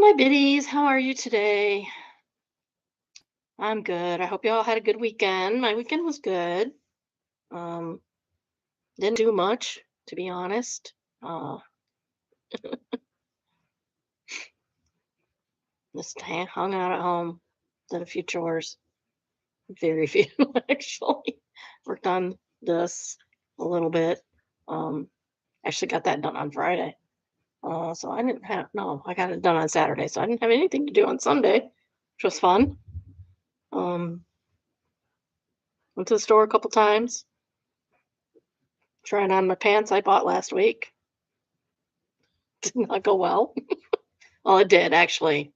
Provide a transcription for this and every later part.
my biddies. How are you today? I'm good. I hope you all had a good weekend. My weekend was good. Um, didn't do much, to be honest. Uh, just hung out at home, did a few chores. Very few, actually. Worked on this a little bit. Um, actually got that done on Friday. So I didn't have, no, I got it done on Saturday. So I didn't have anything to do on Sunday, which was fun. Um, went to the store a couple times, trying on my pants I bought last week. Did not go well. Well, it did actually.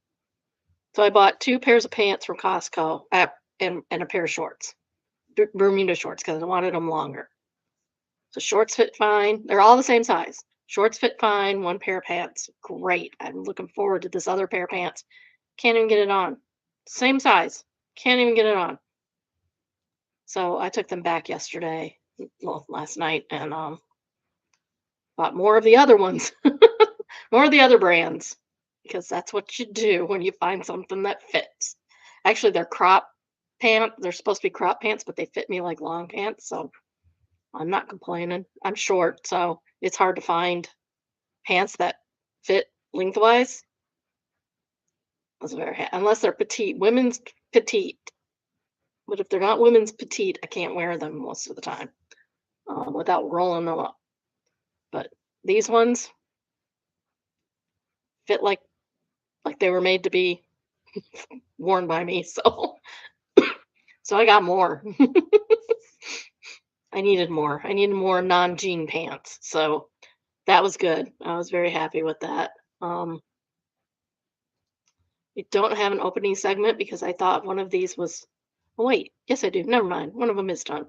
So I bought 2 pairs of pants from Costco and a pair of shorts, Bermuda shorts, because I wanted them longer. So shorts fit fine. They're all the same size. Shorts fit fine. 1 pair of pants, great. I'm looking forward to this other pair of pants. Can't even get it on. Same size. Can't even get it on. So I took them back yesterday, well, last night, and bought more of the other ones, more of the other brands, because that's what you do when you find something that fits. Actually, they're crop pants. They're supposed to be crop pants, but they fit me like long pants, so I'm not complaining. I'm short, so it's hard to find pants that fit lengthwise. I was unless they're petite, women's petite. But if they're not women's petite, I can't wear them most of the time without rolling them up. But these ones fit like they were made to be worn by me. So I got more. I needed more non-jean pants. So that was good. I was very happy with that. We don't have an opening segment because I thought one of these was. Oh, wait, yes, I do. Never mind. One of them is done.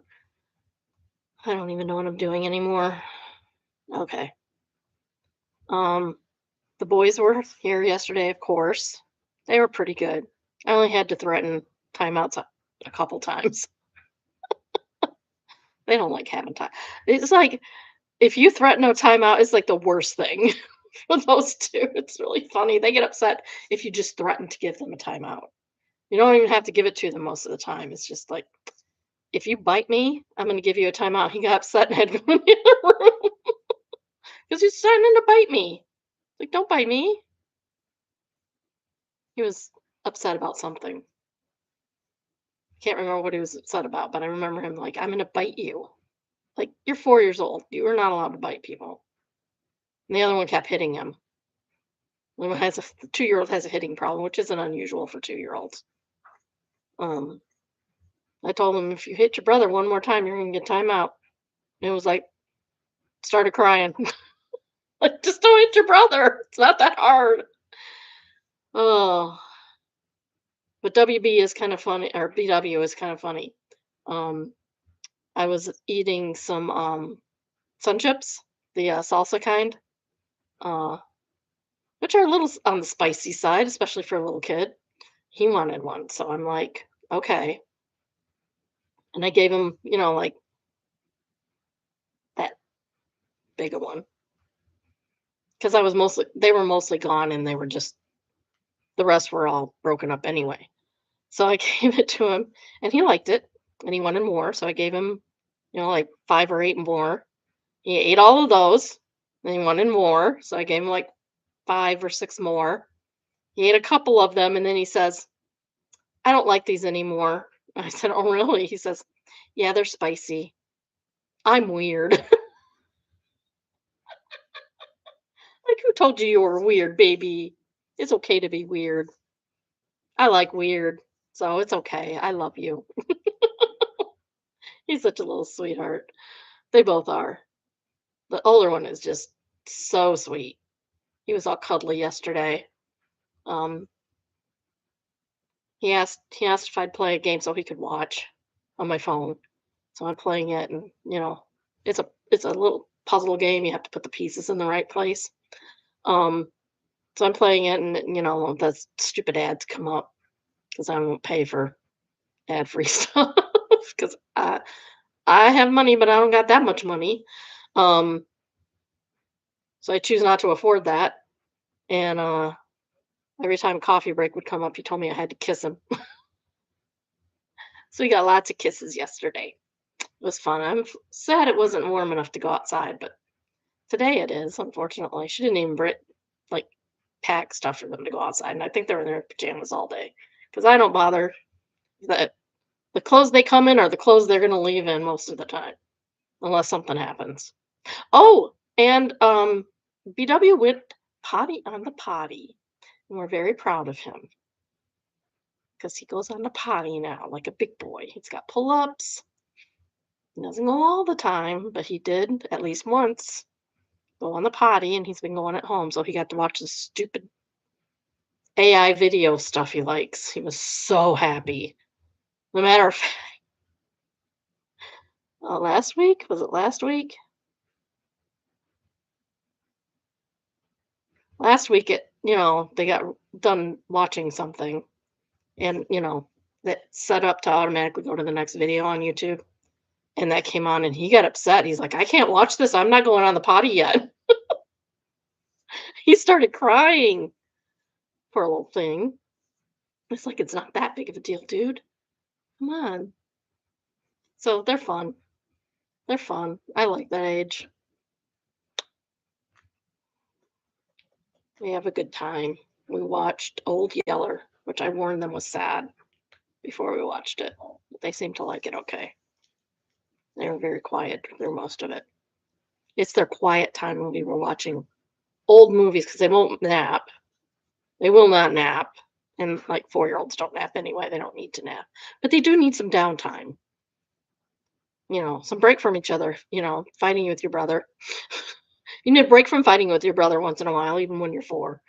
I don't even know what I'm doing anymore. Okay. Um, the boys were here yesterday, of course. They were pretty good. I only had to threaten timeouts a couple times. They don't like having time. It's like if you threaten a timeout, it's like the worst thing for those two. It's really funny. They get upset if you just threaten to give them a timeout. You don't even have to give it to them most of the time. It's just like, if you bite me, I'm going to give you a timeout. He got upset and had to go in the other room because he's starting to bite me. Like, don't bite me. He was upset about something. Can't remember what he was upset about, but I remember him like, I'm going to bite you. Like, you're 4 years old. You are not allowed to bite people. And the other one kept hitting him. The 2-year-old has a hitting problem, which isn't unusual for 2-year-olds. Um, I told him if you hit your brother one more time, you're gonna get timeout. And it was like started crying. Like, just don't hit your brother. It's not that hard. Oh, but WB is kind of funny, or BW is kind of funny. Um, I was eating some sun chips, the salsa kind, uh, which are a little on the spicy side, especially for a little kid. He wanted one, so I'm like, okay. And I gave him, like that big a one because they were mostly gone and they were just the rest were all broken up anyway. So I gave it to him and he liked it and he wanted more. So I gave him, like 5 or 8 more. He ate all of those and he wanted more. So I gave him like 5 or 6 more. He ate a couple of them and then he says, I don't like these anymore. I said, oh, really? He says, yeah, they're spicy. I'm weird. Like, who told you were weird, baby? It's okay to be weird. I like weird, so it's okay. I love you. He's such a little sweetheart. They both are. The older one is just so sweet. He was all cuddly yesterday. Um, he asked if I'd play a game so he could watch on my phone. So I'm playing it, and it's a little puzzle game. You have to put the pieces in the right place. Um, so I'm playing it, and the stupid ads come up because I won't pay for ad-free stuff because I have money, but I don't got that much money. Um, so I choose not to afford that. And Every time coffee break would come up, he told me I had to kiss him. So we got lots of kisses yesterday. It was fun. I'm sad it wasn't warm enough to go outside, but today it is, unfortunately. She didn't even like pack stuff for them to go outside, and I think they're in their pajamas all day because I don't bother. The clothes they come in are the clothes they're going to leave in most of the time, unless something happens. Oh, and BW went potty on the potty, and we're very proud of him because he goes on the potty now like a big boy. He's got pull-ups. He doesn't go all the time, but he did at least once go on the potty, and he's been going at home, so he got to watch the stupid AI video stuff he likes. He was so happy. No matter of fact, last week, was it last week? Last week, they got done watching something, and that set up to automatically go to the next video on YouTube, and that came on, and he got upset. He's like, "I can't watch this. I'm not going on the potty yet." He started crying. Poor little thing. It's like it's not that big of a deal, dude. Come on. So they're fun. They're fun. I like that age. We have a good time. We watched Old Yeller, which I warned them was sad before we watched it. But they seemed to like it okay. They were very quiet through most of it. It's their quiet time movie. We're watching old movies because they won't nap. They will not nap. And like 4-year-olds don't nap anyway. They don't need to nap. But they do need some downtime. Some break from each other, fighting with your brother. You need a break from fighting with your brother once in a while, even when you're 4.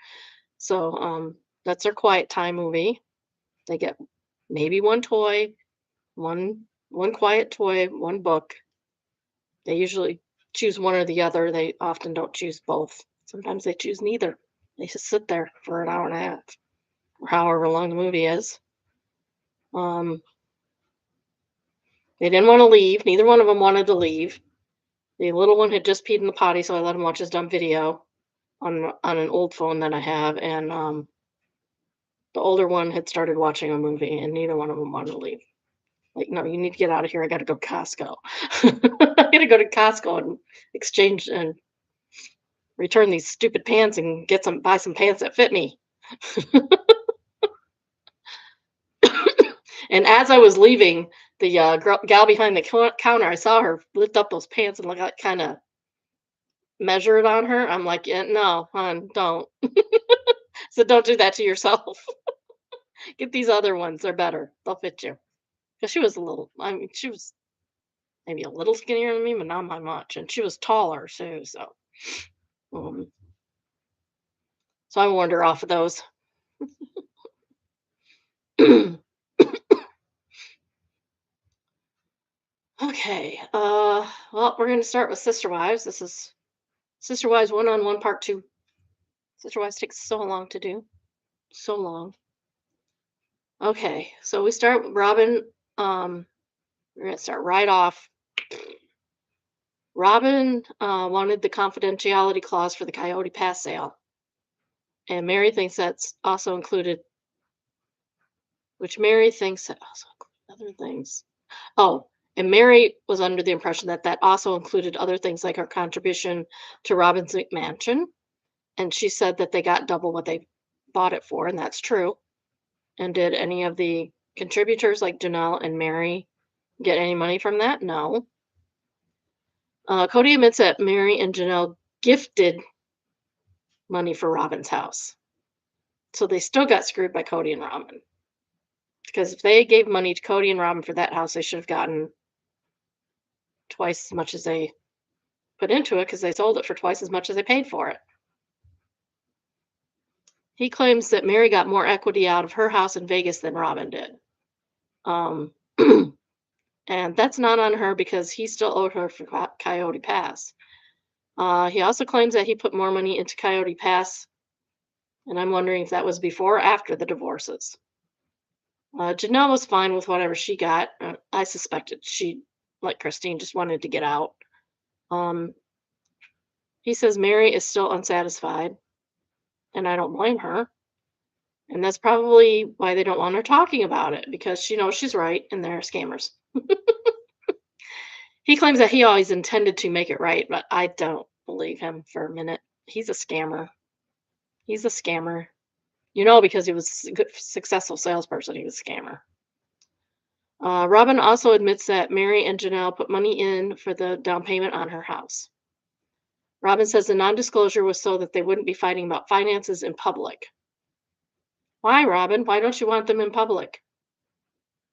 So that's their quiet time movie. They get maybe one toy, one quiet toy, one book. They usually choose one or the other. They often don't choose both. Sometimes they choose neither. They just sit there for an hour and a half or however long the movie is. Um, they didn't want to leave. Neither one of them wanted to leave. The little one had just peed in the potty, so I let him watch his dumb video on an old phone that I have, and the older one had started watching a movie, and neither one of them wanted to leave. Like, no, you need to get out of here. I got to go to Costco. I got to go to Costco and exchange and return these stupid pants and buy some pants that fit me. And as I was leaving, the gal behind the counter, I saw her lift up those pants and kind of measure it on her. I'm like, yeah, no, hon, don't. So don't do that to yourself. Get these other ones. They're better. They'll fit you. Because she was she was maybe a little skinnier than me, but not by much. And she was taller too. Um, so I warned her off of those. Okay. Well, we're going to start with Sister Wives. This is Sister Wives one-on-one part 2. Sister Wives takes so long to do. So long. Okay. So we start with Robin. We're going to start right off. Robin wanted the confidentiality clause for the Coyote Pass sale. And Mary thinks that's also included, which Mary thinks that also included other things. Oh, and Mary was under the impression that that also included other things like her contribution to Robin's mansion. And she said that they got double what they bought it for, and that's true. And did any of the contributors like Janelle and Mary get any money from that? No. Cody admits that Mary and Janelle gifted money for Robin's house. So they still got screwed by Cody and Robin. Because if they gave money to Cody and Robin for that house, they should have gotten twice as much as they put into it because they sold it for twice as much as they paid for it. He claims that Mary got more equity out of her house in Vegas than Robin did. And that's not on her because he still owed her for Coyote Pass. He also claims that he put more money into Coyote Pass, and I'm wondering if that was before or after the divorces. Janelle was fine with whatever she got. I suspected she, like Christine, just wanted to get out. He says Mary is still unsatisfied, and I don't blame her. And that's probably why they don't want her talking about it, because she knows she's right and they're scammers. He claims that he always intended to make it right, but I don't believe him for a minute. He's a scammer. He's a scammer. Because he was a good, successful salesperson, he was a scammer. Robin also admits that Mary and Janelle put money in for the down payment on her house. Robin says the non disclosure was so that they wouldn't be fighting about finances in public. Why, Robin? Why don't you want them in public?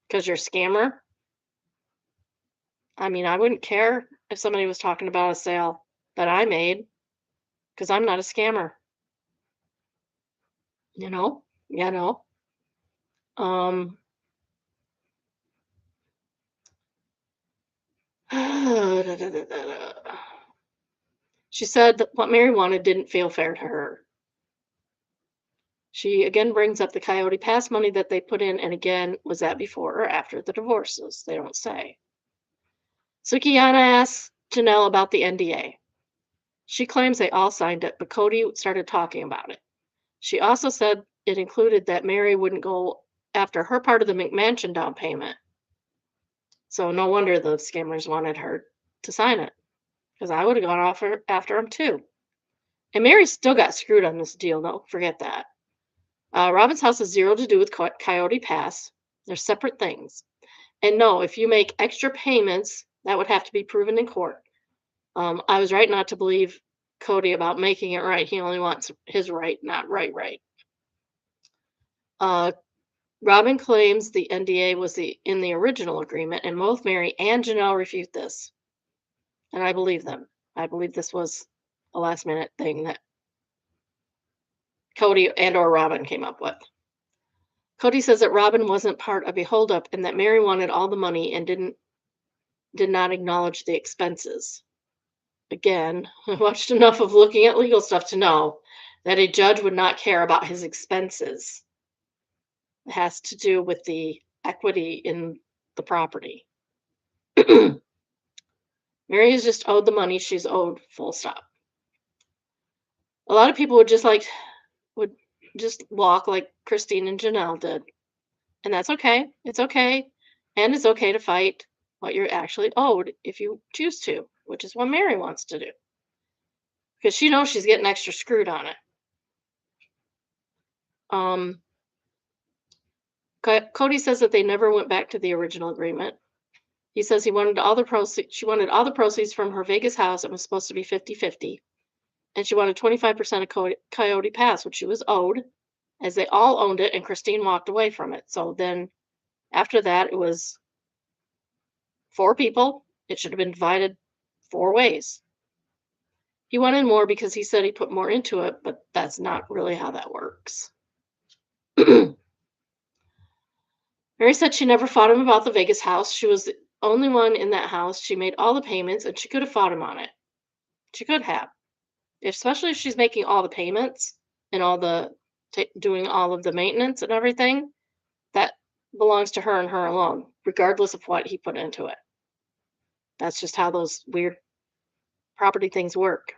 Because you're a scammer? I mean, I wouldn't care if somebody was talking about a sale that I made because I'm not a scammer, you know? You know? Um, she said that what Mary wanted didn't feel fair to her. She again brings up the Coyote Pass money that they put in, and again, was that before or after the divorces? They don't say. Sukiyana asks Janelle about the NDA. She claims they all signed it, but Cody started talking about it. She also said it included that Mary wouldn't go after her part of the McMansion down payment. So no wonder the scammers wanted her to sign it, because I would have gone off after him too. And Mary still got screwed on this deal, don't forget that. Robin's house has zero to do with Coyote Pass. They're separate things. And no, if you make extra payments, that would have to be proven in court. I was right not to believe Cody about making it right. He only wants his right, not right. Uh, Robin claims the NDA was in the original agreement, and both Mary and Janelle refute this. And I believe them. I believe this was a last minute thing that Cody and or Robin came up with. Cody says that Robin wasn't part of a holdup and that Mary wanted all the money and did not acknowledge the expenses. Again, I watched enough of looking at legal stuff to know that a judge would not care about his expenses. It has to do with the equity in the property. Mary has just owed the money she's owed, full stop. A lot of people would just walk like Christine and Janelle did. And that's okay. It's okay. And it's okay to fight what you're actually owed if you choose to, which is what Mary wants to do. Because she knows she's getting extra screwed on it. Cody says that they never went back to the original agreement. He says she wanted all the proceeds from her Vegas house. It was supposed to be 50-50. And she wanted 25% of Coyote Pass, which she was owed, as they all owned it, and Christine walked away from it. So then after that, it was 4 people. It should have been divided 4 ways. He wanted more because he said he put more into it, but that's not really how that works. Mary said she never fought him about the Vegas house. She was the only one in that house. She made all the payments, and she could have fought him on it. She could have. Especially if she's making all the payments and doing all of the maintenance and everything. That belongs to her and her alone, regardless of what he put into it. That's just how those weird property things work.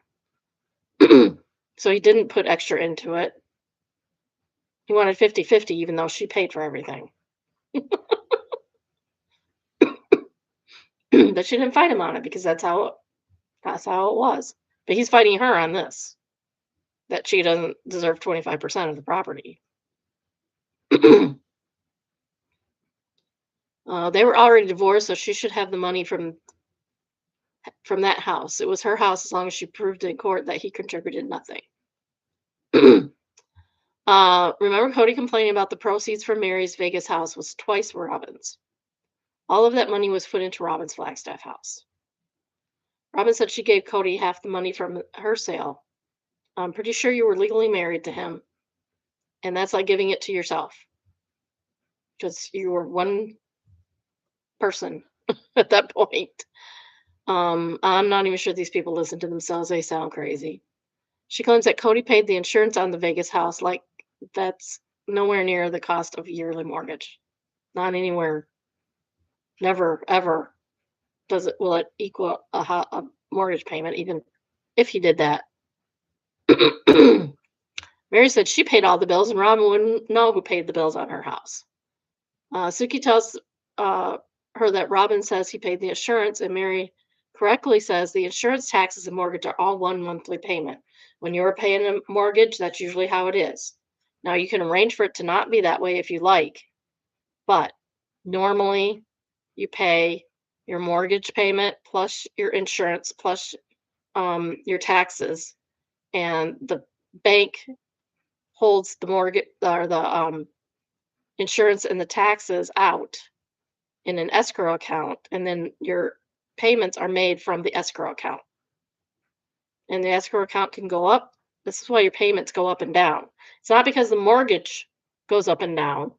So he didn't put extra into it. He wanted 50-50, even though she paid for everything. But she didn't fight him on it because that's how it was. But he's fighting her on this, that she doesn't deserve 25% of the property. They were already divorced, so she should have the money from that house. It was her house as long as she proved in court that he contributed nothing. Remember Cody complaining about the proceeds from Mary's Vegas house was twice Robin's. All of that money was put into Robin's Flagstaff house. Robin said she gave Cody half the money from her sale. I'm pretty sure you were legally married to him. And that's like giving it to yourself. Because you were one person at that point. I'm not even sure these people listen to themselves. They sound crazy. She claims that Cody paid the insurance on the Vegas house like that's nowhere near the cost of a yearly mortgage. Not anywhere. Never, ever will it equal a mortgage payment, even if he did that. Mary Mary said she paid all the bills and Robin wouldn't know who paid the bills on her house. Suki tells uh, her that Robin says he paid the insurance, and Mary correctly says the insurance, taxes, and mortgage are all one monthly payment. When you're paying a mortgage, that's usually how it is. Now, you can arrange for it to not be that way if you like, but normally you pay your mortgage payment plus your insurance plus your taxes, and the bank holds the mortgage or the insurance and the taxes out in an escrow account, and then your payments are made from the escrow account. And the escrow account can go up. This is why your payments go up and down. It's not because the mortgage goes up and down.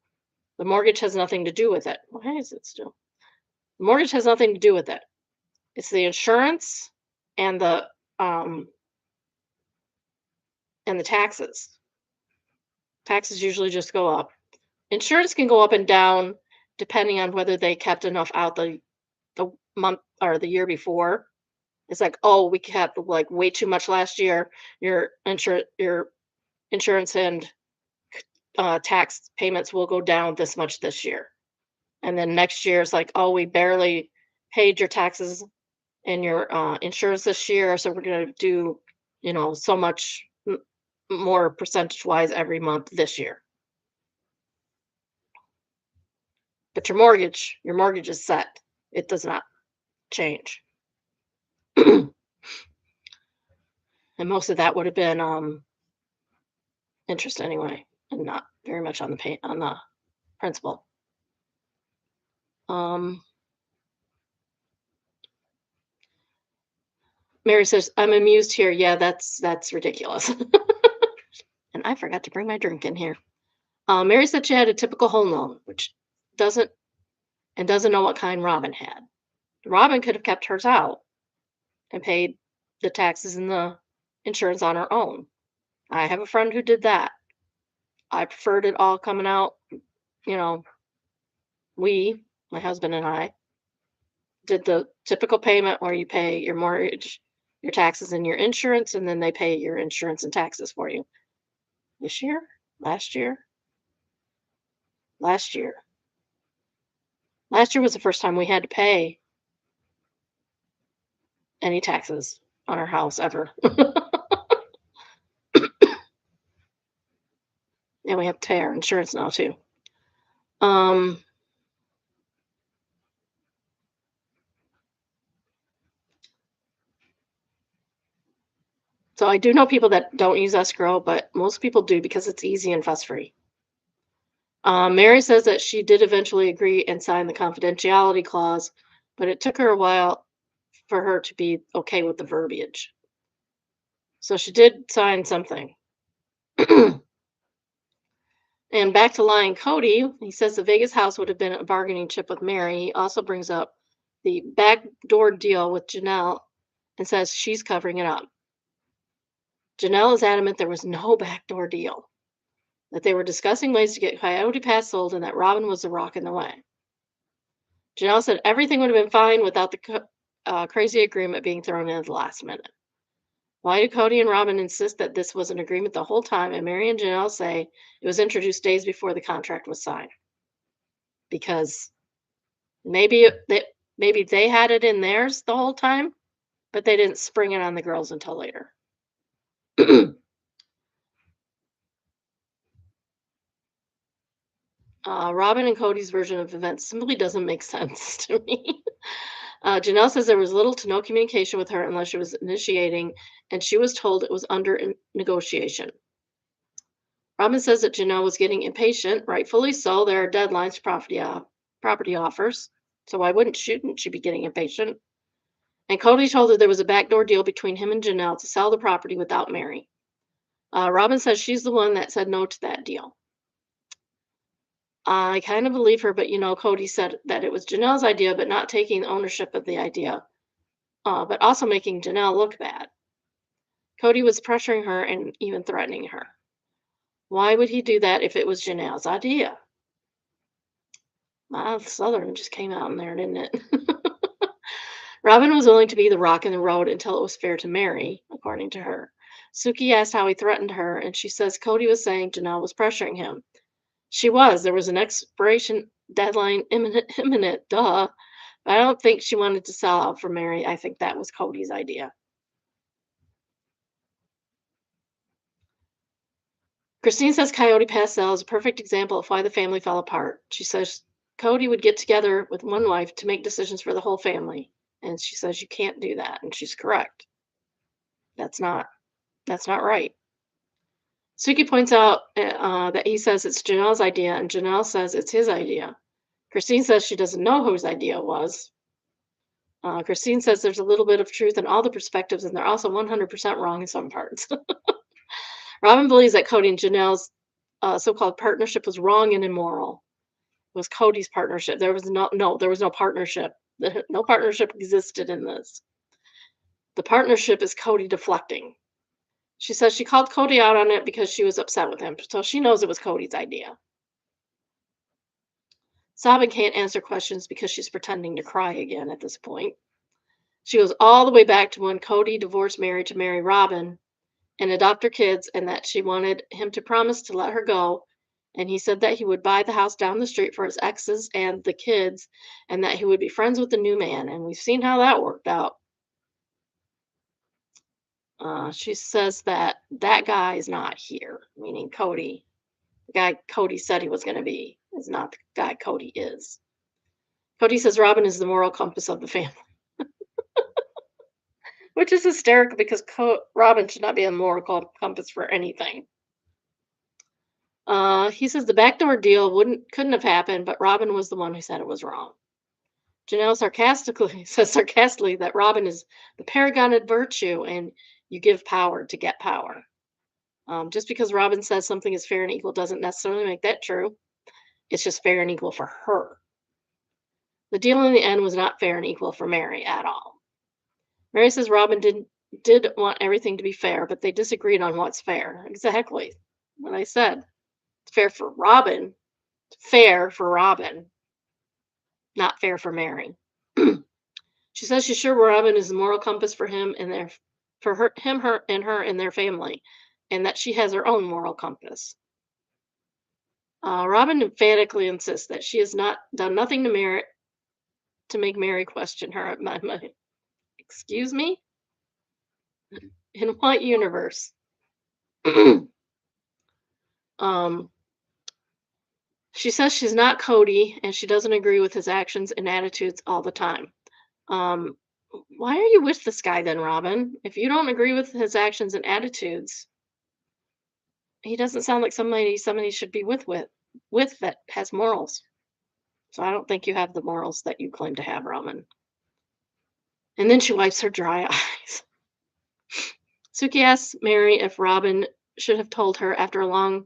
The mortgage has nothing to do with it. Why is it still? The mortgage has nothing to do with it. It's the insurance and um the taxes. Taxes usually just go up. Insurance can go up and down depending on whether they kept enough out the month or the year before. It's like, oh, we kept like way too much last year. Your insurance and tax payments will go down this much this year. And then next year it's like, oh, we barely paid your taxes and your insurance this year, so we're going to do, so much more percentage wise every month this year. But your mortgage is set. It does not change. And most of that would have been interest anyway, and not very much on the principal. Mary says, "I'm amused here." Yeah, that's ridiculous. And I forgot to bring my drink in here. Mary said she had a typical home loan, which doesn't doesn't know what kind Robin had. Robin could have kept hers out and paid the taxes and the insurance on her own. I have a friend who did that. I preferred it all coming out, you know, my husband and I, did the typical payment where you pay your mortgage, your taxes, and your insurance, and then they pay your insurance and taxes for you. This year? Last year? Last year. Last year was the first time we had to pay any taxes on our house ever. And we have to pay our insurance now too. Um, so I do know people that don't use escrow, but most people do because it's easy and fuss free. Mary says that she did eventually agree and sign the confidentiality clause, but it took her a while for her to be okay with the verbiage. So she did sign something. And back to lying Cody, he says the Vegas house would have been a bargaining chip with Mary. He also brings up the backdoor deal with Janelle and says she's covering it up. Janelle is adamant there was no backdoor deal, that they were discussing ways to get Coyote Pass sold and that Robin was the rock in the way. Janelle said everything would have been fine without the crazy agreement being thrown in at the last minute. Why do Cody and Robin insist that this was an agreement the whole time? And Mary and Janelle say it was introduced days before the contract was signed. Because maybe they had it in theirs the whole time, but they didn't spring it on the girls until later. Robin and Cody's version of events simply doesn't make sense to me. Janelle says there was little to no communication with her unless she was initiating, and she was told it was under negotiation. Robin says that Janelle was getting impatient, rightfully so. There are deadlines to property offers, so why shouldn't she be getting impatient? And Cody told her there was a backdoor deal between him and Janelle to sell the property without Mary. Robin says she's the one that said no to that deal. I kind of believe her, but Cody said that it was Janelle's idea, but not taking ownership of the idea, but also making Janelle look bad. Cody was pressuring her and even threatening her. Why would he do that if it was Janelle's idea? Southern just came out in there, didn't it? Robin was willing to be the rock in the road until it was fair to Mary, according to her. Suki asked how he threatened her, and she says Cody was saying Janelle was pressuring him. She was. There was an expiration deadline imminent, duh. But I don't think she wanted to sell out for Mary. I think that was Cody's idea. Christine says Coyote Pastel is a perfect example of why the family fell apart. She says Cody would get together with one wife to make decisions for the whole family. And she says you can't do that. And she's correct. That's not that's not right. Suki points out that he says it's Janelle's idea, and Janelle says it's his idea. Christine says she doesn't know whose idea it was. Christine says there's a little bit of truth in all the perspectives, and they're also 100% wrong in some parts. Robin believes that Cody and Janelle's so-called partnership was wrong and immoral. It was Cody's partnership. There was there was no partnership. No partnership existed in this. The partnership is Cody deflecting. She says she called Cody out on it because she was upset with him, so she knows it was Cody's idea. Sabin can't answer questions because she's pretending to cry again at this point. She goes all the way back to when Cody divorced Mary to marry Robin and adopt her kids, and that she wanted him to promise to let her go. And he said that he would buy the house down the street for his exes and the kids, and that he would be friends with the new man. And we've seen how that worked out. She says that that guy is not here, meaning Cody. The guy Cody said he was going to be is not the guy Cody is. Cody says Robin is the moral compass of the family, which is hysterical because Robin should not be a moral compass for anything. He says the backdoor deal couldn't have happened, but Robin was the one who said it was wrong. Janelle says sarcastically that Robin is the paragon of virtue, and you give power to get power. Just because Robin says something is fair and equal doesn't necessarily make that true. It's just fair and equal for her. The deal in the end was not fair and equal for Mary at all. Mary says Robin did want everything to be fair, but they disagreed on what's fair. Exactly what I said. It's fair for Robin. Fair for Robin, not fair for Mary. She says she's sure Robin is the moral compass for him and her and her and their family, and that she has her own moral compass. Robin emphatically insists that she has not done nothing to make Mary question her. Excuse me? In what universe? She says she's not Cody, and she doesn't agree with his actions and attitudes all the time. Why are you with this guy then, Robin? If you don't agree with his actions and attitudes, he doesn't sound like somebody should be with that has morals. So I don't think you have the morals that you claim to have, Robin. And then she wipes her dry eyes. Suki asks Mary if Robin should have told her after a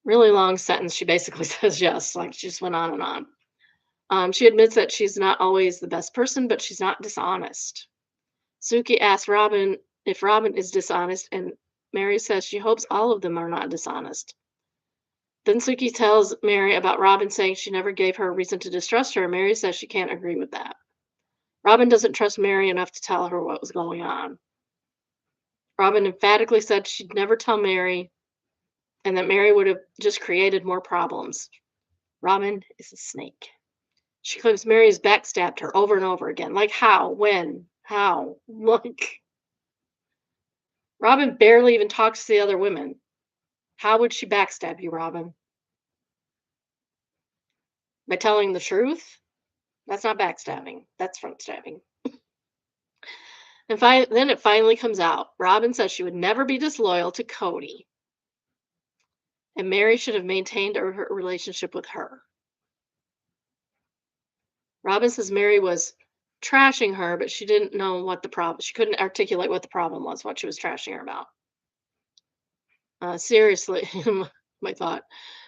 really long sentence. She basically says yes, like she just went on and on. She admits that she's not always the best person, but she's not dishonest. Suki asks Robin if Robin is dishonest, and Mary says she hopes all of them are not dishonest. Then Suki tells Mary about Robin saying she never gave her a reason to distrust her. Mary says she can't agree with that. Robin doesn't trust Mary enough to tell her what was going on. Robin emphatically said she'd never tell Mary, and that Mary would have just created more problems. Robin is a snake. She claims Mary has backstabbed her over and over again. Like how? When? How? Like, Robin barely even talks to the other women. How would she backstab you, Robin? By telling the truth? That's not backstabbing. That's front stabbing. And then it finally comes out. Robin says she would never be disloyal to Cody. And Mary should have maintained her relationship with her. Robin says Mary was trashing her, but she didn't know what the problem. She couldn't articulate what the problem was, what she was trashing her about. Seriously, my thought.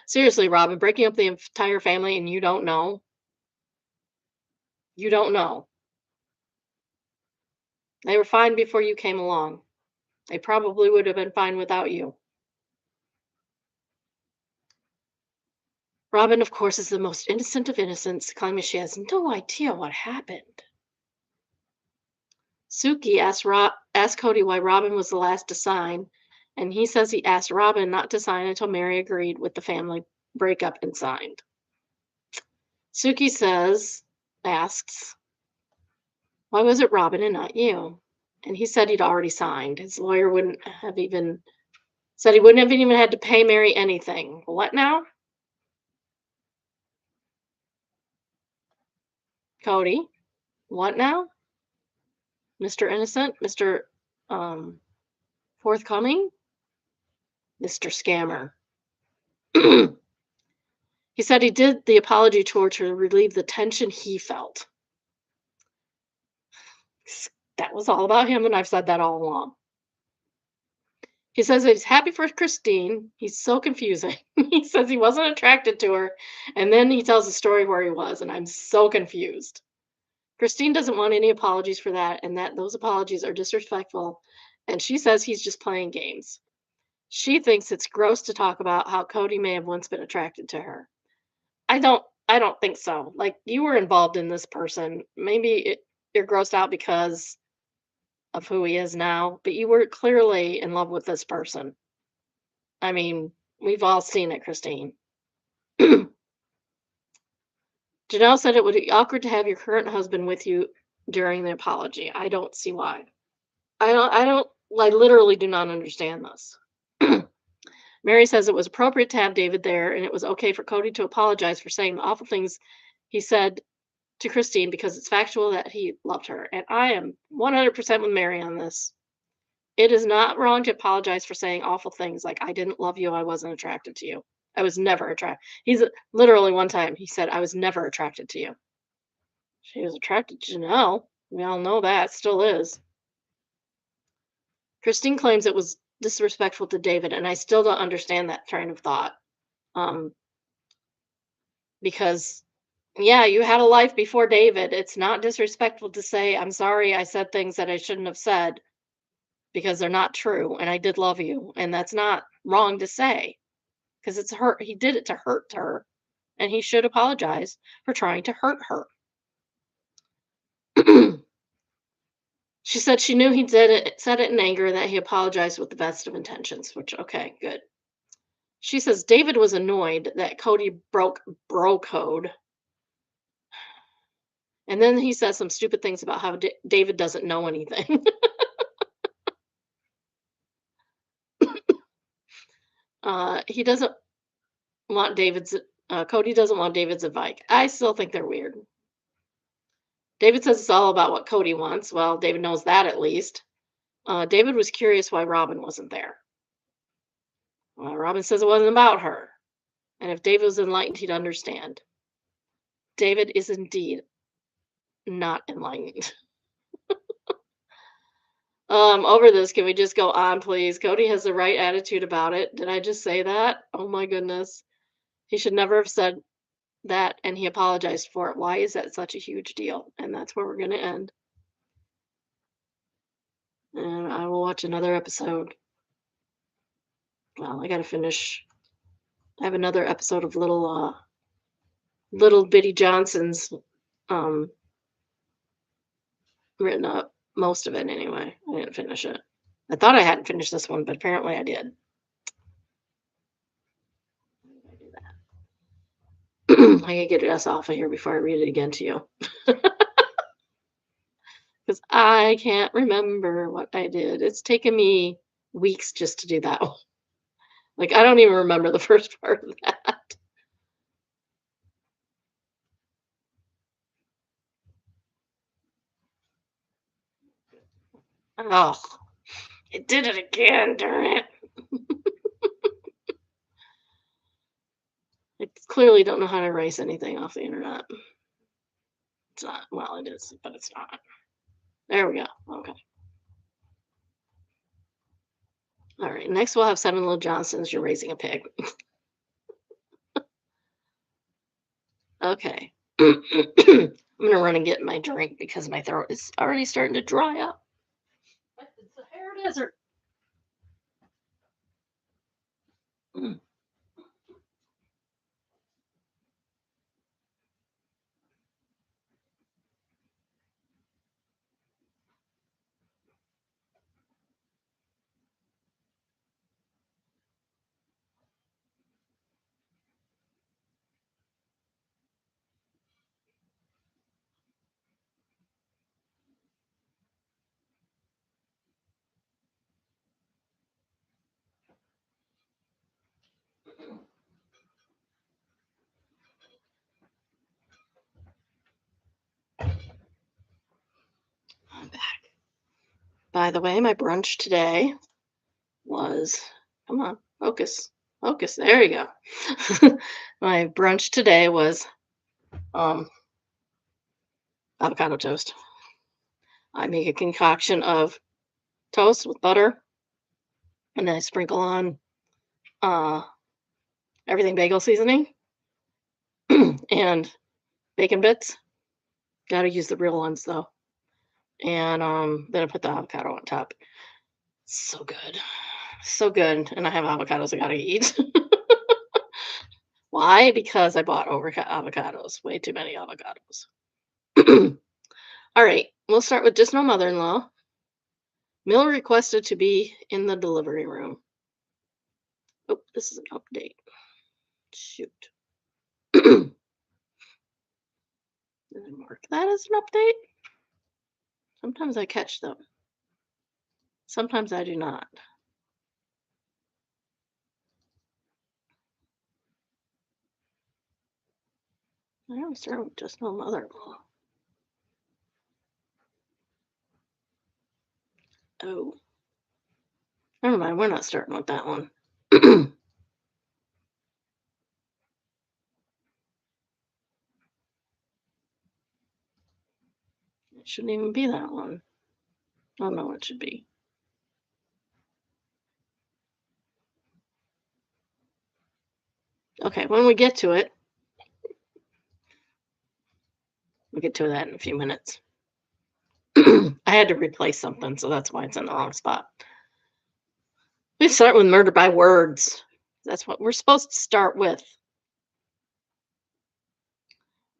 Seriously, Robin, breaking up the entire family and you don't know? You don't know. They were fine before you came along. They probably would have been fine without you. Robin, of course, is the most innocent of innocents, claiming she has no idea what happened. Suki asked Cody why Robin was the last to sign, And he says he asked Robin not to sign until Mary agreed with the family breakup and signed. Suki asks, why was it Robin and not you? And he said he'd already signed. His lawyer said he wouldn't have even had to pay Mary anything. What now? Cody, what now? Mr. Innocent? Mr. Um, Forthcoming? Mr. Scammer. He said he did the apology tour to relieve the tension he felt. That was all about him, and I've said that all along. He says that he's happy for Christine. He's so confusing. He says he wasn't attracted to her, and then he tells the story where he was, and I'm so confused. Christine doesn't want any apologies for that, and that those apologies are disrespectful, and she says he's just playing games. She thinks it's gross to talk about how Cody may have once been attracted to her. I don't think so. Like, you were involved in this person. You're grossed out because of who he is now, but you were clearly in love with this person. I mean, we've all seen it, Christine. Janelle said it would be awkward to have your current husband with you during the apology. I don't see why. I literally do not understand this. Mary says it was appropriate to have David there, and it was okay for Cody to apologize for saying the awful things he said to Christine because it's factual that he loved her. And I am 100% with Mary on this. It is not wrong to apologize for saying awful things like, I didn't love you, I wasn't attracted to you. I was never attracted. He's literally one time he said, I was never attracted to you. She was attracted to Janelle. We all know that, still is. Christine claims it was disrespectful to David, and I still don't understand that train of thought. Because, yeah, you had a life before David. It's not disrespectful to say, I'm sorry I said things that I shouldn't have said because they're not true, and I did love you. And that's not wrong to say because it's hurt. He did it to hurt her, and he should apologize for trying to hurt her. She said she knew he said it in anger and that he apologized with the best of intentions, which, okay, good. She says David was annoyed that Cody broke bro code. And then he says some stupid things about how David doesn't know anything. He doesn't want Cody doesn't want David's advice. I still think they're weird. David says it's all about what Cody wants. Well, David knows that at least. David was curious why Robin wasn't there. Well, Robin says it wasn't about her. And if David was enlightened, he'd understand. David is indeed not enlightened. Over this, can we just go on, please? Cody has the right attitude about it. Did I just say that? Oh my goodness. He should never have said that, and he apologized for it. Why is that such a huge deal? And that's where we're going to end. And I will watch another episode. Well, I got to finish. I have another episode of little Biddy Johnson's written up. Most of it, anyway. I didn't finish it. I thought I hadn't finished this one, but apparently I did. I can get us off of here before I read it again to you. Because I can't remember what I did. It's taken me weeks just to do that one. Like, I don't even remember the first part of that. Oh, it did it again, darn it. I clearly don't know how to erase anything off the internet. It's not. Well, it is, but it's not. There we go. Okay. All right. Next, we'll have 7 Little Johnsons. You're raising a pig. Okay. I'm going to run and get my drink because my throat is already starting to dry up. It's the Sahara Desert. By the way, my brunch today was, come on, focus, focus. There you go. My brunch today was um, avocado toast. I make a concoction of toast with butter, and then I sprinkle on uh, everything bagel seasoning and bacon bits. Got to use the real ones though. And then I put the avocado on top. So good, so good. And I have avocados I gotta eat. Why? Because I bought over avocados, way too many avocados. All right, we'll start with just no mother-in-law. Mill requested to be in the delivery room. Oh, this is an update. Shoot. Did I mark that as an update? Sometimes I catch them. Sometimes I do not. I always start with just no mother-in-law. Oh. Never mind, we're not starting with that one. It shouldn't even be that one. Oh no, it should be. Okay, when we get to it, we'll get to that in a few minutes. I had to replace something, so that's why it's in the wrong spot. We start with murder by words. That's what we're supposed to start with.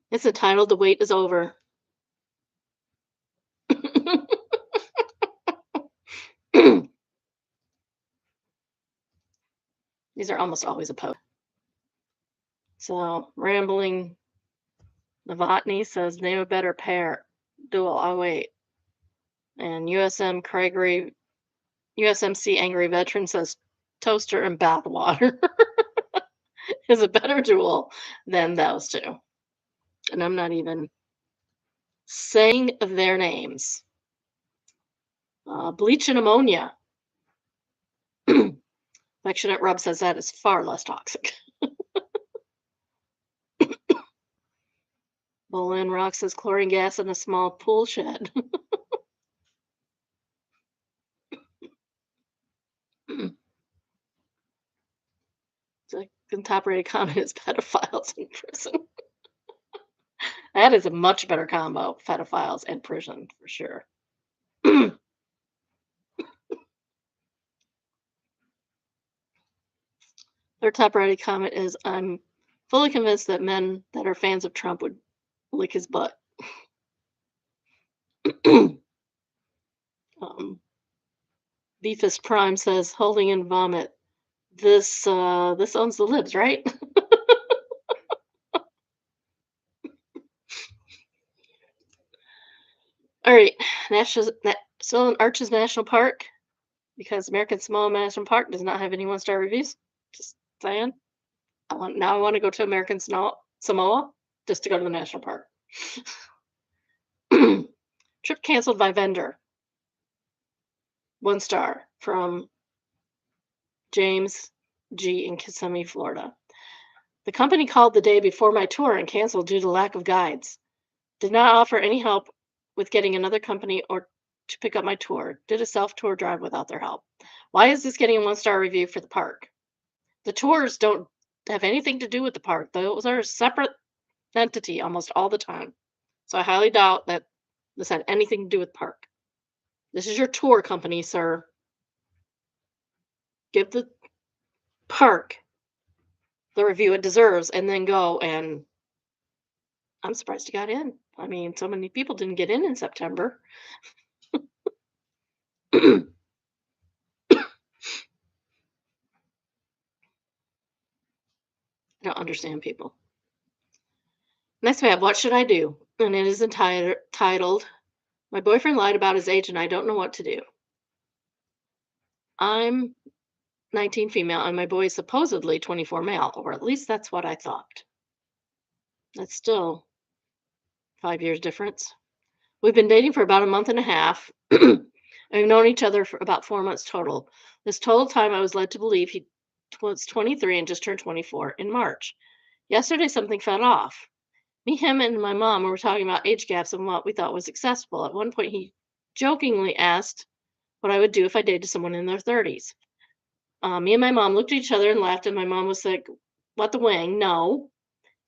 It's entitled The Wait is Over. These are almost always a post. So, Rambling Novotny says, name a better pair. Dual, I'll wait. And USMC Angry Veteran says, toaster and bathwater is a better duel than those two. And I'm not even saying their names. Bleach and ammonia. Affectionate Rub says that is far less toxic. Bolin Rock says chlorine gas in a small pool shed. The top rated comment is pedophiles in prison. That is a much better combo, pedophiles and prison for sure. Their top rated comment is, I'm fully convinced that men that are fans of Trump would lick his butt. Beefist Prime says, holding in vomit. This owns the libs, right? All right, Stolen Arches National Park, because American Samoa National Park does not have any one-star reviews. Just saying. I want to go to American Samoa just to go to the national park. Trip canceled by vendor. 1 star from James G in Kissimmee, Florida. The company called the day before my tour and canceled due to lack of guides. Did not offer any help with getting another company or to pick up my tour. Did a self-tour drive without their help. Why is this getting a 1-star review for the park? The tours don't have anything to do with the park. Those are a separate entity almost all the time. So I highly doubt that this had anything to do with park. This is your tour company, sir. Give the park the review it deserves and then go. And I'm surprised he got in. I mean, so many people didn't get in September. I don't understand people. Next we have What Should I Do? And it is titled, My Boyfriend Lied About His Age and I Don't Know What to Do. I'm 19 female and my boy is supposedly 24 male, or at least that's what I thought. That's still 5 years difference. We've been dating for about a month and a half, and We've known each other for about 4 months total. This total time, I was led to believe he was 23 and just turned 24 in March. Yesterday, something fell off. Me, him, and my mom were talking about age gaps and what we thought was acceptable. At one point, he jokingly asked what I would do if I dated someone in their 30s. Me and my mom looked at each other and laughed, and my mom was like, "What the wing? No."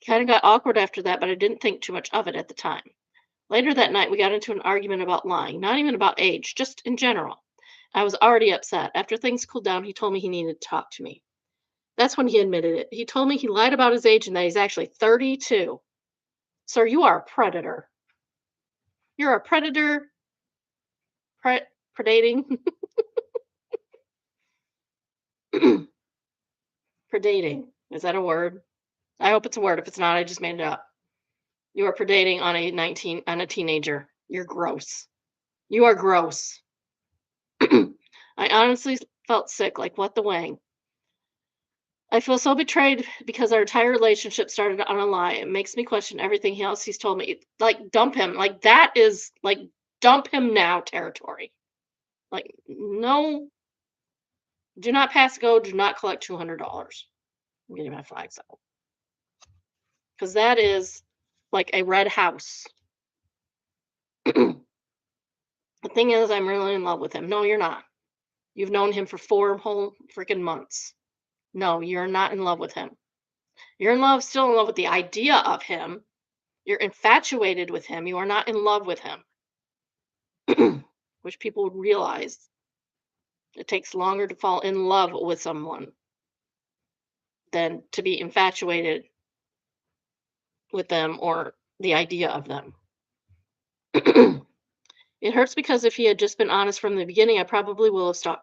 Kind of got awkward after that, but I didn't think too much of it at the time. Later that night, we got into an argument about lying, not even about age, just in general. I was already upset. After things cooled down, he told me he needed to talk to me. That's when he admitted it. He told me he lied about his age and that he's actually 32. Sir, you are a predator. You're a predator, pre- predating, predating. Is that a word? I hope it's a word. If it's not, I just made it up. You are predating on a teenager. You're gross. You are gross. I honestly felt sick, like what the wang. I feel so betrayed because our entire relationship started on a lie. It makes me question everything else he's told me. Like dump him. Like that is like dump him now territory. Like no, do not pass go. Do not collect $200. I'm getting my flags out because that is like a red house. The thing is, I'm really in love with him. No, you're not. You've known him for 4 whole freaking months. No, you're not in love with him. You're still in love with the idea of him. You're infatuated with him. You are not in love with him, which people would realize it takes longer to fall in love with someone than to be infatuated with them or the idea of them. It hurts because if he had just been honest from the beginning, I probably will still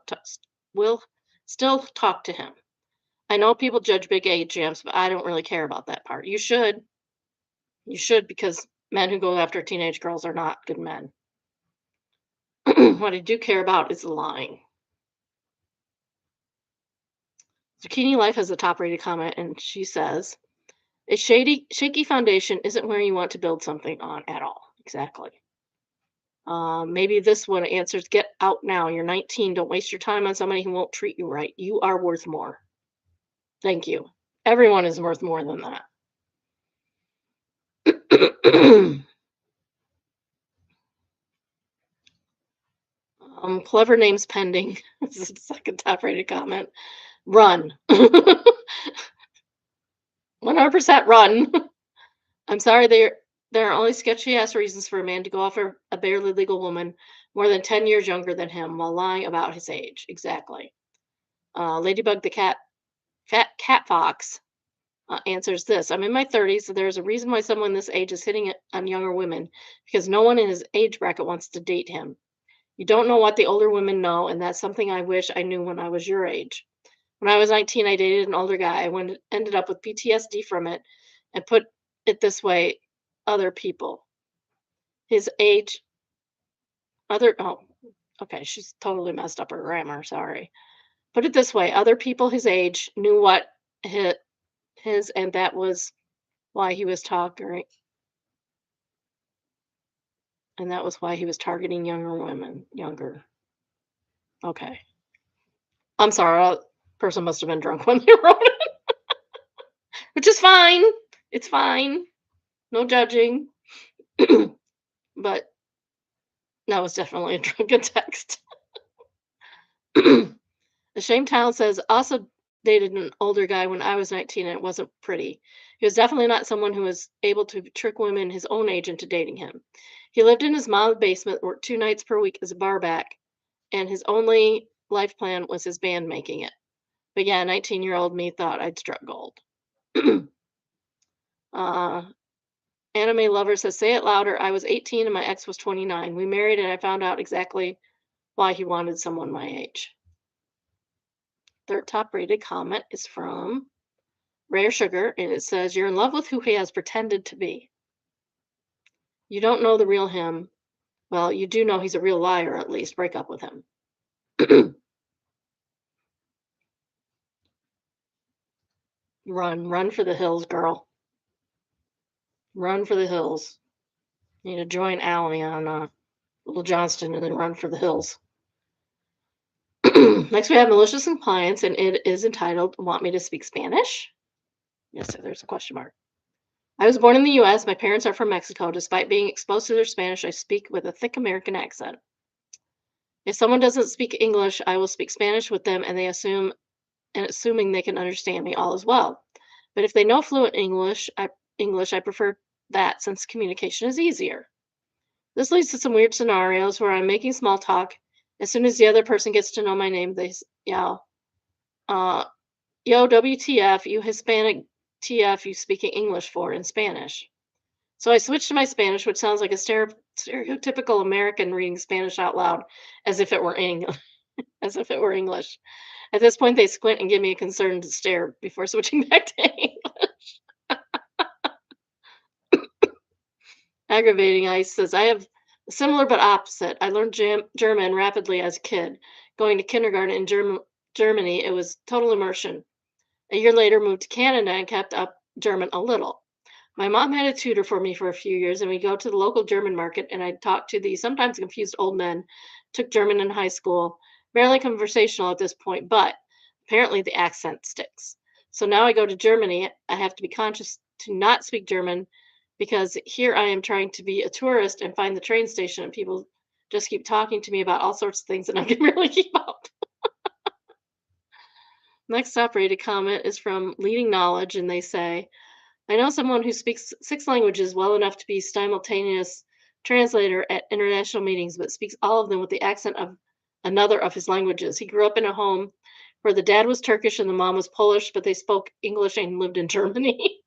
talk to him. I know people judge big age jumps, but I don't really care about that part. You should. You should because men who go after teenage girls are not good men. What I do care about is lying. Zucchini Life has a top rated comment, and she says, a shaky foundation isn't where you want to build something on at all. Exactly. Maybe this one answers get out now. You're 19. Don't waste your time on somebody who won't treat you right. You are worth more. Thank you. Everyone is worth more than that. Clever names pending. This is the second top rated comment. Run. 100% run. I'm sorry, there are only sketchy ass reasons for a man to go after a barely legal woman more than 10 years younger than him while lying about his age. Exactly. Ladybug the fat cat fox answers this. I'm in my 30s, so there's a reason why someone this age is hitting it on younger women because no one in his age bracket wants to date him. You don't know what the older women know, and that's something I wish I knew when I was your age. When I was 19, I dated an older guy. Ended up with PTSD from it, and put it this way, other people. His age, oh, okay, she's totally messed up her grammar. Sorry. Put it this way, other people his age knew what his and that was why he was talking, and that was why he was targeting younger women. Younger. Okay. I'm sorry. Person must have been drunk when they wrote it, which is fine. It's fine. No judging. But that was definitely a drunken text. The Shame Town says, also dated an older guy when I was 19 and it wasn't pretty. He was definitely not someone who was able to trick women his own age into dating him. He lived in his mom's basement, worked 2 nights per week as a barback, and his only life plan was his band making it. But yeah, 19-year-old me thought I'd struck gold. uh, Anime Lover says, say it louder. I was 18 and my ex was 29. We married and I found out exactly why he wanted someone my age. Third top rated comment is from Rare Sugar, and it says, you're in love with who he has pretended to be. You don't know the real him. Well, you do know he's a real liar, at least. Break up with him. Run for the hills, girl. Run for the hills. You need to join Allie on Little Johnston and then run for the hills. Next, we have malicious compliance, and it is entitled "Want Me to Speak Spanish?" Yes, sir, there's a question mark. I was born in the US. My parents are from Mexico. Despite being exposed to their Spanish, I speak with a thick American accent. If someone doesn't speak English, I will speak Spanish with them, and assuming they can understand me, all is well. But if they know fluent English, I prefer that since communication is easier. This leads to some weird scenarios where I'm making small talk. As soon as the other person gets to know my name, they yell, uh, "Yo, WTF, you Hispanic TF, you speaking English for," in Spanish. So I switched to my Spanish, which sounds like a stereotypical American reading Spanish out loud, as if it were as if it were English. At this point, they squint and give me a concerned stare before switching back to English. Aggravating Ice says, I have a similar but opposite. I learned German rapidly as a kid. Going to kindergarten in Germany, it was total immersion. A year later, moved to Canada and kept up German a little. My mom had a tutor for me for a few years, and we go to the local German market, and I'd talk to the sometimes confused old men. Took German in high school, barely conversational at this point, but apparently the accent sticks. So now I go to Germany. I have to be conscious to not speak German because here I am trying to be a tourist and find the train station, and people just keep talking to me about all sorts of things, and I can really keep up. Next top rated comment is from Leading Knowledge, and they say, I know someone who speaks 6 languages well enough to be simultaneous translator at international meetings, but speaks all of them with the accent of another of his languages. He grew up in a home where the dad was Turkish and the mom was Polish, but they spoke English and lived in Germany.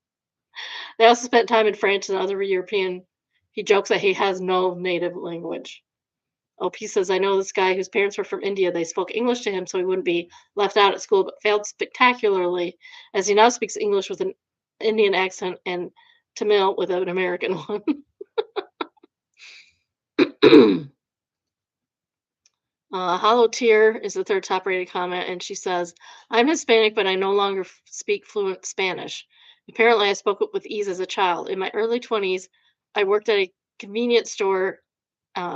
They also spent time in France and other European. He jokes that he has no native language. OP says, I know this guy whose parents were from India. They spoke English to him so he wouldn't be left out at school, but failed spectacularly as he now speaks English with an Indian accent and Tamil with an American one. Hollow Tear is the third top rated comment, and she says, I'm Hispanic, but I no longer speak fluent Spanish. Apparently, I spoke it with ease as a child. In my early 20s, I worked at a convenience store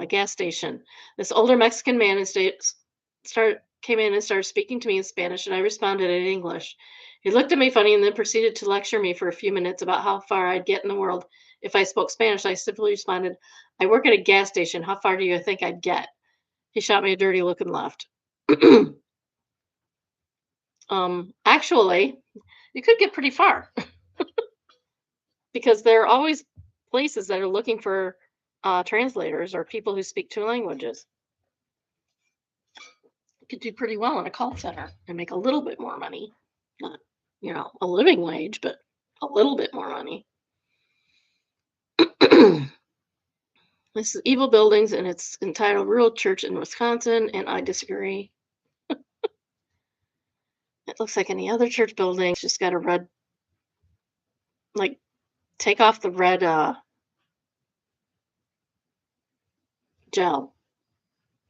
gas station. This older Mexican man came in and started speaking to me in Spanish, and I responded in English. He looked at me funny and then proceeded to lecture me for a few minutes about how far I'd get in the world if I spoke Spanish. I simply responded, I work at a gas station. How far do you think I'd get? He shot me a dirty look and left. Actually, you could get pretty far because there are always places that are looking for translators or people who speak 2 languages. You could do pretty well in a call center and make a little bit more money. Not, a living wage, but a little bit more money. This is Evil Buildings, and it's entitled Rural Church in Wisconsin, and I disagree. It looks like any other church building. It's just got a red, like, take off the red gel,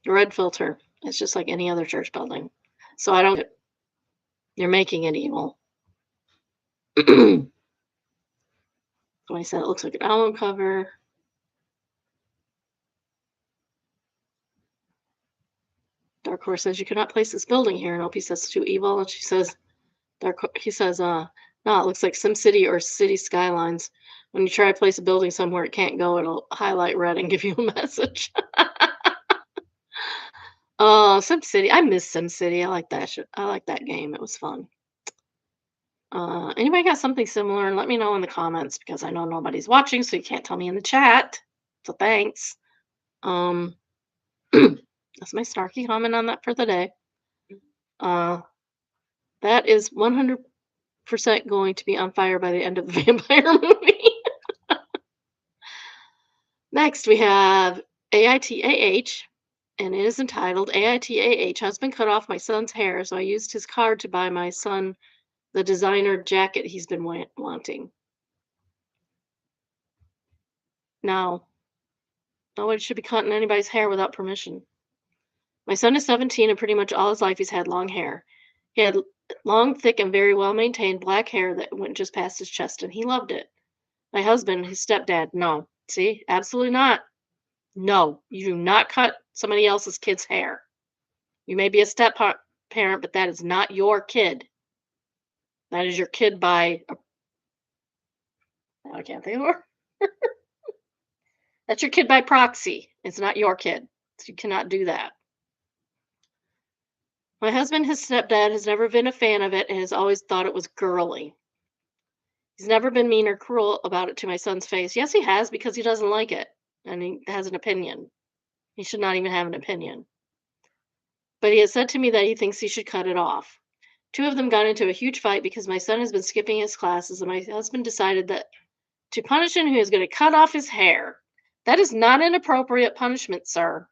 the red filter. It's just like any other church building. So I don't, you're making it evil. So I said it looks like an album cover. Dark Horse says you cannot place this building here, and OP says it's too evil. And she says, he says, no, it looks like SimCity or City Skylines. When you try to place a building somewhere it can't go, it'll highlight red and give you a message. Oh, SimCity. I miss SimCity. I like that shit. I like that game. It was fun. Anybody got something similar? And let me know in the comments because I know nobody's watching, so you can't tell me in the chat. So thanks. That's my snarky comment on that for the day. That is 100% going to be on fire by the end of the vampire movie. Next, we have AITAH, and it is entitled AITAH Husband cut off my son's hair, so I used his card to buy my son the designer jacket he's been wanting. Now, nobody should be cutting anybody's hair without permission. My son is 17, and pretty much all his life he's had long hair. He had long, thick, and very well maintained black hair that went just past his chest, and he loved it. My husband, his stepdad, no. See, absolutely not. No, you do not cut somebody else's kid's hair. You may be a parent, but that is not your kid. That is your kid by I can't think of the word. That's your kid by proxy. It's not your kid. So you cannot do that. My husband, his stepdad, has never been a fan of it and has always thought it was girly. He's never been mean or cruel about it to my son's face. Yes, he has because he doesn't like it and he has an opinion. He should not even have an opinion. But he has said to me that he thinks he should cut it off. Two of them got into a huge fight because my son has been skipping his classes, and my husband decided that to punish him, he was going to cut off his hair. That is not an appropriate punishment, sir.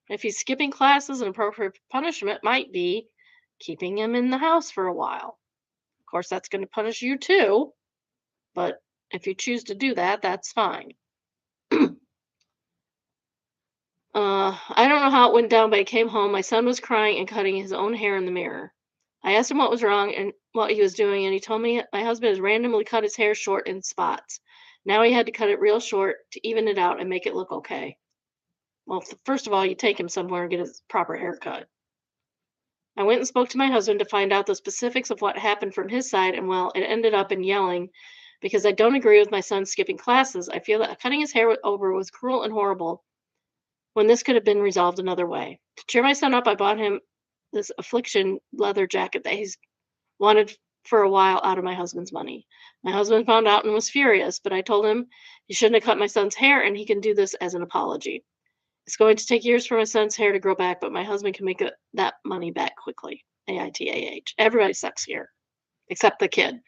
If he's skipping classes, an appropriate punishment might be keeping him in the house for a while. Of course, that's going to punish you too, but if you choose to do that, that's fine. I don't know how it went down, but I came home. My son was crying and cutting his own hair in the mirror. I asked him what was wrong and what he was doing, and he told me my husband has randomly cut his hair short in spots. Now he had to cut it real short to even it out and make it look okay. Well, first of all, you take him somewhere and get his proper haircut. I went and spoke to my husband to find out the specifics of what happened from his side, and well, it ended up in yelling because I don't agree with my son skipping classes. I feel that cutting his hair over was cruel and horrible when this could have been resolved another way. To cheer my son up, I bought him this affliction leather jacket that he's wanted for a while out of my husband's money. My husband found out and was furious, but I told him he shouldn't have cut my son's hair and he can do this as an apology. It's going to take years for my son's hair to grow back, but my husband can make that money back quickly. AITAH. Everybody sucks here, except the kid.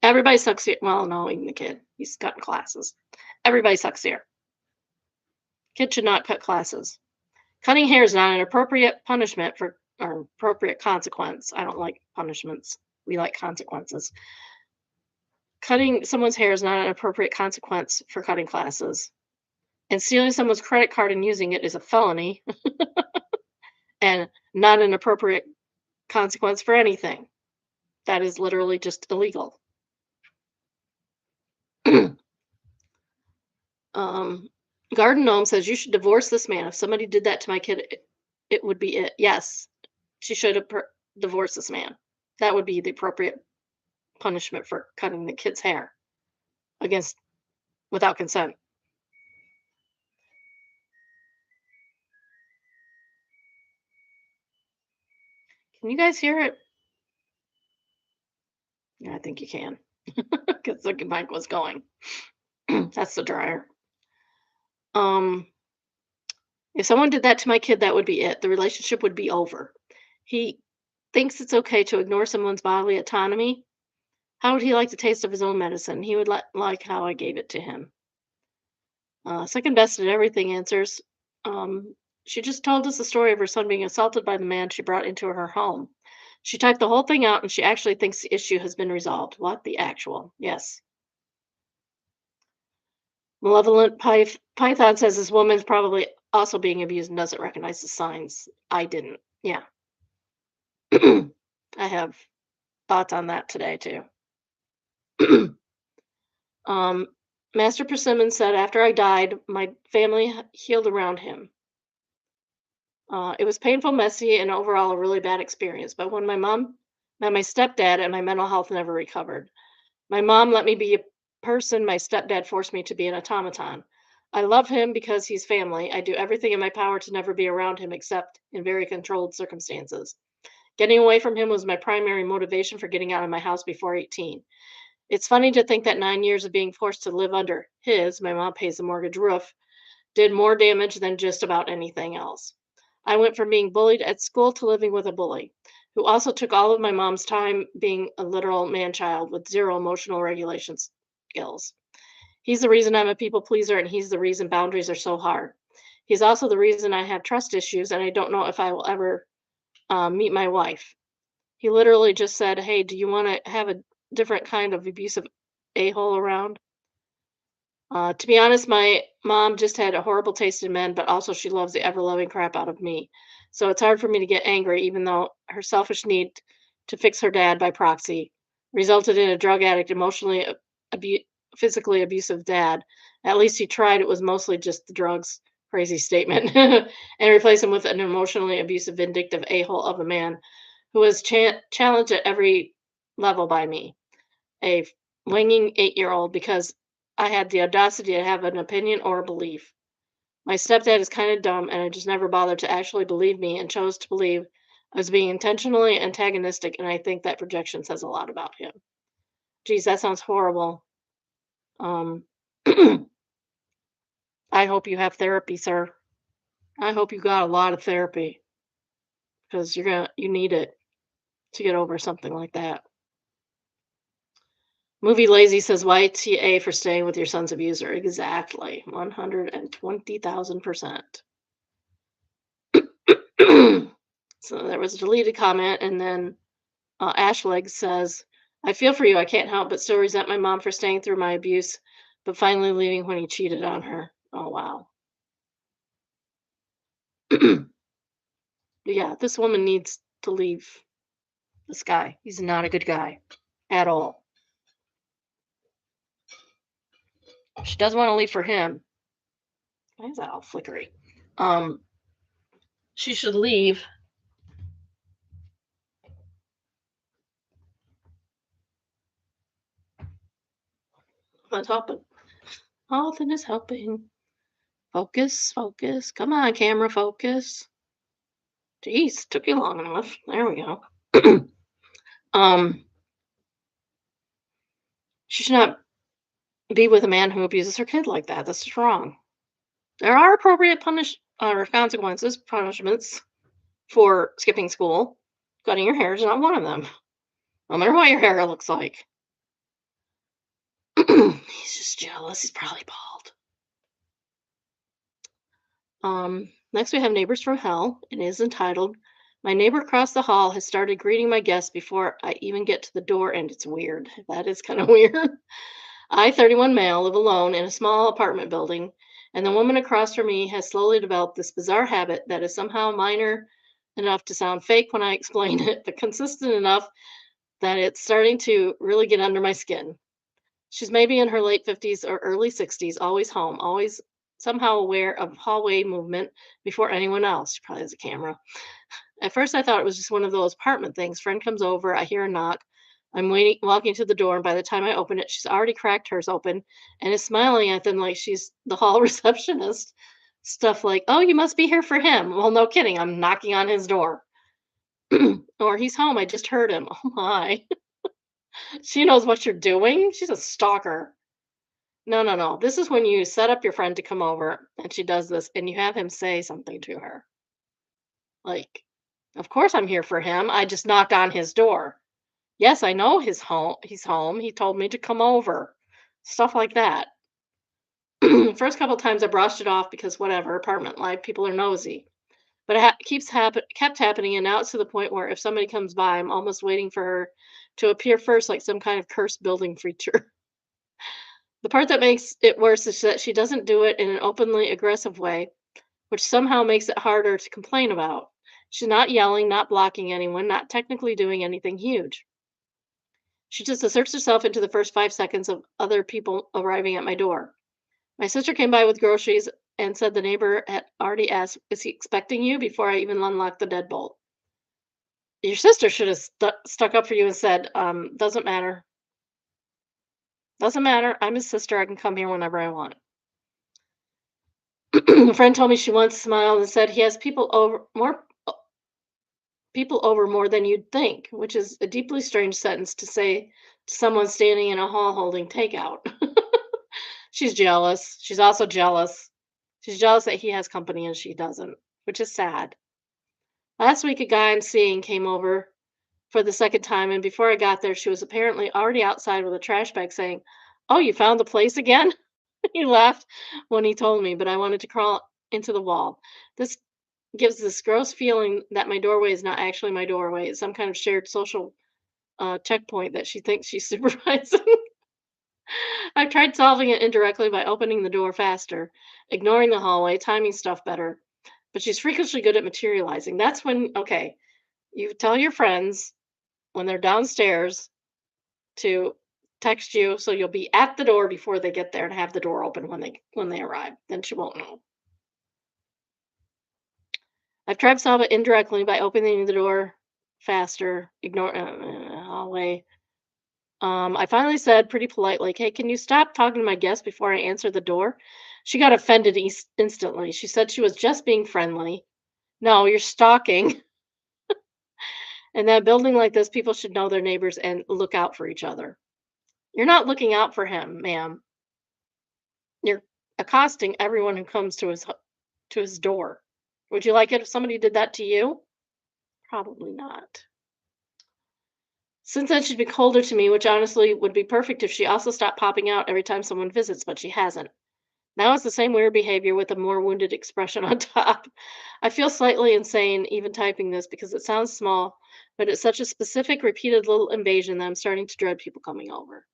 Everybody sucks here. Well, no, even the kid. He's cutting classes. Everybody sucks here. Kids should not cut classes. Cutting hair is not an appropriate punishment for or appropriate consequence. I don't like punishments. We like consequences. Cutting someone's hair is not an appropriate consequence for cutting classes. And stealing someone's credit card and using it is a felony and not an appropriate consequence for anything. That is literally just illegal. Garden Gnome says, you should divorce this man. If somebody did that to my kid, it would be it. Yes, she should have divorced this man. That would be the appropriate punishment for cutting the kid's hair without consent. Can you guys hear it? Yeah, I think you can. Because the mic was going. That's the dryer. If someone did that to my kid, that would be it. The relationship would be over. He thinks it's okay to ignore someone's bodily autonomy. How would he like the taste of his own medicine? He would like how I gave it to him. Second best at everything answers. She just told us the story of her son being assaulted by the man she brought into her home. She typed the whole thing out and she actually thinks the issue has been resolved. What the actual? Yes. Malevolent Python says this woman's probably also being abused and doesn't recognize the signs. I didn't. Yeah. I have thoughts on that today too. Master Persimmon said, after I died, my family healed around him. It was painful, messy, and overall a really bad experience. But when my mom met my stepdad and my mental health never recovered. My mom let me be a person. My stepdad forced me to be an automaton. I love him because he's family. I do everything in my power to never be around him except in very controlled circumstances. Getting away from him was my primary motivation for getting out of my house before 18. It's funny to think that 9 years of being forced to live under my mom pays the mortgage roof, did more damage than just about anything else. I went from being bullied at school to living with a bully, who also took all of my mom's time being a literal man-child with zero emotional regulation skills. He's the reason I'm a people pleaser, and he's the reason boundaries are so hard. He's also the reason I have trust issues, and I don't know if I will ever meet my wife. He literally just said, hey, do you want to have a different kind of abusive a-hole around? To be honest, my mom just had a horrible taste in men, but also she loves the ever-loving crap out of me. So it's hard for me to get angry, even though her selfish need to fix her dad by proxy resulted in a drug addict, physically abusive dad. At least he tried. It was mostly just the drugs Crazy statement. And replace him with an emotionally abusive, vindictive a-hole of a man who was challenged at every level by me, a winging 8-year-old, because I had the audacity to have an opinion or a belief. My stepdad is kind of dumb, and I just never bothered to actually believe me and chose to believe I was being intentionally antagonistic, and I think that projection says a lot about him. Geez, that sounds horrible. Um, I hope you have therapy, sir. I hope you got a lot of therapy because you need it to get over something like that. Movie Lazy says YTA for staying with your son's abuser. Exactly. 120,000%. So there was a deleted comment, and then Ashleg says, I feel for you. I can't help but still resent my mom for staying through my abuse, but finally leaving when he cheated on her. Oh, wow. Yeah, this woman needs to leave this guy. He's not a good guy at all. She doesn't want to leave for him. Why is that all flickery? Um, she should leave. What's helping? Nothing is helping. Focus, focus. Come on, camera, focus. Jeez, took you long enough. There we go. um, she should not be with a man who abuses her kid like that. That's just wrong. There are appropriate consequences, punishments for skipping school. Cutting your hair is not one of them. No matter what your hair looks like. He's just jealous. He's probably bald. Next we have Neighbors from Hell. It is entitled, My neighbor across the hall has started greeting my guests before I even get to the door, and it's weird. That is kind of weird. I, 31 male, live alone in a small apartment building, and the woman across from me has slowly developed this bizarre habit that is somehow minor enough to sound fake when I explain it, but consistent enough that it's starting to really get under my skin. She's maybe in her late 50s or early 60s, always home, always somehow aware of hallway movement before anyone else. She probably has a camera. At first, I thought it was just one of those apartment things. Friend comes over, I hear a knock. I'm waiting, walking to the door, and by the time I open it, she's already cracked hers open and is smiling at them like she's the hall receptionist. Stuff like, "Oh, you must be here for him." Well, no kidding. I'm knocking on his door. Or he's home. I just heard him. Oh my. She knows what you're doing. She's a stalker. No, no, no. This is when you set up your friend to come over and she does this and you have him say something to her. Like, of course I'm here for him. I just knocked on his door. Yes, I know his home. He's home. He told me to come over. Stuff like that. First couple times I brushed it off because whatever, apartment life, people are nosy. But it kept happening, and now it's to the point where if somebody comes by, I'm almost waiting for her to appear first, like some kind of cursed building creature. The part that makes it worse is that she doesn't do it in an openly aggressive way, which somehow makes it harder to complain about. She's not yelling, not blocking anyone, not technically doing anything huge. She just asserts herself into the first 5 seconds of other people arriving at my door. My sister came by with groceries and said the neighbor had already asked, "Is he expecting you?" before I even unlocked the deadbolt. Your sister should have stuck up for you and said, doesn't matter. Doesn't matter. I'm his sister. I can come here whenever I want. A friend told me she once smiled and said he has people over more than you'd think, which is a deeply strange sentence to say to someone standing in a hall holding takeout. She's jealous. She's also jealous. She's jealous that he has company and she doesn't, which is sad. Last week, a guy I'm seeing came over for the second time, and before I got there, she was apparently already outside with a trash bag saying, "Oh, you found the place again?" He laughed when he told me, but I wanted to crawl into the wall. This gives this gross feeling that my doorway is not actually my doorway. It's some kind of shared social checkpoint that she thinks she's supervising. I've tried solving it indirectly by opening the door faster, ignoring the hallway, timing stuff better. But she's freakishly good at materializing. That's when, okay, you tell your friends when they're downstairs to text you so you'll be at the door before they get there and have the door open when they arrive. Then she won't know. I've tried to solve it indirectly by opening the door faster, ignore hallway. I finally said pretty politely, "Hey, can you stop talking to my guests before I answer the door?" She got offended instantly. She said she was just being friendly. No, you're stalking. In that building like this, people should know their neighbors and look out for each other. You're not looking out for him, ma'am. You're accosting everyone who comes to his door. Would you like it if somebody did that to you? Probably not. Since then, she's been colder to me, which honestly would be perfect if she also stopped popping out every time someone visits, but she hasn't. Now it's the same weird behavior with a more wounded expression on top. I feel slightly insane even typing this because it sounds small, but it's such a specific, repeated little invasion that I'm starting to dread people coming over.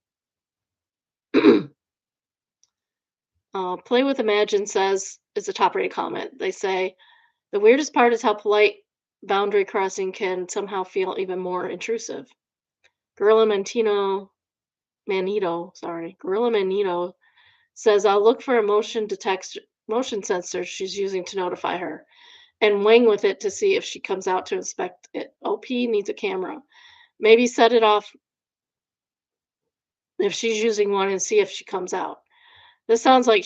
Play with Imagine says, it's a top rated comment. They say, the weirdest part is how polite boundary crossing can somehow feel even more intrusive. Gorilla Gorilla Manito says, I'll look for a motion sensor she's using to notify her and wing with it to see if she comes out to inspect it. OP needs a camera. Maybe set it off if she's using one and see if she comes out. This sounds like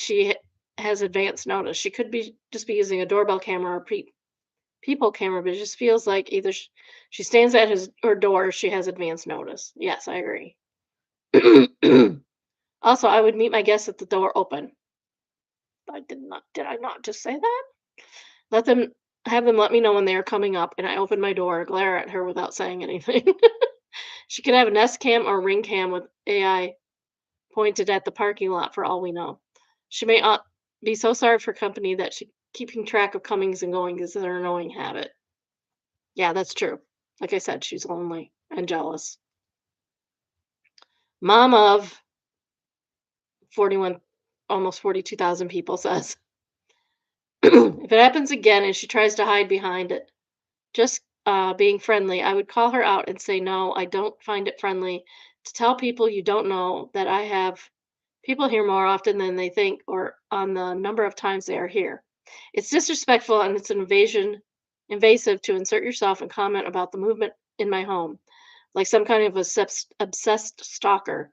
has advanced notice. She could be just be using a doorbell camera or people camera, but it just feels like either she stands at her door or she has advanced notice. Yes, I agree. Also, I would meet my guests at the door open. Did I not just say that? Let them have them let me know when they are coming up, and I open my door, glare at her without saying anything. She could have a Nest Cam or Ring Cam with AI pointed at the parking lot for all we know. She may be so sorry for company that she keeping track of comings and goings is her annoying habit. Yeah, that's true. Like I said, she's lonely and jealous. Mom of 41, almost 42,000 people says, if it happens again and she tries to hide behind it, just being friendly, I would call her out and say, no, I don't find it friendly to tell people you don't know that I have people here more often than they think or on the number of times they are here. It's disrespectful and it's invasive to insert yourself and comment about the movement in my home, like some kind of obsessed stalker.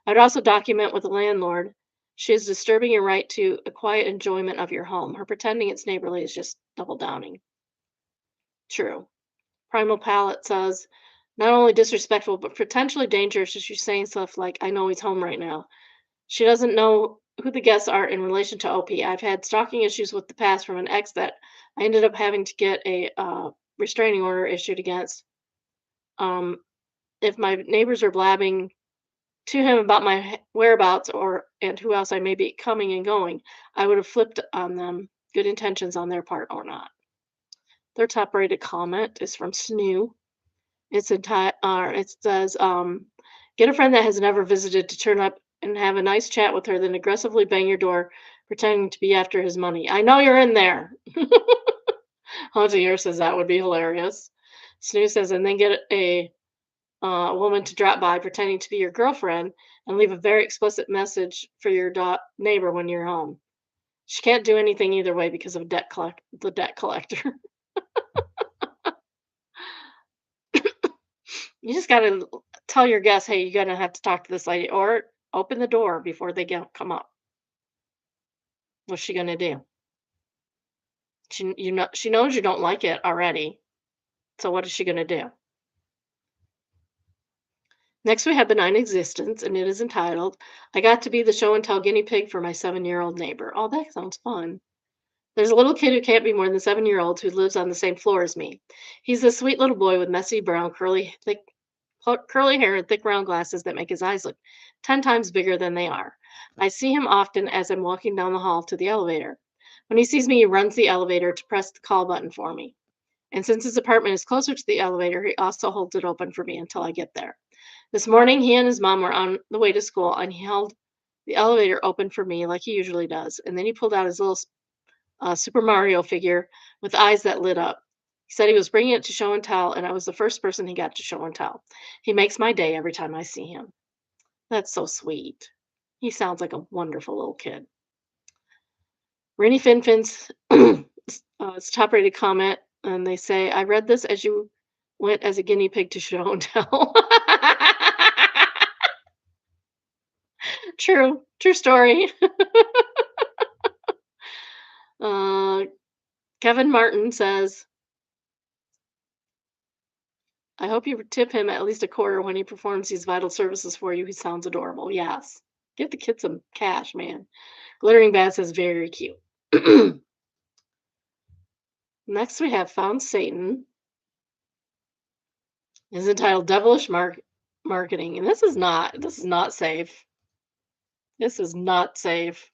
I'd also document with the landlord. She is disturbing your right to a quiet enjoyment of your home. Her pretending it's neighborly is just double downing. True. Primal Palette says, not only disrespectful, but potentially dangerous if she's saying stuff like, I know he's home right now. She doesn't know who the guests are in relation to OP. I've had stalking issues with the past from an ex that I ended up having to get a restraining order issued against. Um, if my neighbors are blabbing to him about my whereabouts and who else I may be coming and going, I would have flipped on them, good intentions on their part or not. Their top rated comment is from Snoo. It says, get a friend that has never visited to turn up and have a nice chat with her, then aggressively bang your door, pretending to be after his money. I know you're in there. Hauntier says that would be hilarious. Snoo says, and then get a woman to drop by pretending to be your girlfriend and leave a very explicit message for your neighbor when you're home. She can't do anything either way because of the debt collector. You just gotta tell your guests, "Hey, you're gonna have to talk to this lady," or open the door before they come up. What's she gonna do? She knows you don't like it already. So what is she gonna do? Next, we have Benign Existence, and it is entitled, I got to be the show and tell guinea pig for my 7-year-old neighbor. Oh, that sounds fun. There's a little kid who can't be more than 7 year old who lives on the same floor as me. He's a sweet little boy with messy brown, curly hair and thick round glasses that make his eyes look 10 times bigger than they are. I see him often as I'm walking down the hall to the elevator. When he sees me, he runs the elevator to press the call button for me. And since his apartment is closer to the elevator, he also holds it open for me until I get there. This morning, he and his mom were on the way to school, and he held the elevator open for me like he usually does. And then he pulled out his little Super Mario figure with eyes that lit up. He said he was bringing it to show and tell, and I was the first person he got to show and tell. He makes my day every time I see him. That's so sweet. He sounds like a wonderful little kid. Rennie Finfin's top rated comment And they say, I read this as you went as a guinea pig to show and tell. True story. Uh, Kevin Martin says, I hope you tip him at least a quarter when he performs these vital services for you. He sounds adorable. Yes. Give the kid some cash, man. Glittering Bat says, very cute. Next, we have Found Satan. Is entitled Devilish Marketing. And this is not safe. This is not safe.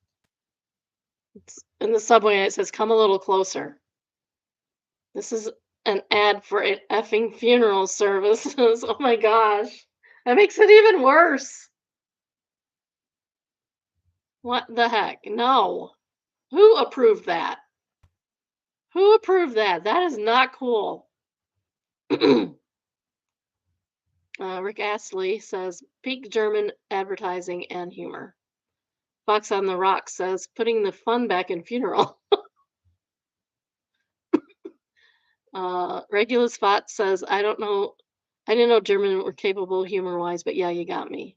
It's in the subway and it says, come a little closer. This is an ad for an effing funeral services. Oh my gosh. That makes it even worse. What the heck? No. Who approved that? Who approved that? That is not cool. Rick Astley says peak German advertising and humor. Fox on the Rock says putting the fun back in funeral. Regulus Spot says I don't know. I didn't know German were capable humor wise, but yeah, you got me.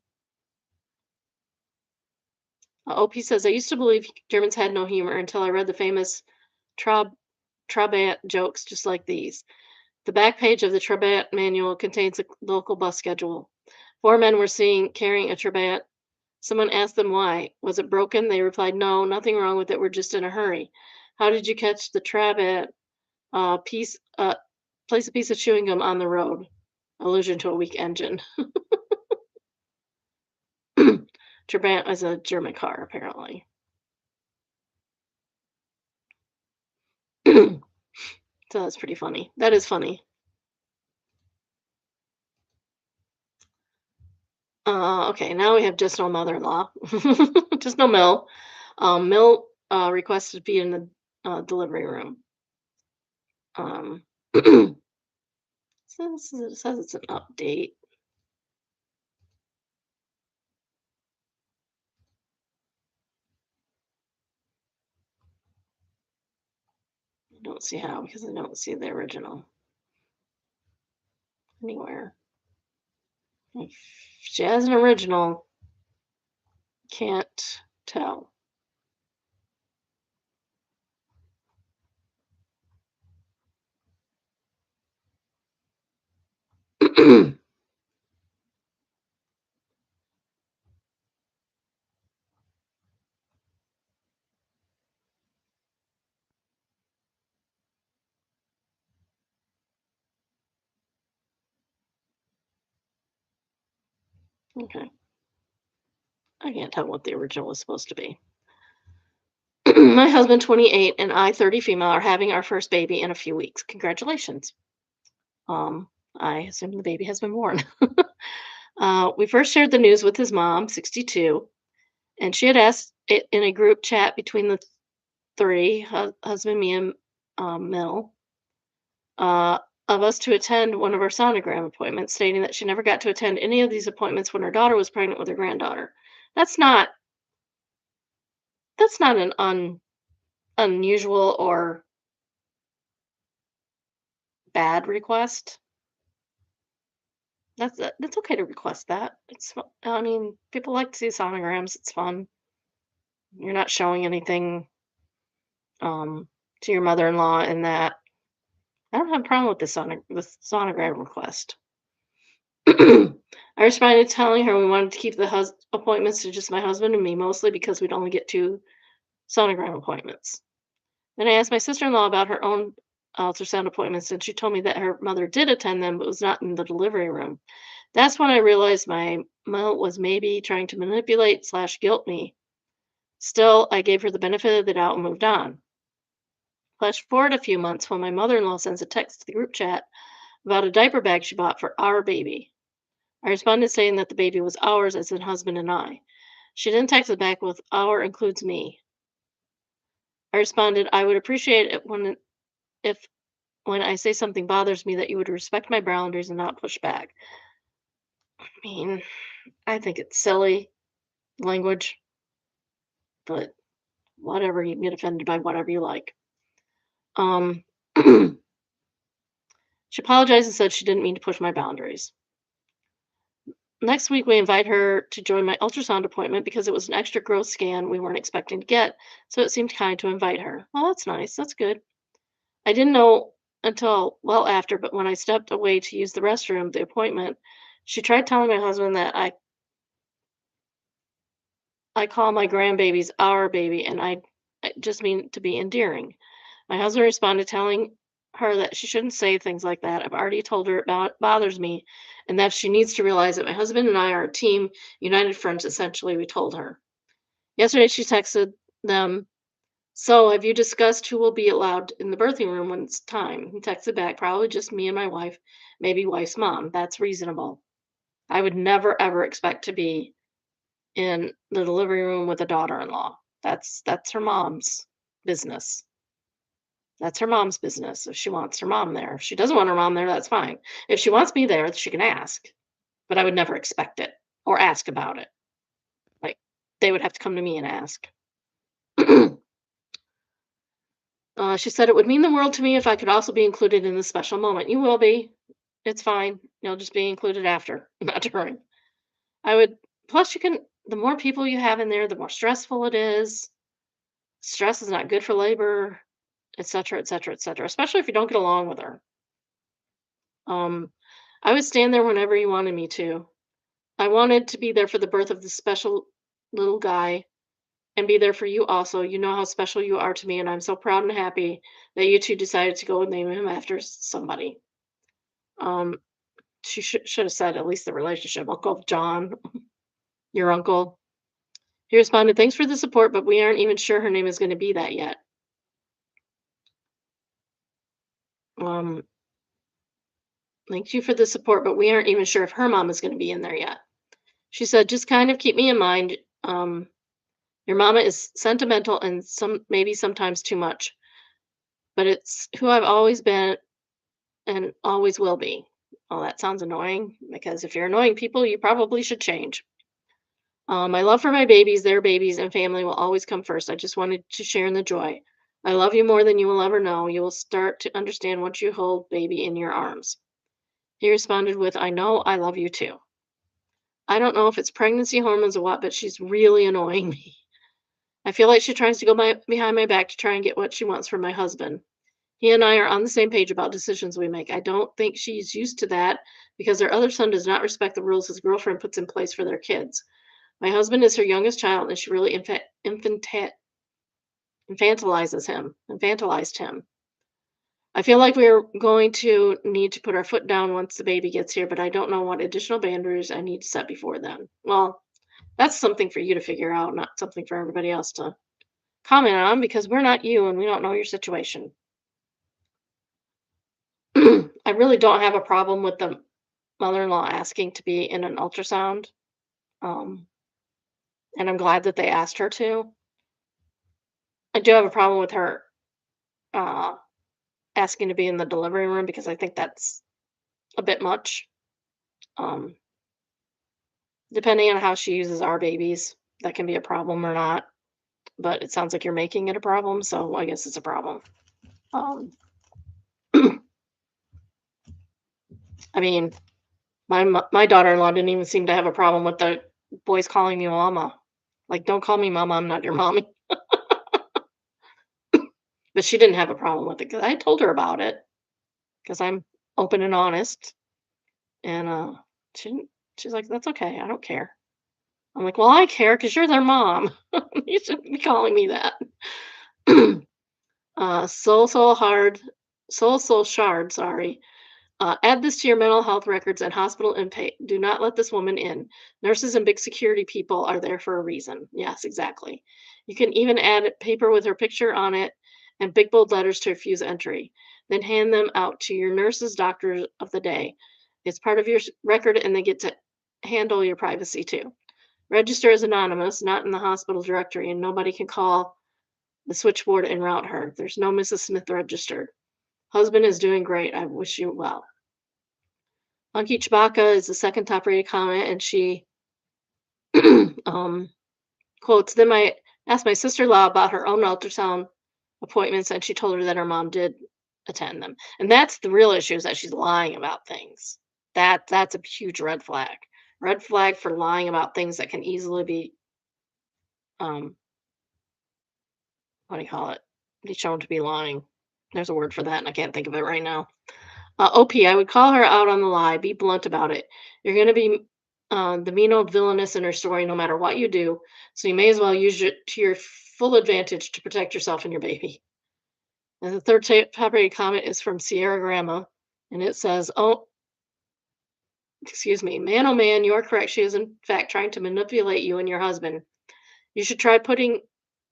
OP says I used to believe Germans had no humor until I read the famous Trab Trabant jokes just like these. The back page of the Trabant manual contains a local bus schedule. Four men were seen carrying a Trabant. Someone asked them why. Was it broken? They replied, no, nothing wrong with it. We're just in a hurry. How did you catch the Trabant? Place a piece of chewing gum on the road. Allusion to a weak engine. Trabant is a German car, apparently. So that's pretty funny. That is funny. Okay, now we have just no mother-in-law. Just no Mill. Mill requested to be in the delivery room. So it says it's an update. I don't see how because I don't see the original anywhere. If she has an original, can't tell. Okay. I can't tell what the original was supposed to be. My husband, 28, and I, 30 female, are having our first baby in a few weeks. Congratulations. Um, I assume the baby has been born. We first shared the news with his mom, 62, and she had asked it in a group chat between the three, husband, me, and Mill, uh, of us to attend one of our sonogram appointments, stating that she never got to attend any of these appointments when her daughter was pregnant with her granddaughter. That's not an unusual or bad request. That's okay to request that. I mean, people like to see sonograms. It's fun. You're not showing anything to your mother-in-law in that. I don't have a problem with this sonogram request. I responded telling her we wanted to keep the appointments to just my husband and me, mostly because we'd only get 2 sonogram appointments. Then I asked my sister-in-law about her own ultrasound appointments, and she told me that her mother did attend them, but was not in the delivery room. That's when I realized my mom was maybe trying to manipulate slash guilt me. Still, I gave her the benefit of the doubt and moved on. Flash forward a few months when my mother-in-law sends a text to the group chat about a diaper bag she bought for our baby. I responded saying that the baby was ours, as in husband and I. She then texted back with our includes me. I responded, I would appreciate it if when I say something bothers me that you would respect my boundaries and not push back. I mean, I think it's silly language, but whatever, you can get offended by whatever you like. She apologized and said she didn't mean to push my boundaries. Next week, we invite her to join my ultrasound appointment because it was an extra growth scan we weren't expecting to get, so it seemed kind to invite her. Well, that's nice. That's good. I didn't know until well after, but when I stepped away to use the restroom, the appointment, she tried telling my husband that I call my grandbabies our baby, and I just mean to be endearing. My husband responded telling her that she shouldn't say things like that. I've already told her it bothers me and that she needs to realize that my husband and I are a team, united friends, essentially, we told her. Yesterday, she texted them, "So, have you discussed who will be allowed in the birthing room when it's time?" He texted back, "Probably just me and my wife, maybe wife's mom. That's reasonable." I would never, ever expect to be in the delivery room with a daughter-in-law. That's her mom's business. That's her mom's business if she wants her mom there. If she doesn't want her mom there, that's fine. If she wants me there, she can ask, but I would never expect it or ask about it. Like, they would have to come to me and ask. She said, "It would mean the world to me if I could also be included in this special moment." You will be. It's fine. You'll just be included after, not during. I would, plus, you can, the more people you have in there, the more stressful it is. Stress is not good for labor, et cetera, et cetera, et cetera, especially if you don't get along with her. Um, I would stand there whenever you wanted me to. I wanted to be there for the birth of this special little guy and be there for you also. You know how special you are to me, and I'm so proud and happy that you two decided to go and name him after somebody. Um, she should have said at least the relationship. Uncle John, your uncle. He responded, "Thanks for the support, but we aren't even sure her name is going to be that yet." Um, Thank you for the support, but we aren't even sure if her mom is going to be in there yet. She said, "Just kind of keep me in mind. Um, your mama is sentimental and maybe sometimes too much, but it's who I've always been and always will be." Oh, that sounds annoying because if you're annoying people, you probably should change. My love for my babies, their babies, and family will always come first. I just wanted to share in the joy. I love you more than you will ever know. You will start to understand once you hold baby in your arms. He responded with, "I know, I love you too." I don't know if it's pregnancy hormones or what, but she's really annoying me. I feel like she tries to go behind my back to try and get what she wants from my husband. He and I are on the same page about decisions we make. I don't think she's used to that because her other son does not respect the rules his girlfriend puts in place for their kids. My husband is her youngest child, and she really infantilized him. I feel like we're going to need to put our foot down once the baby gets here, but I don't know what additional boundaries I need to set before then. Well, that's something for you to figure out, not something for everybody else to comment on because we're not you and we don't know your situation. I really don't have a problem with the mother-in-law asking to be in an ultrasound. Um, and I'm glad that they asked her to. I do have a problem with her uh, asking to be in the delivery room because I think that's a bit much. Um, Depending on how she uses our babies, that can be a problem or not. But it sounds like you're making it a problem, so I guess it's a problem. Um, I mean, my daughter-in-law didn't even seem to have a problem with the boys calling me mama. Like, "Don't call me mama, I'm not your mommy." But she didn't have a problem with it because I told her about it because 'cause I'm open and honest, and, she didn't she's like, "That's okay, I don't care." I'm like, "Well, I care because 'cause you're their mom. You shouldn't be calling me that." Soul Hard Soul Shard, sorry. Add this to your mental health records and hospital intake. Do not let this woman in. Nurses and big security people are there for a reason. Yes, exactly. You can even add paper with her picture on it and big bold letters to refuse entry. Then hand them out to your nurses, doctors of the day. It's part of your record and they get to handle your privacy too. Register as anonymous, not in the hospital directory, and nobody can call the switchboard and route her. There's no Mrs. Smith registered. Husband is doing great. I wish you well. Monkey Chewbacca is the second top rated comment, and she um, quotes, "Then I asked my sister in law about her own ultrasound appointments, and she told her that her mom did attend them. And that's the real issue, is that she's lying about things. That's a huge red flag. Red flag for lying about things that can easily be um what do you call it? Be shown to be lying. There's a word for that and I can't think of it right now. OP, I would call her out on the lie. Be blunt about it. You're going to be the mean old villainess in her story no matter what you do. So you may as well use it to your full advantage to protect yourself and your baby. And the third top-rated comment is from Sierra Grandma. And it says, oh, excuse me, man, oh man, you are correct. She is in fact trying to manipulate you and your husband. You should try putting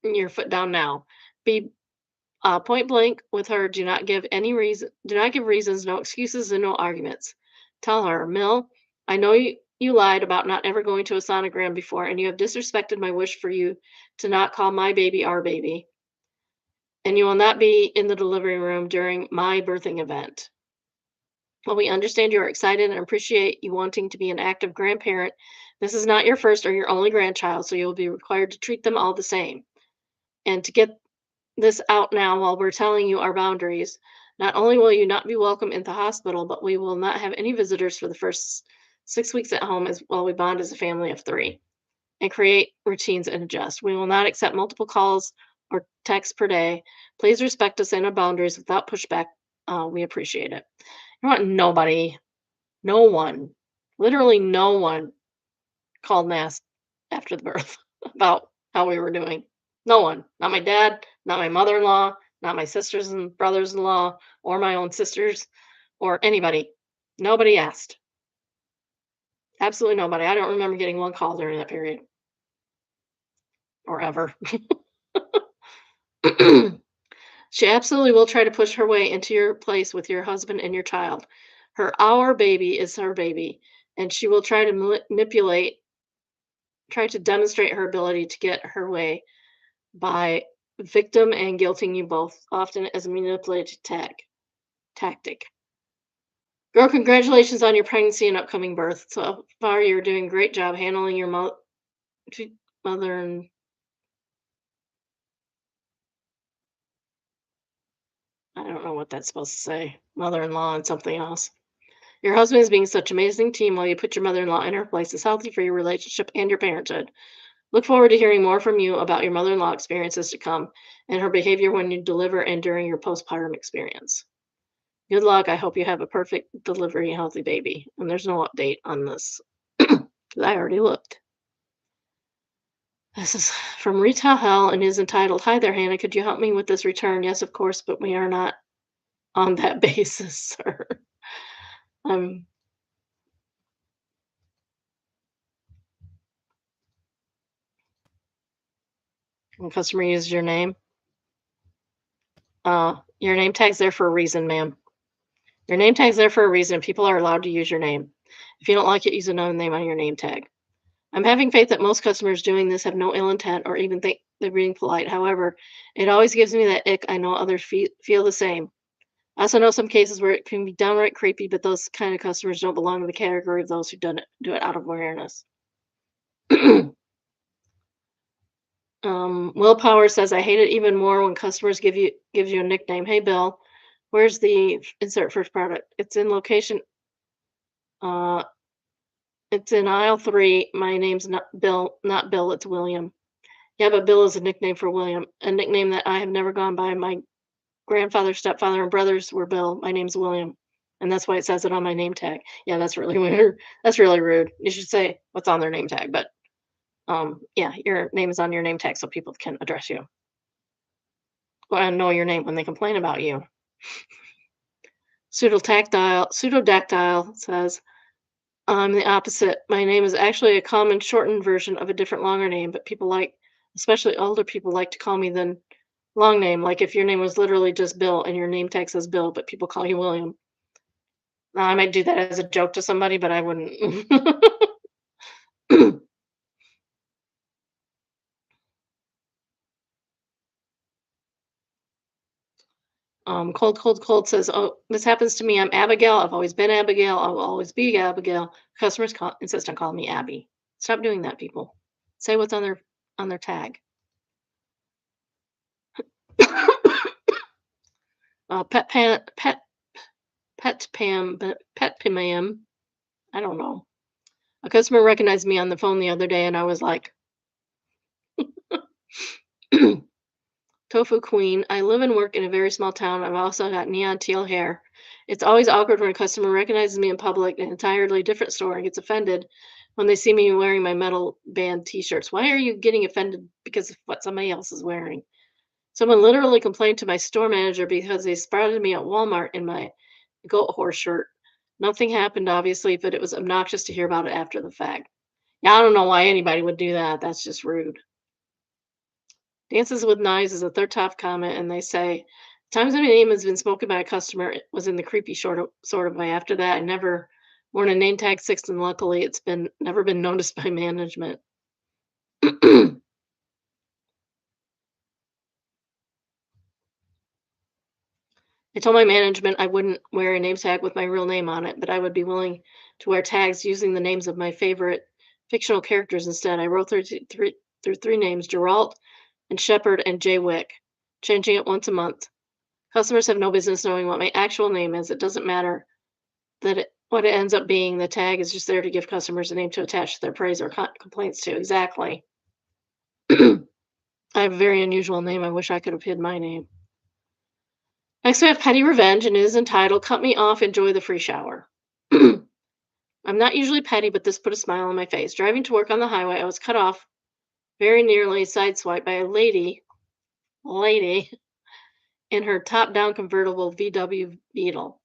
your foot down now. Be point blank with her. Do not give any reason. Do not give reasons, no excuses, and no arguments. Tell her, Mill, I know you lied about not ever going to a sonogram before, and you have disrespected my wish for you to not call my baby our baby. And you will not be in the delivery room during my birthing event. While we understand you are excited and appreciate you wanting to be an active grandparent, this is not your first or your only grandchild, so you will be required to treat them all the same. And to get this out now while we're telling you our boundaries. Not only will you not be welcome in the hospital, but we will not have any visitors for the first 6 weeks at home as while we bond as a family of three and create routines and adjust. We will not accept multiple calls or texts per day. Please respect us and our boundaries without pushback. We appreciate it. You know what? Nobody, no one, literally no one called and asked after the birth about how we were doing. No one. Not my dad, not my mother-in-law, not my sisters and brothers-in-law, or my own sisters, or anybody. Nobody asked. Absolutely nobody. I don't remember getting one call during that period or ever. She absolutely will try to push her way into your place with your husband and your child. Our baby is her baby, and she will try to try to demonstrate her ability to get her way by victim and guilting you both, often as a manipulative tactic. Girl, congratulations on your pregnancy and upcoming birth. So far, you're doing a great job handling your mother and I don't know what that's supposed to say. Mother-in-law and something else. Your husband is being such an amazing team while you put your mother-in-law in her place is healthy for your relationship and your parenthood. Look forward to hearing more from you about your mother-in-law experiences to come and her behavior when you deliver and during your postpartum experience. Good luck. I hope you have a perfect delivery, healthy baby. And there's no update on this because I already looked. This is from Retail Hell and is entitled, Hi there, Hannah. Could you help me with this return? Yes, of course, but we are not on that basis, sir. Um, when customer uses your name. Your name tag's there for a reason, ma'am. Your name tag's there for a reason. People are allowed to use your name. If you don't like it, use another name on your name tag. I'm having faith that most customers doing this have no ill intent or even think they're being polite. However, it always gives me that ick. I know others feel the same. I also know some cases where it can be downright creepy, but those kind of customers don't belong in the category of those who do it out of awareness. Willpower says, I hate it even more when customers gives you a nickname. Hey, Bill, where's the insert first product? It's in location. Uh, it's in aisle 3. My name's not Bill. It's William. Yeah, but Bill is a nickname for William, a nickname that I have never gone by. My grandfather, stepfather, and brothers were Bill. My name's William, and that's why it says it on my name tag. Yeah, that's really weird. That's really rude. You should say what's on their name tag, but yeah, your name is on your name tag so people can address you. Well, and know your name when they complain about you. Pseudodactyl says, I'm the opposite. My name is actually a common shortened version of a different longer name, but especially older people, like to call me the long name. Like if your name was literally just Bill and your name tag says Bill, but people call you William. Now, I might do that as a joke to somebody, but I wouldn't. Cold says, oh, this happens to me. I'm Abigail. I've always been Abigail. I will always be Abigail. Customers insist on calling me Abby. Stop doing that, people. Say what's on their tag. Pet Pam. I don't know. A customer recognized me on the phone the other day, and I was like, Tofu Queen. I live and work in a very small town. I've also got neon teal hair. It's always awkward when a customer recognizes me in public in an entirely different store and gets offended when they see me wearing my metal band t-shirts. Why are you getting offended because of what somebody else is wearing? Someone literally complained to my store manager because they spotted me at Walmart in my goat horse shirt. Nothing happened, obviously, but it was obnoxious to hear about it after the fact. Yeah, I don't know why anybody would do that. That's just rude. Dances with Knives is a third top comment, and they say, times my name has been spoken by a customer it was in the creepy sort of way. After that, I never worn a name tag six, and luckily it's been never been noticed by management. I told my management I wouldn't wear a name tag with my real name on it, but I would be willing to wear tags using the names of my favorite fictional characters instead. I wrote through three names, Geralt and Shepard and Jay Wick, changing it once a month. Customers have no business knowing what my actual name is. It doesn't matter what it ends up being. The tag is just there to give customers a name to attach to their praise or complaints to. Exactly. I have a very unusual name. I wish I could have hid my name. Next, we have Petty Revenge, and it is entitled Cut Me Off, Enjoy the Free Shower. I'm not usually petty, but this put a smile on my face. Driving to work on the highway, I was cut off very nearly sideswiped by a lady in her top-down convertible VW Beetle.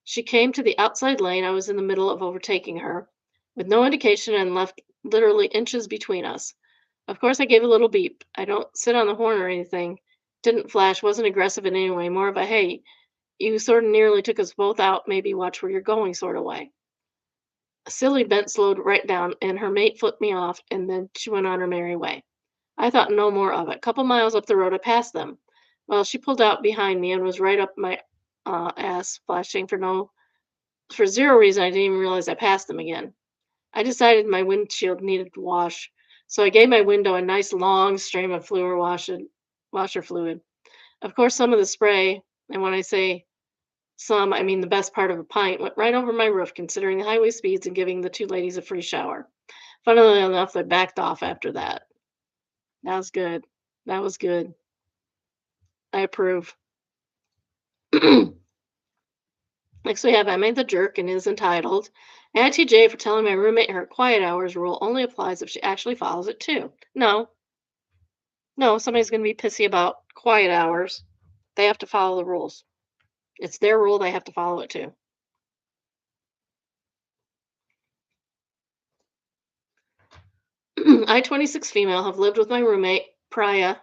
She came to the outside lane. I was in the middle of overtaking her with no indication and left literally inches between us. Of course, I gave a little beep. I don't sit on the horn or anything. Didn't flash, wasn't aggressive in any way, more of a hey, you sort of nearly took us both out, maybe watch where you're going sort of way. A silly bent slowed right down, and her mate flipped me off, and then she went on her merry way. I thought no more of it. Couple miles up the road, I passed them. Well, she pulled out behind me and was right up my ass, flashing for zero reason. I didn't even realize I passed them again. I decided my windshield needed to wash, so I gave my window a nice long stream of washer fluid. Of course, some of the spray, and when I say some, I mean the best part of a pint, went right over my roof, considering the highway speeds and giving the two ladies a free shower. Funnily enough, they backed off after that. That was good. That was good. I approve. Next, we have I Made the Jerk and is entitled ATJ for telling my roommate her quiet hours rule only applies if she actually follows it too. No, no, somebody's going to be pissy about quiet hours. They have to follow the rules. It's their rule. They have to follow it too. I, 26 female, have lived with my roommate, Priya.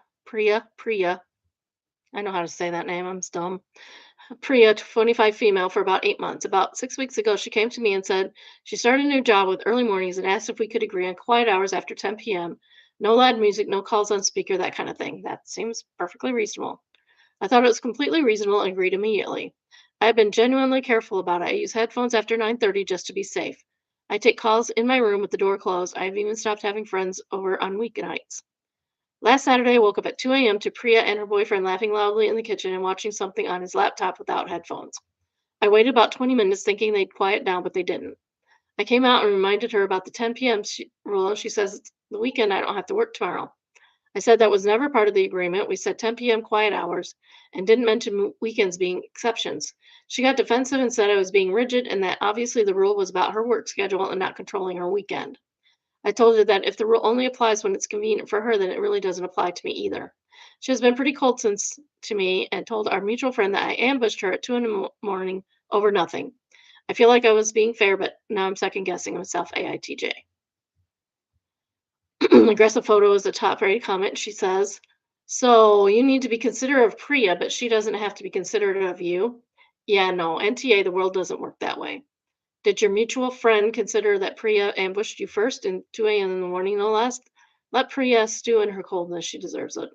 I know how to say that name. I'm dumb. Priya, 25 female, for about 8 months. About 6 weeks ago, she came to me and said she started a new job with early mornings and asked if we could agree on quiet hours after 10 p.m. No loud music, no calls on speaker, that kind of thing. That seems perfectly reasonable. I thought it was completely reasonable and agreed immediately. I have been genuinely careful about it. I use headphones after 9:30 just to be safe. I take calls in my room with the door closed. I've even stopped having friends over on weeknights. Last Saturday, I woke up at 2 a.m. to Priya and her boyfriend laughing loudly in the kitchen and watching something on his laptop without headphones. I waited about 20 minutes thinking they'd quiet down, but they didn't. I came out and reminded her about the 10 p.m. Rule, and she says it's the weekend. I don't have to work tomorrow. I said that was never part of the agreement. We said 10 p.m. quiet hours and didn't mention weekends being exceptions. She got defensive and said I was being rigid and that obviously the rule was about her work schedule and not controlling her weekend. I told her that if the rule only applies when it's convenient for her, then it really doesn't apply to me either. She has been pretty cold since to me and told our mutual friend that I ambushed her at 2 in the morning over nothing. I feel like I was being fair, but now I'm second guessing myself, AITJ. Aggressive photo is the top rated comment. She says, so you need to be considerate of Priya, but she doesn't have to be considerate of you. Yeah, no, NTA, the world doesn't work that way. Did your mutual friend consider that Priya ambushed you first in 2 a.m. in the morning, no less? Let Priya stew in her coldness. She deserves it.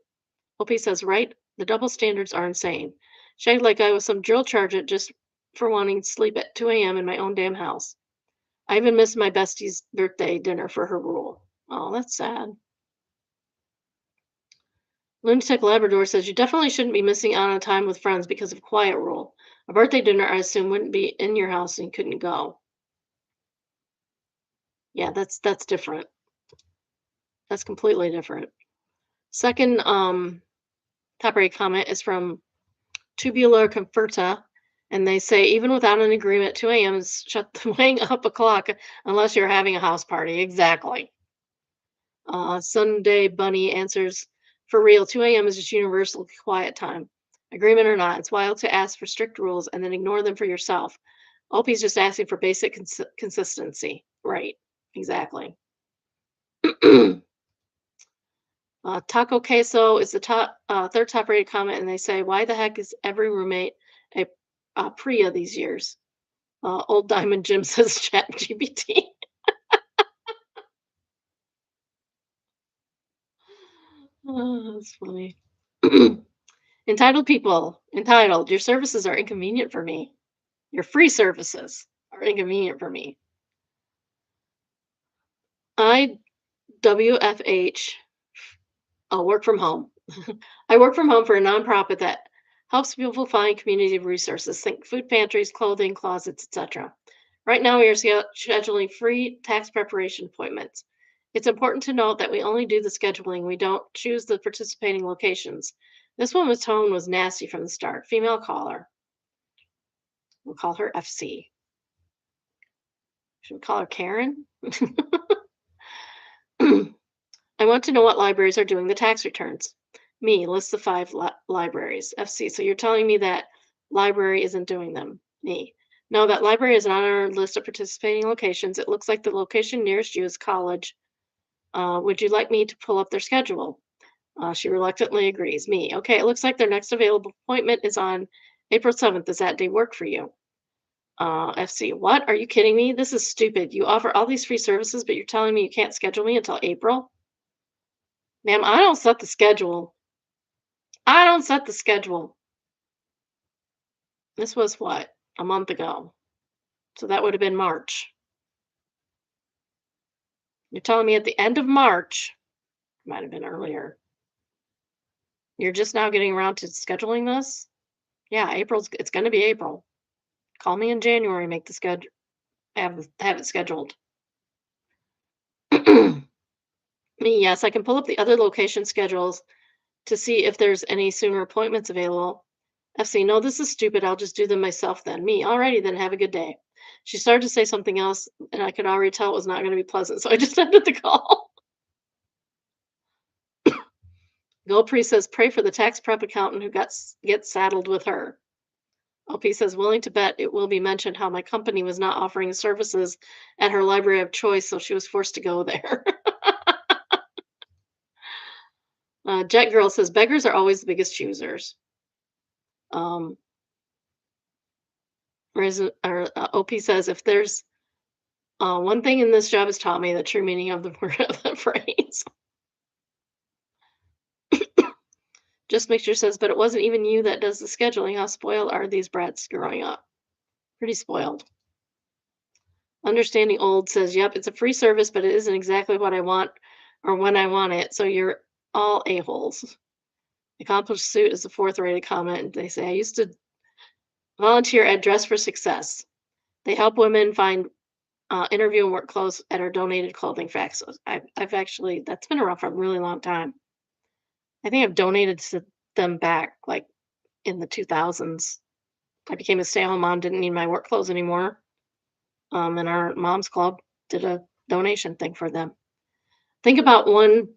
OP says, right? The double standards are insane. She acted like I was some drill sergeant just for wanting to sleep at 2 a.m. in my own damn house. I even missed my bestie's birthday dinner for her rule. Oh, that's sad. Lunatic Labrador says you definitely shouldn't be missing out on time with friends because of quiet rule. A birthday dinner, I assume, wouldn't be in your house and you couldn't go. Yeah, that's different. That's completely different. Second, top rate comment is from Tubular Conferta, and they say even without an agreement, 2 a.m. is shut the weighing up o'clock unless you're having a house party. Exactly. Sunday Bunny answers, for real, 2 a.m. is just universal quiet time. Agreement or not, it's wild to ask for strict rules and then ignore them for yourself. OP's just asking for basic consistency. Right. Exactly. Taco Queso is the third top rated comment, and they say, why the heck is every roommate a Priya these years? Old Diamond Jim says Chat GPT. Oh, that's funny. Entitled people, entitled, your services are inconvenient for me. Your free services are inconvenient for me. IWFH, work from home. I work from home for a nonprofit that helps people find community resources, think food pantries, clothing, closets, etc. Right now, we are scheduling free tax preparation appointments. It's important to note that we only do the scheduling. We don't choose the participating locations. This woman's tone was nasty from the start. Female caller. We'll call her FC. Should we call her Karen? I want to know what libraries are doing the tax returns. Me, list the five libraries. FC. So you're telling me that library isn't doing them. Me. No, that library is not on our list of participating locations. It looks like the location nearest you is college. Would you like me to pull up their schedule? She reluctantly agrees. Me. Okay, it looks like their next available appointment is on April 7th. Does that day work for you? FC. What? Are you kidding me? This is stupid. You offer all these free services, but you're telling me you can't schedule me until April? Ma'am, I don't set the schedule. I don't set the schedule. This was what? A month ago. So that would have been March. You're telling me at the end of March, might have been earlier, you're just now getting around to scheduling this? Yeah, it's going to be April. Call me in January, make the schedule, have it scheduled. Me, yes, I can pull up the other location schedules to see if there's any sooner appointments available. FC, no, this is stupid. I'll just do them myself then. Me, alrighty then, have a good day. She started to say something else, and I could already tell it was not going to be pleasant, so I just ended the call. GoPre says, pray for the tax prep accountant who gets saddled with her. LP says, willing to bet it will be mentioned how my company was not offering services at her library of choice, so she was forced to go there. Jet Girl says, beggars are always the biggest choosers. Um, OP says, if there's one thing in this job has taught me the true meaning of the word of the phrase. Just Mixture says, but it wasn't even you that does the scheduling. How spoiled are these brats growing up? Pretty spoiled. Understanding Old says, yep, it's a free service, but it isn't exactly what I want or when I want it. So you're all a-holes. Accomplished Suit is the fourth rated comment. They say, I used to volunteer at Dress for Success. They help women find interview and work clothes at our donated clothing facts. So I've actually, that's been around for a really long time. I think I've donated to them back like in the 2000s. I became a stay-at-home mom, didn't need my work clothes anymore. And our mom's club did a donation thing for them. Think about 1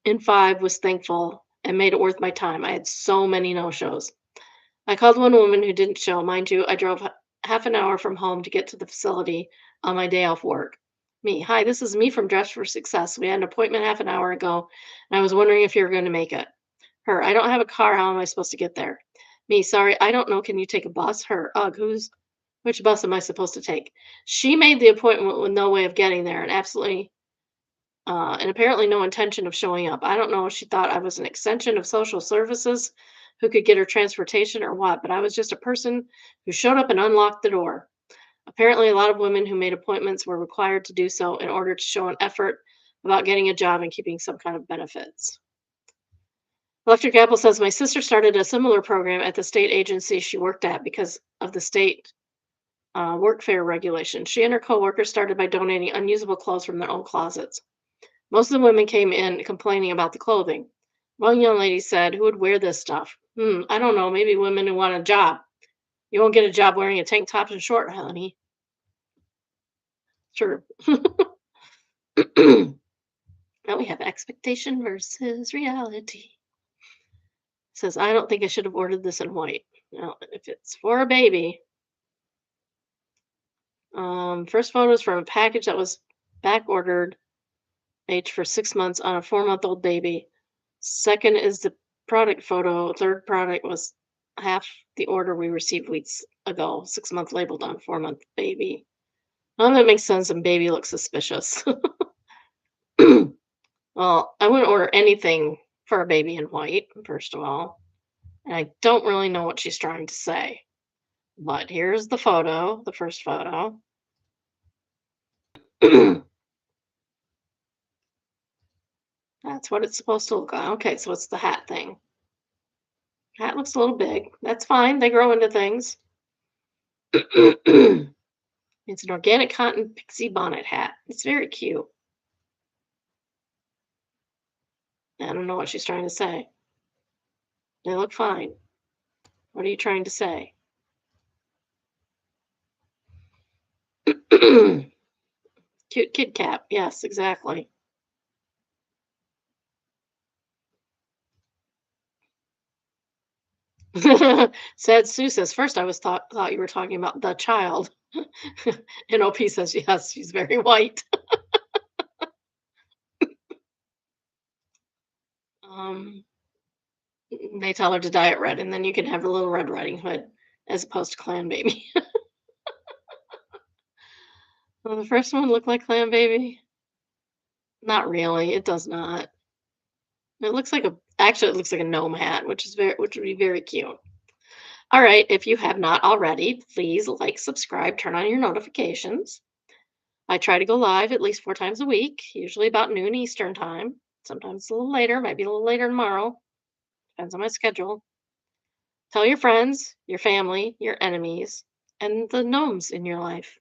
in 5 was thankful and made it worth my time. I had so many no-shows. I called one woman who didn't show. Mind you, I drove half an hour from home to get to the facility on my day off work. Me, hi, this is me from Dress for Success. We had an appointment half an hour ago, and I was wondering if you were going to make it. Her, I don't have a car. How am I supposed to get there? Me, sorry, I don't know. Can you take a bus? Her, ugh, which bus am I supposed to take? She made the appointment with no way of getting there and apparently no intention of showing up. I don't know if she thought I was an extension of social services who could get her transportation or what, but I was just a person who showed up and unlocked the door. Apparently, a lot of women who made appointments were required to do so in order to show an effort about getting a job and keeping some kind of benefits. Electric Apple says my sister started a similar program at the state agency she worked at because of the state workfare regulation. She and her coworkers started by donating unusable clothes from their own closets. Most of the women came in complaining about the clothing. One young lady said, "Who would wear this stuff?" I don't know. Maybe women who want a job. You won't get a job wearing a tank top and short, honey. Sure. Now we have expectation versus reality. Says, I don't think I should have ordered this in white. Now, if it's for a baby, first photo is from a package that was back ordered, age for 6 months on a 4-month-old baby. Second is the product photo. Third product was half the order we received weeks ago. 6-month labeled on 4-month baby. None of that makes sense, and baby looks suspicious. Well, I wouldn't order anything for a baby in white, first of all. And I don't really know what she's trying to say. But here's the photo, the first photo. That's what it's supposed to look like. Okay, so it's the hat thing. Hat looks a little big. That's fine. They grow into things. It's an organic cotton pixie bonnet hat. It's very cute. I don't know what she's trying to say. They look fine. What are you trying to say? Cute kid cap. Yes, exactly. Sad Sue says, first I was thought you were talking about the child. And OP says, yes, she's very white. Um, they tell her to dye it red, and then you can have a little Red Riding Hood as opposed to Clan Baby. Well, the first one looked like Clan Baby. Not really. It does not. It looks like a actually it looks like a gnome hat, which would be very cute. All right, if you have not already, please like, subscribe, turn on your notifications. I try to go live at least 4 times a week, usually about noon Eastern time. Sometimes a little later, might be a little later tomorrow. Depends on my schedule. Tell your friends, your family, your enemies, and the gnomes in your life.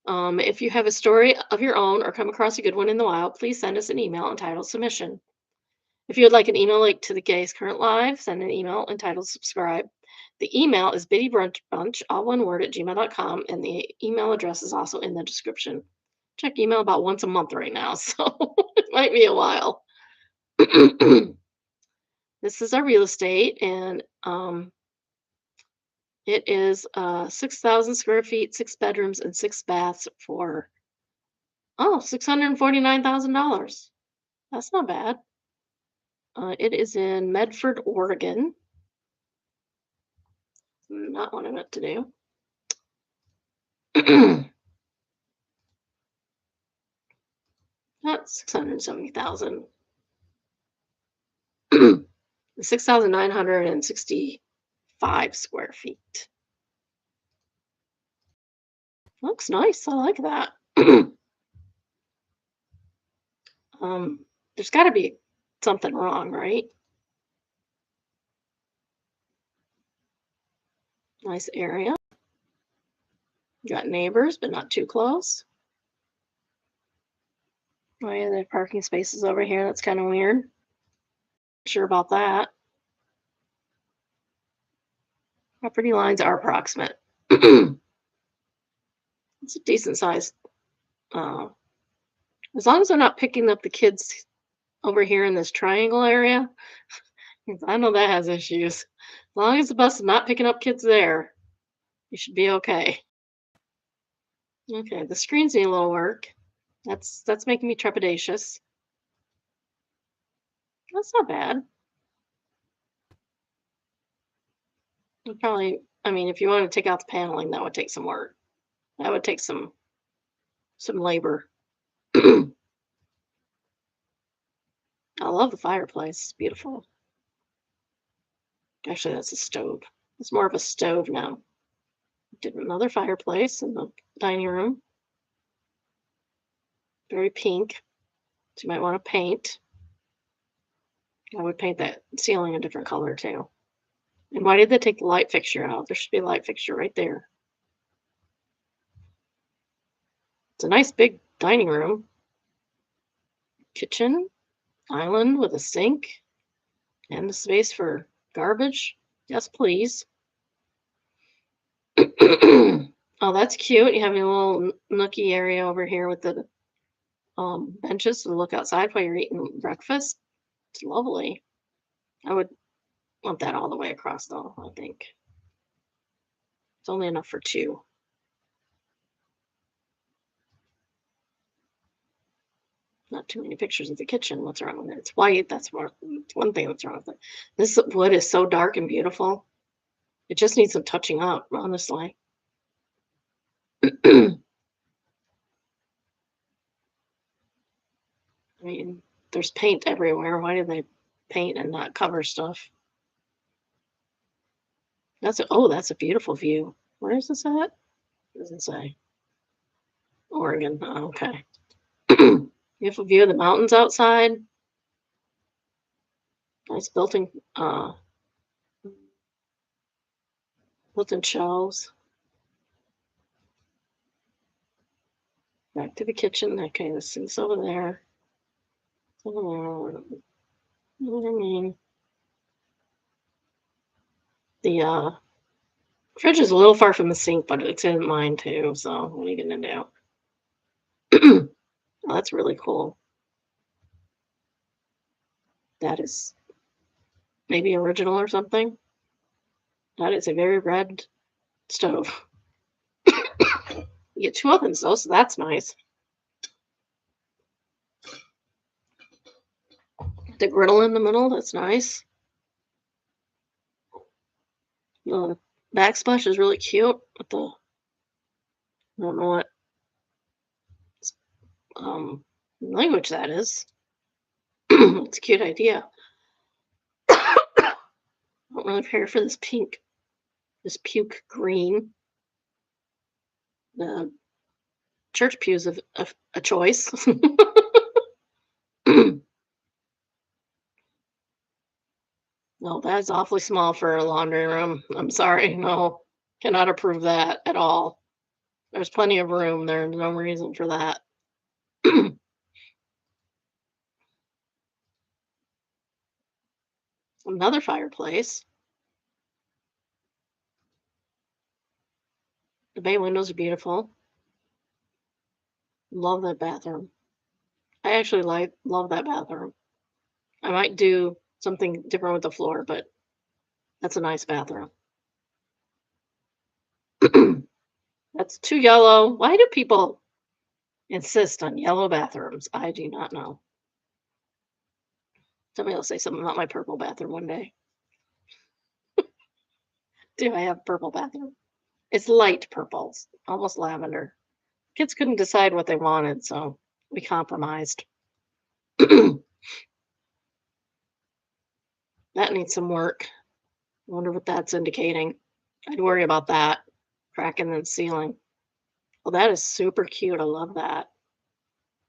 If you have a story of your own or come across a good one in the wild, please send us an email entitled submission. If you would like an email link to the Gays Current Live, send an email entitled subscribe. The email is biddybrunchbunch, all one word, at gmail.com, and the email address is also in the description. Check email about once a month right now, so it might be a while. This is our real estate, and it is 6,000 square feet, 6 bedrooms, and 6 baths for $649,000. That's not bad. It is in Medford, Oregon. Not what I meant to do. Not 670,000. 6,965 square feet. Looks nice. I like that. There's got to be something wrong, right? Nice area. Got neighbors, but not too close. Oh yeah, they have parking spaces over here. That's kind of weird. Sure about that. Property lines are approximate. It's a decent size. As long as they're not picking up the kids over here in this triangle area, 'cause I know that has issues. As long as the bus is not picking up kids there, you should be okay. Okay, the screens need a little work. That's making me trepidatious. That's not bad. Probably, I mean, if you want to take out the paneling, that would take some work. That would take some labor. I love the fireplace. It's beautiful. Actually, that's a stove. It's more of a stove now. Did another fireplace in the dining room. Very pink. So you might want to paint. I would paint that ceiling a different color too. And why did they take the light fixture out? There should be a light fixture right there. It's a nice big dining room, kitchen, island with a sink, and the space for garbage. Yes, please. Oh, that's cute. You have your little nookie area over here with the benches to look outside while you're eating breakfast. It's lovely. I would want that all the way across, though, I think. It's only enough for two. Not too many pictures of the kitchen. What's wrong with it? It's white. That's one thing that's wrong with it. This wood is so dark and beautiful. It just needs some touching up, honestly. I mean, there's paint everywhere. Why do they paint and not cover stuff? That's a beautiful view. Where is this at? What does it say? Oregon. Oh, okay. Beautiful view of the mountains outside. Nice built-in shelves. Back to the kitchen. Okay, the sink's over there. What do I mean? The fridge is a little far from the sink, but it's in mine too. So what are you gonna do? Oh, that's really cool. That is maybe original or something. That is a very red stove. You get two ovens though, so that's nice. The griddle in the middle, that's nice. The backsplash is really cute with the, I don't know what language that is. It's a cute idea. I don't really care for this pink, this puke green. The church pews of a choice. No, that's awfully small for a laundry room. I'm sorry. No, cannot approve that at all. There's plenty of room. There's no reason for that. Another fireplace. The bay windows are beautiful. Love that bathroom. I actually love that bathroom. I might do something different with the floor, but that's a nice bathroom. That's too yellow. Why do people insist on yellow bathrooms? I do not know. Somebody will say something about my purple bathroom one day. Do I have purple bathroom? It's light purples, almost lavender. Kids couldn't decide what they wanted, so we compromised. That needs some work. I wonder what that's indicating. I'd worry about that. Cracking the ceiling. Well, that is super cute. I love that.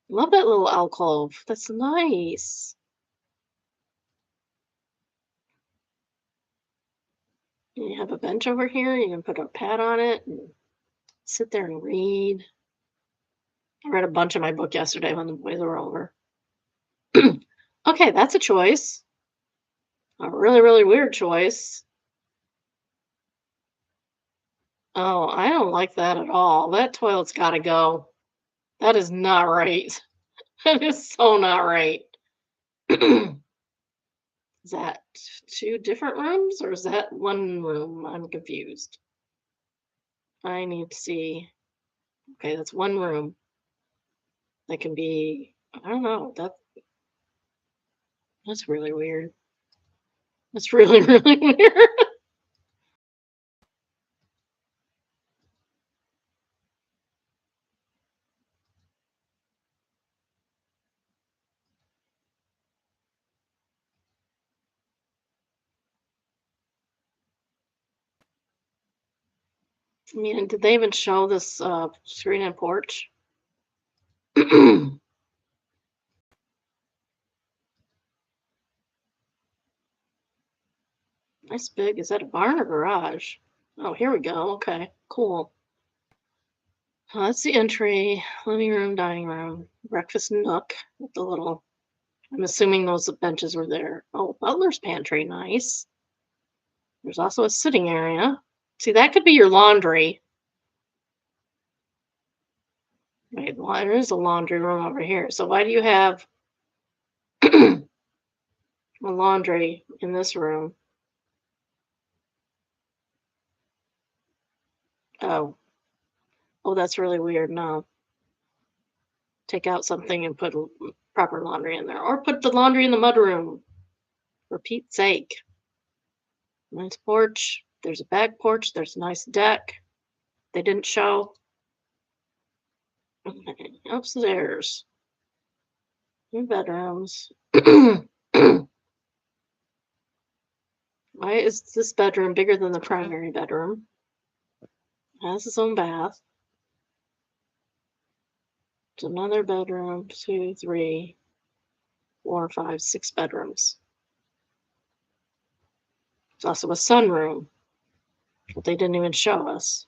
Love that little alcove. That's nice. You have a bench over here. You can put a pad on it and sit there and read. I read a bunch of my book yesterday when the boys were over. Okay, that's a choice. A really, really weird choice. Oh, I don't like that at all. That toilet's got to go. That is not right. That is so not right. Is that two different rooms or is that one room? I'm confused. I need to see. Okay, that's one room. That can be, I don't know. That's really weird. That's really, really weird. I mean, did they even show this screen and porch? Nice big. Is that a barn or garage? Oh, here we go. Okay, cool. That's the entry. Living room, dining room, breakfast nook with the little. I'm assuming those benches were there. Oh, butler's pantry. Nice. There's also a sitting area. See, that could be your laundry. Wait, well, there is a laundry room over here. So why do you have a laundry in this room? Oh, oh, that's really weird. No, take out something and put proper laundry in there, or put the laundry in the mudroom. For Pete's sake. Nice porch. There's a back porch. There's a nice deck. They didn't show. Okay, upstairs. 2 bedrooms. Why is this bedroom bigger than the primary bedroom? Has its own bath. It's another bedroom. 2, 3, 4, 5, 6 bedrooms. It's also a sunroom, but they didn't even show us.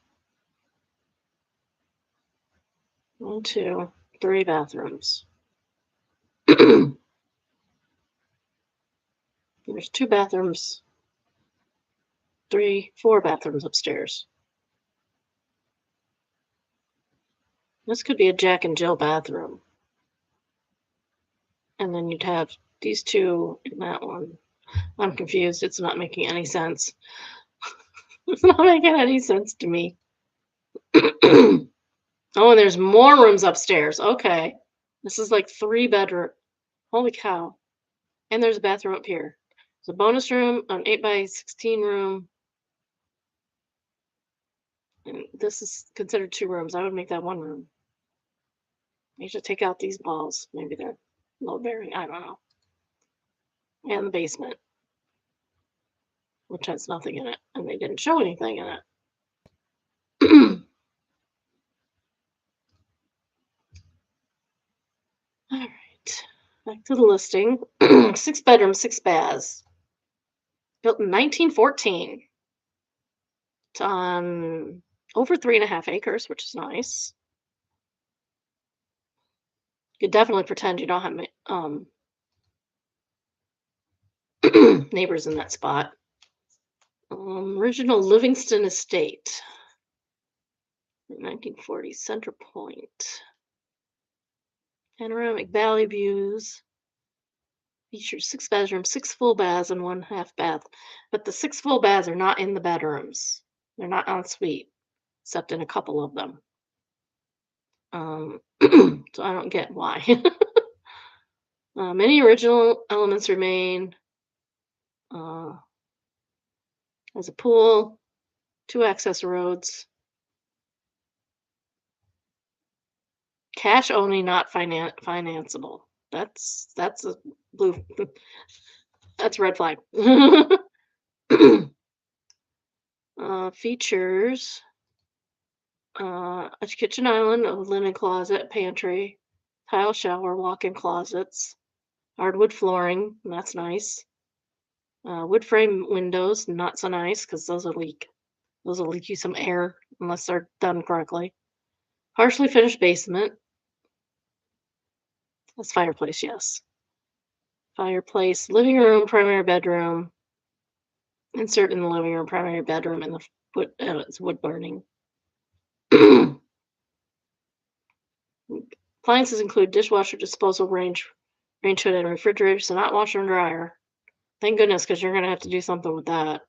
1, 2, 3 bathrooms. There's 2 bathrooms. 3, 4 bathrooms upstairs. This could be a Jack and Jill bathroom. And then you'd have these 2 in that one. I'm confused. It's not making any sense. It's not making any sense to me. Oh, and there's more rooms upstairs. Okay. This is like 3 bedroom. Holy cow. And there's a bathroom up here. There's a bonus room, an 8x16 room. And this is considered 2 rooms. I would make that 1 room. You should take out these walls. Maybe they're load bearing. I don't know. And the basement, which has nothing in it. And they didn't show anything in it. All right. Back to the listing. 6 bedrooms, 6 baths. Built in 1914. It's on over 3.5 acres, which is nice. You could definitely pretend you don't have neighbors in that spot. Original Livingston Estate. 1940 Center Point. Panoramic valley views. Features 6 bedrooms, 6 full baths, and 1 half bath. But the 6 full baths are not in the bedrooms. They're not en suite, except in a couple of them. So I don't get why. Many original elements remain. There's a pool, 2 access roads. Cash only, not financeable. That's a blue. That's a red flag. Features a kitchen island, a linen closet, pantry, tile shower, walk-in closets, hardwood flooring. That's nice. Wood frame windows, not so nice because those will leak. Those will leak you some air unless they're done correctly. Partially finished basement. That's fireplace, yes. Fireplace, living room, primary bedroom. Insert in the living room, primary bedroom, and the wood, it's wood burning. Appliances include dishwasher, disposal range hood, and refrigerator, so not washer and dryer. Thank goodness, because you're going to have to do something with that.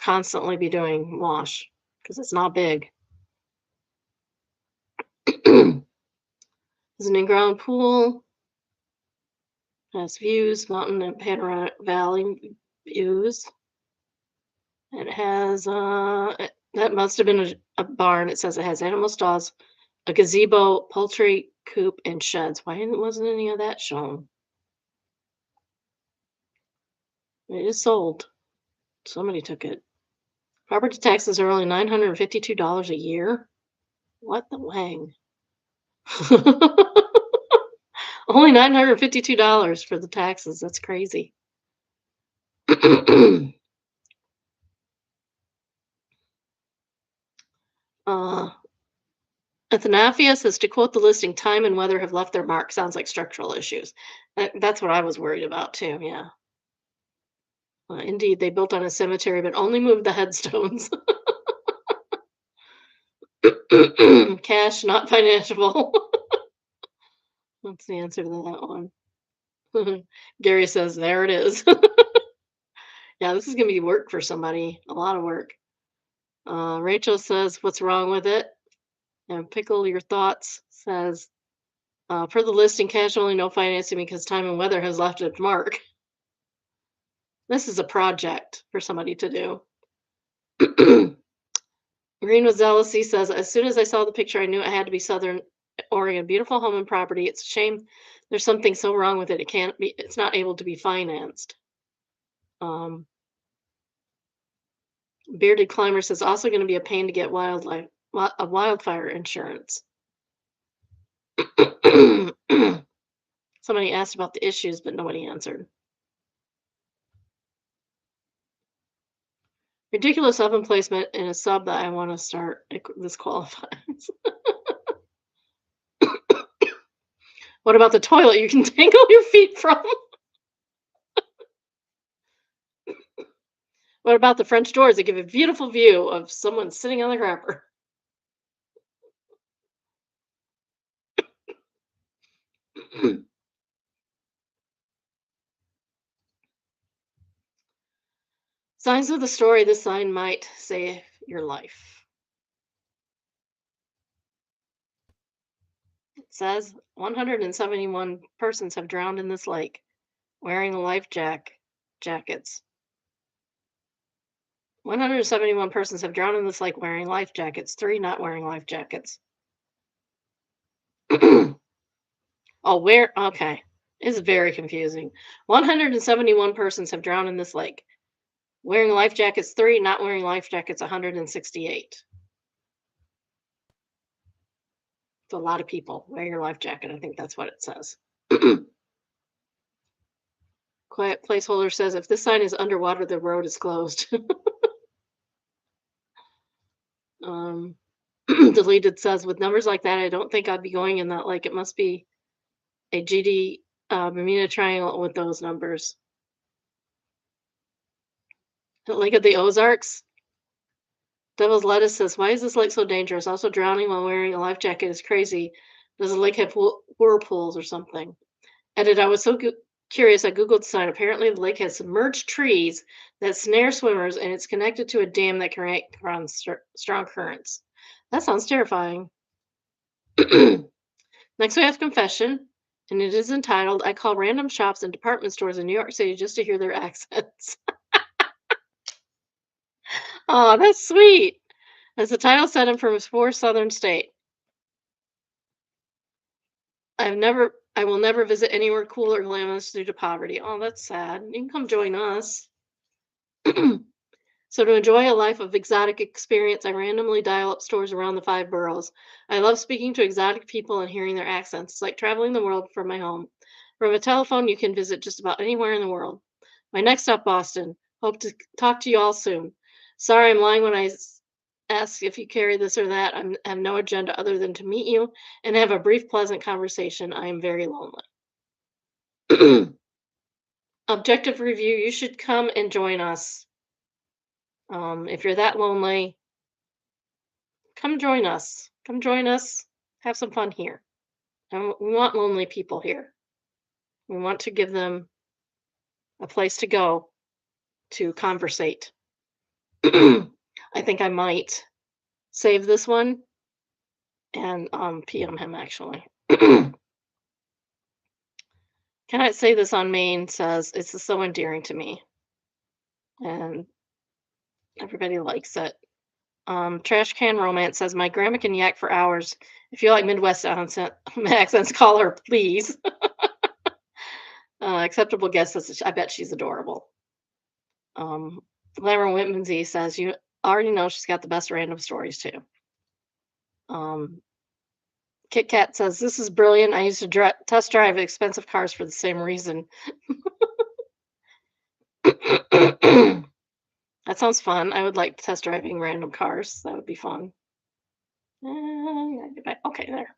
Constantly be doing wash because it's not big. There's an in-ground pool. Has views, mountain and panoramic valley views. It has that must have been a barn. It says it has animal stalls, a gazebo, poultry coop, and sheds. Why wasn't any of that shown? It is sold. Somebody took it. Property taxes are only $952 a year. What the wang? Only $952 for the taxes. That's crazy. uh, Athanafia says to quote the listing, time and weather have left their mark. Sounds like structural issues. That's what I was worried about too. Yeah. Indeed, they built on a cemetery, but only moved the headstones. Cash, not financial. That's the answer to that one. Gary says, there it is. Yeah, this is going to be work for somebody. A lot of work. Rachel says, what's wrong with it? And Pickle Your Thoughts says, per the listing, cash only, no financing because time and weather has left its mark. This is a project for somebody to do. Green with Jealousy says, as soon as I saw the picture, I knew it had to be Southern Oregon. Beautiful home and property. It's a shame there's something so wrong with it. It's not able to be financed. Um, Bearded Climber says, also going to be a pain to get wildfire insurance. Somebody asked about the issues, but nobody answered. Ridiculous oven placement in a sub that I want to start. This qualifies. What about the toilet you can tangle your feet from? What about the French doors that give a beautiful view of someone sitting on the grabber? Signs of the story. This sign might save your life. It says 171 persons have drowned in this lake wearing jackets. 171 persons have drowned in this lake wearing life jackets, 3 not wearing life jackets. Oh, where? Okay. It's very confusing. 171 persons have drowned in this lake. Wearing life jackets, 3 not wearing life jackets, 168. It's a lot of people. Wear your life jacket. I think that's what it says. Quiet placeholder says if this sign is underwater, the road is closed. Deleted says with numbers like that, I don't think I'd be going in that lake. It must be a GD Bermuda Triangle with those numbers. The Lake of the Ozarks. Devil's Lettuce says, why is this lake so dangerous? Also, drowning while wearing a life jacket is crazy. Does the lake have whirlpools or something? Edit, I was so curious, I Googled the sign. Apparently, the lake has submerged trees that snare swimmers, and it's connected to a dam that can run strong currents. That sounds terrifying. Next, we have confession, and it is entitled, I call random shops and department stores in New York City just to hear their accents. Oh, that's sweet. As the title said, I'm from a poor southern state. I will never visit anywhere cool or glamorous due to poverty. Oh, that's sad. You can come join us. So to enjoy a life of exotic experience, I randomly dial up stores around the 5 boroughs. I love speaking to exotic people and hearing their accents. It's like traveling the world from my home. From a telephone, you can visit just about anywhere in the world. My next stop, Boston. Hope to talk to you all soon. Sorry, I'm lying when I ask if you carry this or that. I have no agenda other than to meet you and have a brief, pleasant conversation. I am very lonely. Objective review. You should come and join us. If you're that lonely, come join us. Come join us. Have some fun here. And we want lonely people here. We want to give them a place to go to conversate. I think I might save this one and PM him actually. Cannot say this on main says it's so endearing to me. And everybody likes it. Trash Can Romance says my grandma can yak for hours. If you like Midwest accents, call her, please. Acceptable guess says I bet she's adorable. Glamour Whitmansey says you already know she's got the best random stories too. Kit Kat says this is brilliant. I used to test drive expensive cars for the same reason. That sounds fun. I would like test driving random cars. That would be fun. Yeah, get back. Okay, there.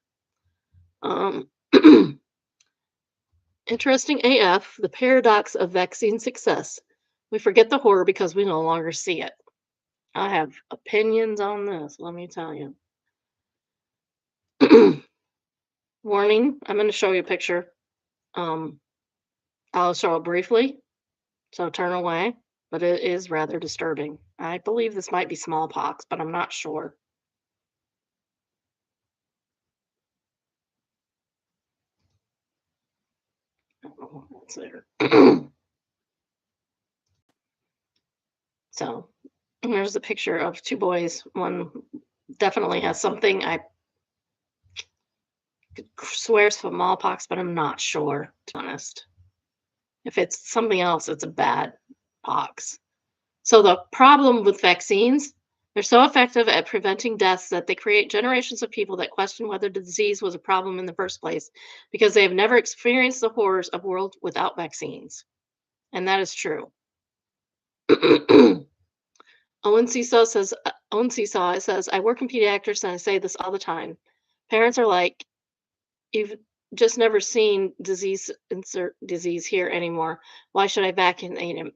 Um, Interesting AF, the paradox of vaccine success. We forget the horror because we no longer see it. I have opinions on this, let me tell you. Warning, I'm going to show you a picture. Um, I'll show it briefly, so turn away, but it is rather disturbing. I believe this might be smallpox, but I'm not sure. I don't know what's there. So there's a picture of two boys. One definitely has something. I swear it's smallpox, but I'm not sure, to be honest. If it's something else, it's a bad pox. So the problem with vaccines, they're so effective at preventing deaths that they create generations of people that question whether the disease was a problem in the first place because they have never experienced the horrors of a world without vaccines. And that is true. Owen Seesaw says, I work in pediatrics and I say this all the time. Parents are like, you've just never seen disease, insert disease here anymore. Why should I vaccinate him?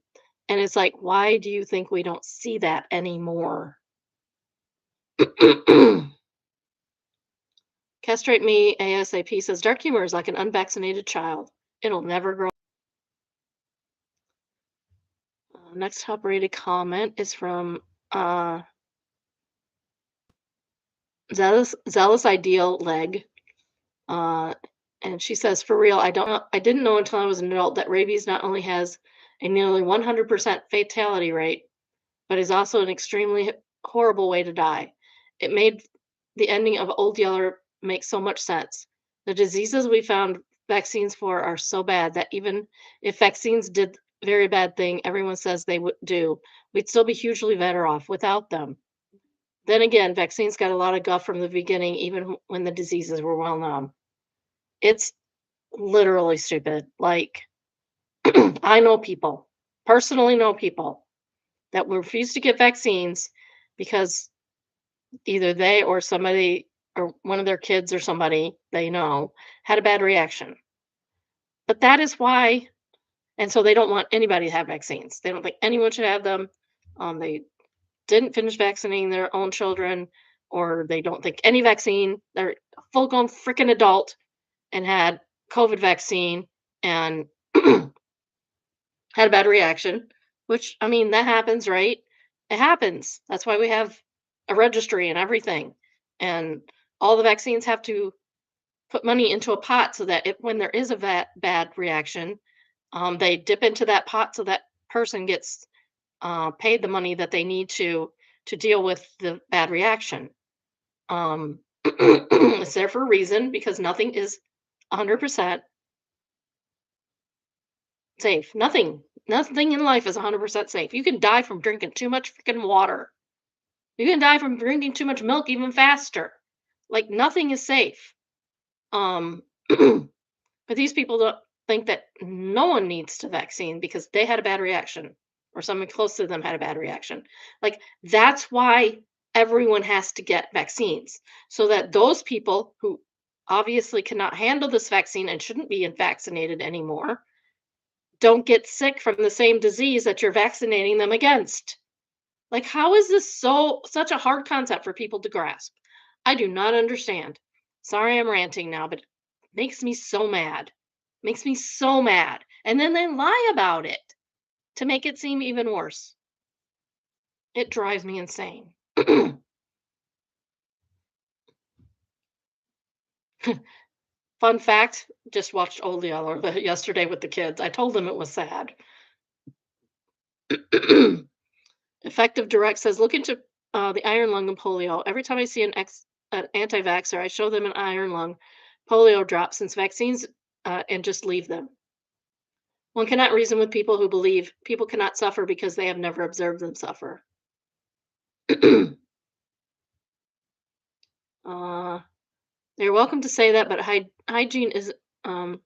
And it's like, why do you think we don't see that anymore? Castrate me ASAP says dark humor is like an unvaccinated child. It'll never grow. Next top rated comment is from Zealous Ideal Leg. Uh, and she says, for real, I didn't know until I was an adult that rabies not only has a nearly 100% fatality rate, but is also an extremely horrible way to die. It made the ending of Old Yeller make so much sense. The diseases we found vaccines for are so bad that even if vaccines did very bad thing everyone says they would do, we'd still be hugely better off without them. Then again, vaccines got a lot of guff from the beginning, even when the diseases were well known. It's literally stupid. Like, I know people, personally know people that refuse to get vaccines because either they or somebody or one of their kids or somebody they know had a bad reaction. But that is why, and so they don't want anybody to have vaccines. They don't think anyone should have them. They didn't finish vaccinating their own children, or they don't think any vaccine. They're a full-grown freaking adult and had COVID vaccine and had a bad reaction, which, I mean, that happens, right? It happens. That's why we have a registry and everything. And all the vaccines have to put money into a pot so that when there is a bad reaction, they dip into that pot so that person gets paid the money that they need to deal with the bad reaction. It's there for a reason because nothing is 100% safe. Nothing in life is 100% safe. You can die from drinking too much freaking water. You can die from drinking too much milk even faster. Like nothing is safe. Um, but these people don't think that no one needs to vaccine because they had a bad reaction or someone close to them had a bad reaction. Like that's why everyone has to get vaccines so that those people who obviously cannot handle this vaccine and shouldn't be vaccinated anymore don't get sick from the same disease that you're vaccinating them against. Like, how is this such a hard concept for people to grasp? I do not understand. Sorry, I'm ranting now, but it makes me so mad. Makes me so mad. And then they lie about it to make it seem even worse. It drives me insane. Fun fact, just watched Old Yeller yesterday with the kids. I told them it was sad. Effective Direct says, look into the iron lung and polio. Every time I see an anti-vaxxer, I show them an iron lung polio drop since vaccines and just leave them. One cannot reason with people who believe people cannot suffer because they have never observed them suffer. They're welcome to say that, but hygiene is um,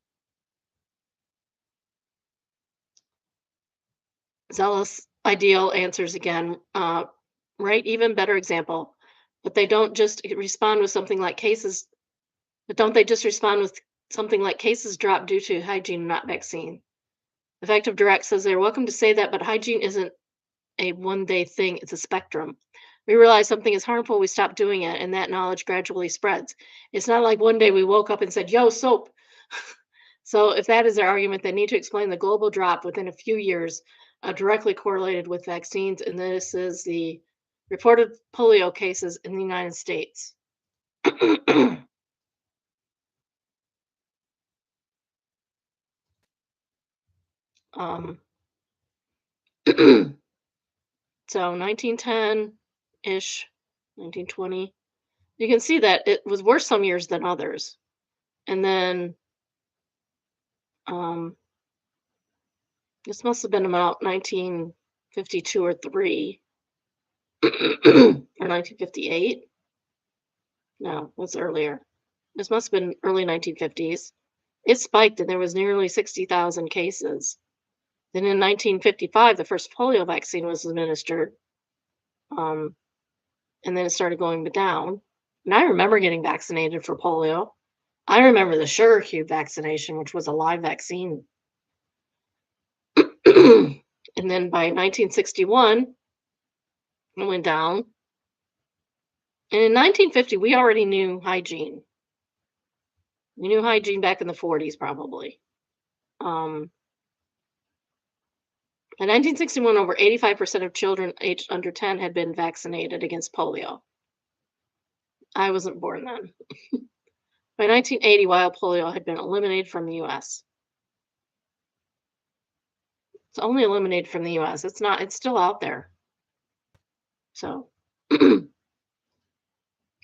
Zealous ideal answers again. Right, even better example. But they don't just respond with something like cases. But don't they just respond with something like cases drop due to hygiene, not vaccine? Effective Direct says they're welcome to say that, but hygiene isn't a one day thing, it's a spectrum. We realize something is harmful, we stop doing it, and that knowledge gradually spreads. It's not like one day we woke up and said, yo, soap. So, if that is their argument, they need to explain the global drop within a few years directly correlated with vaccines. And this is the reported polio cases in the United States. um, so 1910 ish, 1920. You can see that it was worse some years than others. And then um, this must have been about 1952 or 3 or 1958. No, it was earlier. This must have been early 1950s. It spiked and there was nearly 60,000 cases. Then in 1955, the first polio vaccine was administered. Um, and then it started going down. And I remember getting vaccinated for polio. I remember the sugar cube vaccination, which was a live vaccine. And then by 1961, it went down. And in 1950, we already knew hygiene. We knew hygiene back in the 40s, probably. In 1961, over 85% of children aged under 10 had been vaccinated against polio. I wasn't born then. By 1980, wild polio had been eliminated from the US. It's only eliminated from the US. It's still out there. So, the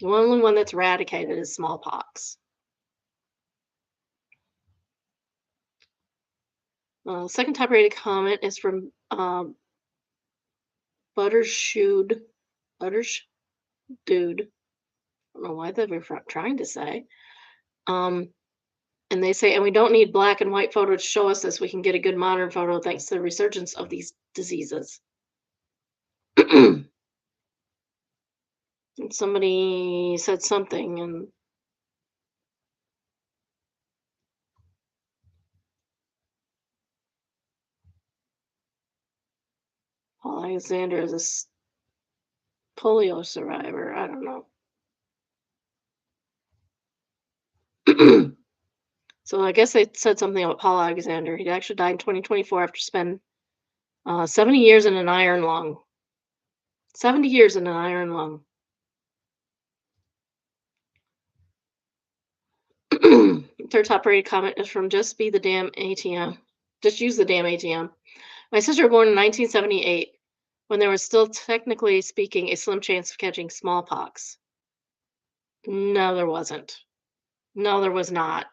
only one that's eradicated is smallpox. Second top rated comment is from Buttershoed. Dude. I don't know why they were trying to say. And they say, and we don't need black and white photo to show us this. We can get a good modern photo thanks to the resurgence of these diseases. And somebody said something, and Paul Alexander is a polio survivor. I don't know. So I guess they said something about Paul Alexander. He actually died in 2024 after spending 70 years in an iron lung. 70 years in an iron lung. Third top rated comment is from Just Be the Damn ATM. Just use the damn ATM. My sister was born in 1978 when there was still, technically speaking, a slim chance of catching smallpox. No, there wasn't. No, there was not.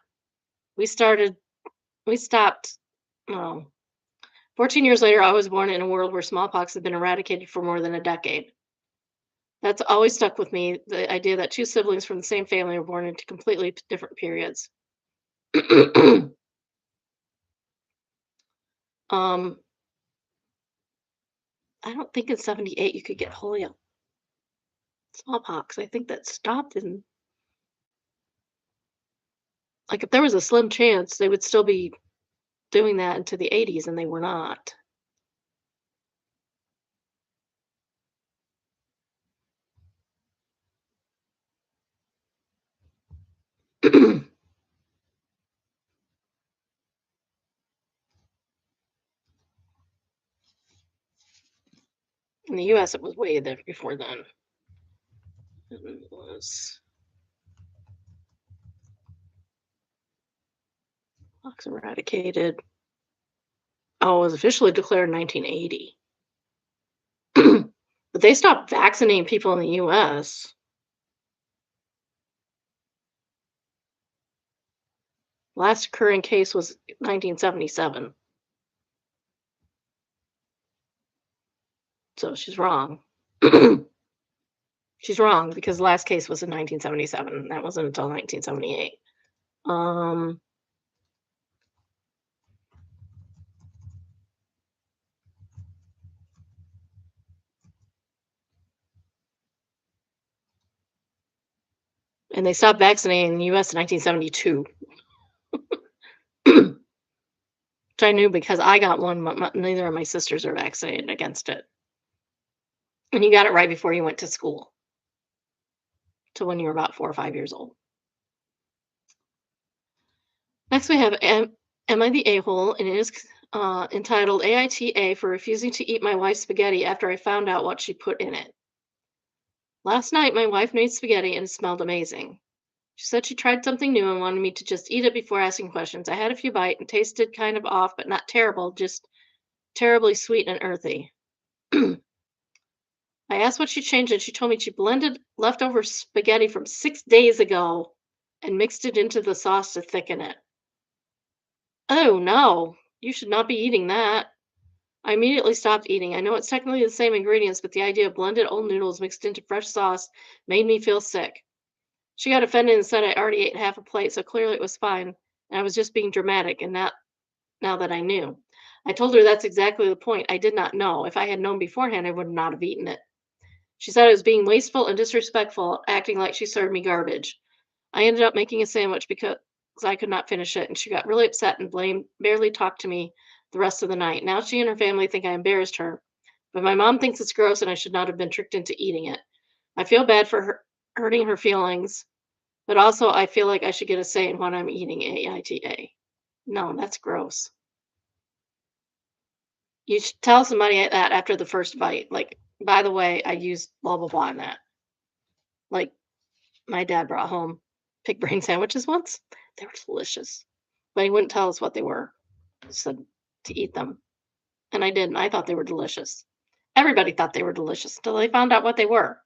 We stopped. Oh, 14 years later, I was born in a world where smallpox had been eradicated for more than a decade. That's always stuck with me, the idea that two siblings from the same family were born into completely different periods. um, I don't think in 78 you could get polio. Smallpox. I think that stopped in, like, if there was a slim chance, they would still be doing that into the 80s, and they were not. In the US, it was way there before then. It was pox eradicated. Oh, it was officially declared in 1980. But they stopped vaccinating people in the US. Last occurring case was 1977. So she's wrong. She's wrong because the last case was in 1977. That wasn't until 1978. And they stopped vaccinating in the US in 1972, which I knew because I got one, but neither of my sisters are vaccinated against it. And you got it right before you went to school, to when you were about 4 or 5 years old. Next, we have Am I the A-hole? And it is entitled AITA for refusing to eat my wife's spaghetti after I found out what she put in it. Last night, my wife made spaghetti and it smelled amazing. She said she tried something new and wanted me to just eat it before asking questions. I had a few bites and tasted kind of off, but not terrible, just terribly sweet and earthy. I asked what she changed, and she told me she blended leftover spaghetti from 6 days ago and mixed it into the sauce to thicken it. Oh no, you should not be eating that. I immediately stopped eating. I know it's technically the same ingredients, but the idea of blended old noodles mixed into fresh sauce made me feel sick. She got offended and said I already ate half a plate, so clearly it was fine, and I was just being dramatic, and not now that I knew. I told her that's exactly the point. I did not know. If I had known beforehand, I would not have eaten it. She said I was being wasteful and disrespectful, acting like she served me garbage. I ended up making a sandwich because I could not finish it, and she got really upset and barely talked to me the rest of the night. Now she and her family think I embarrassed her, but my mom thinks it's gross and I should not have been tricked into eating it. I feel bad for her hurting her feelings, but also I feel like I should get a say in what I'm eating AITA. No, that's gross. You should tell somebody that after the first bite. Like, by the way, I used blah blah blah in that. Like my dad brought home pig brain sandwiches once. They were delicious. But he wouldn't tell us what they were. He said to eat them. And I did, and I thought they were delicious. Everybody thought they were delicious until they found out what they were.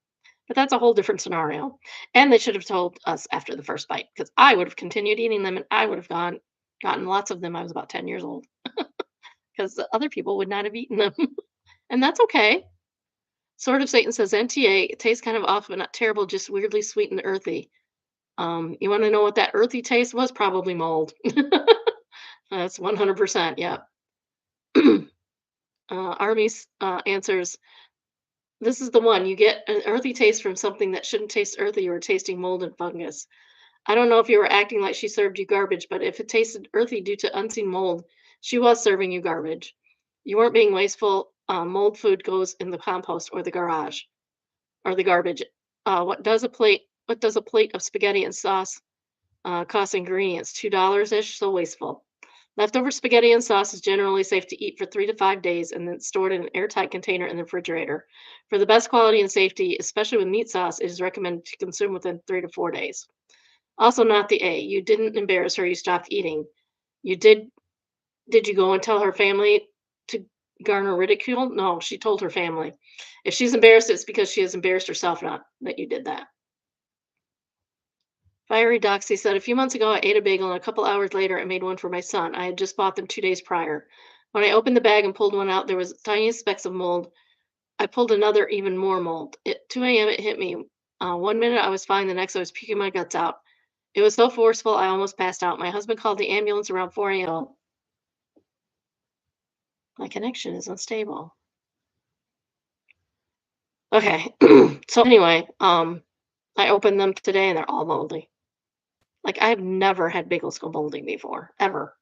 But that's a whole different scenario. And they should have told us after the first bite, because I would have continued eating them and I would have gotten lots of them. I was about 10 years old because the other people would not have eaten them. And that's okay. Sword of Satan says NTA, it tastes kind of off, but not terrible, just weirdly sweet and earthy. You want to know what that earthy taste was? Probably mold. That's 100%. Yeah. Armies answers, this is the one. You get an earthy taste from something that shouldn't taste earthy. You were tasting mold and fungus. I don't know if you were acting like she served you garbage, but if it tasted earthy due to unseen mold, she was serving you garbage. You weren't being wasteful. Mold food goes in the compost or the garage or the garbage. What does a plate of spaghetti and sauce cost ingredients? $2 ish, so wasteful. Leftover spaghetti and sauce is generally safe to eat for 3 to 5 days and then stored in an airtight container in the refrigerator. For the best quality and safety, especially with meat sauce, it is recommended to consume within 3 to 4 days. Also, not the A. You didn't embarrass her, you stopped eating. You did you go and tell her family to garner ridicule? No, she told her family. If she's embarrassed, it's because she has embarrassed herself, not that you did that. Fiery Doxy said, a few months ago, I ate a bagel, and a couple hours later, I made one for my son. I had just bought them 2 days prior. When I opened the bag and pulled one out, there was tiny specks of mold. I pulled another, even more mold. At 2 a.m., it hit me. 1 minute, I was fine. The next, I was puking my guts out. It was so forceful, I almost passed out. My husband called the ambulance around 4 a.m. My connection is unstable. Okay. So anyway, I opened them today and they're all moldy. Like I've never had bagels go moldy before, ever.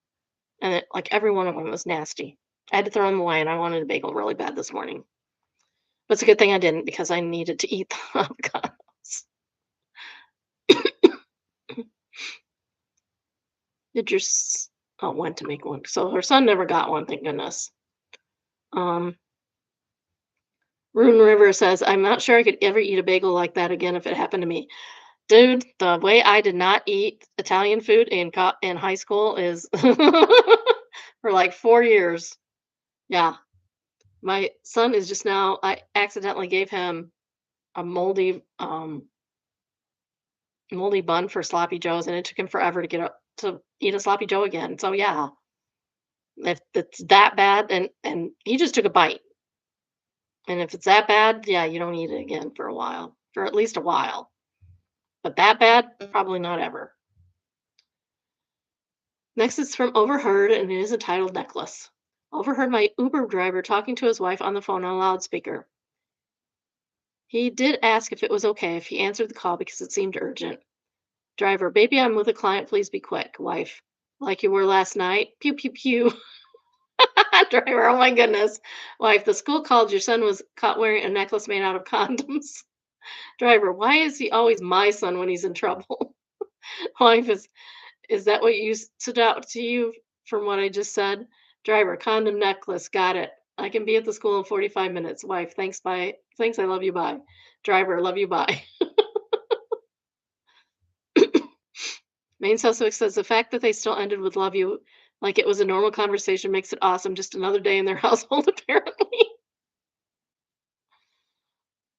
And like every one of them was nasty. I had to throw them away and I wanted a bagel really bad this morning. But it's a good thing I didn't because I needed to eat the avocados. Did your oh, went to make one. So her son never got one, thank goodness. Um Rune River says, I'm not sure I could ever eat a bagel like that again if it happened to me. Dude, the way I did not eat Italian food in high school is for like 4 years. Yeah. My son is just now, I accidentally gave him a moldy bun for sloppy joes, and it took him forever to get up to eat a sloppy joe again. So yeah, if it's that bad, and he just took a bite. And if it's that bad, yeah, you don't eat it again for a while, for at least a while. But that bad, probably not ever. Next is from Overheard, and it is entitled Necklace. Overheard my Uber driver talking to his wife on the phone on a loudspeaker. He did ask if it was okay if he answered the call because it seemed urgent. Driver, baby, I'm with a client. Please be quick. Wife, like you were last night. Pew, pew, pew. Driver, oh my goodness. Wife, the school called your son was caught wearing a necklace made out of condoms. Driver, why is he always my son when he's in trouble? Wife, is that what you stood out to you from what I just said? Driver, condom necklace. Got it. I can be at the school in 45 minutes. Wife, thanks, bye. Thanks, I love you, bye. Driver, love you, bye. Main suspect says the fact that they still ended with love you like it was a normal conversation makes it awesome. Just another day in their household, apparently.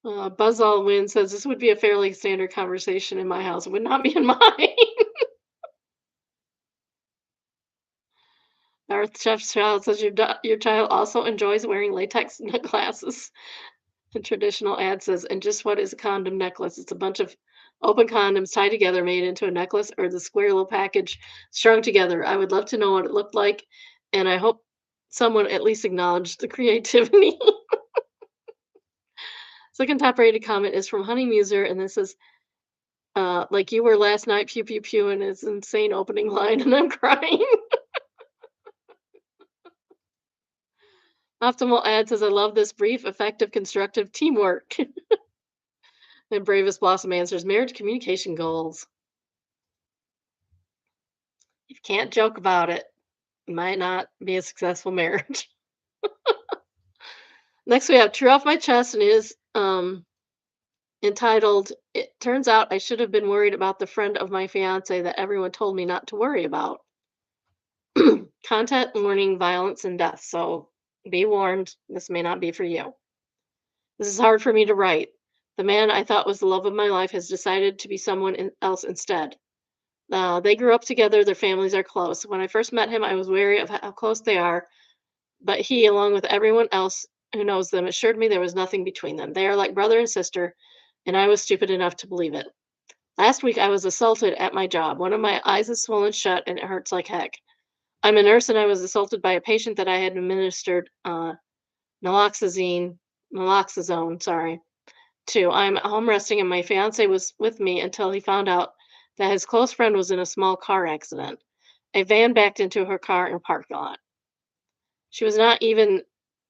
Buzz Win says this would be a fairly standard conversation in my house. It would not be in mine. Our chef's child says your child also enjoys wearing latex glasses. The traditional ad says, and just what is a condom necklace? It's a bunch of open condoms tied together, made into a necklace, or the square little package strung together. I would love to know what it looked like, and I hope someone at least acknowledged the creativity. Second top rated comment is from Honey Muser, and this is like you were last night, pew pew pew, and it's insane opening line, and I'm crying. Optimal ad says, I love this brief, effective, constructive teamwork. And Bravest Blossom answers, marriage communication goals. If you can't joke about it, it might not be a successful marriage. Next, we have True Off My Chest, and it is entitled, It Turns Out I Should Have Been Worried About the Friend of My Fiance That Everyone Told Me Not to Worry About. Content warning, violence, and death. So be warned, this may not be for you. This is hard for me to write. The man I thought was the love of my life has decided to be someone else instead. They grew up together, their families are close. When I first met him, I was wary of how close they are, but he, along with everyone else who knows them, assured me there was nothing between them. They are like brother and sister, and I was stupid enough to believe it. Last week, I was assaulted at my job. One of my eyes is swollen shut, and it hurts like heck. I'm a nurse, and I was assaulted by a patient that I had administered naloxazine, naloxazone, sorry, to. I'm home resting, and my fiance was with me until he found out that his close friend was in a small car accident. A van backed into her car in a parking lot. She was not even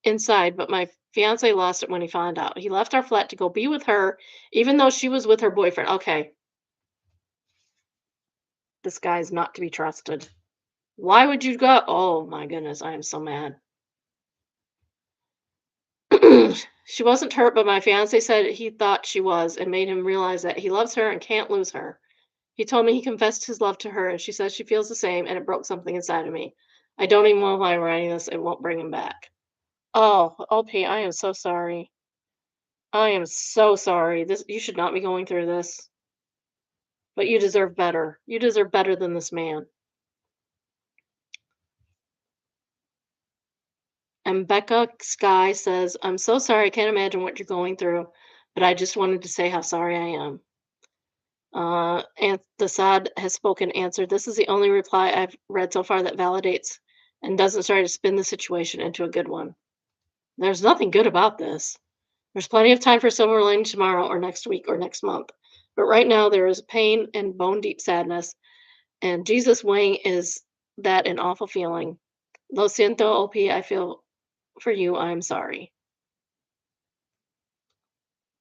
inside, but my fiance lost it when he found out. He left our flat to go be with her, even though she was with her boyfriend. Okay, this guy is not to be trusted. Why would you go? Oh my goodness, I am so mad. She wasn't hurt, but my fiance said he thought she was and made him realize that he loves her and can't lose her. He told me he confessed his love to her, and she says she feels the same, and it broke something inside of me. I don't even know why I'm writing this. It won't bring him back. Oh, OP, I am so sorry. I am so sorry. This you should not be going through this. But you deserve better. You deserve better than this man. And Becca Sky says, I'm so sorry. I can't imagine what you're going through, but I just wanted to say how sorry I am. And the Sad has spoken, answered. This is the only reply I've read so far that validates and doesn't try to spin the situation into a good one. There's nothing good about this. There's plenty of time for silver lining tomorrow or next week or next month. But right now there is pain and bone deep sadness. And Jesus weighing is that an awful feeling. Lo siento, OP, I feel for you. I'm sorry.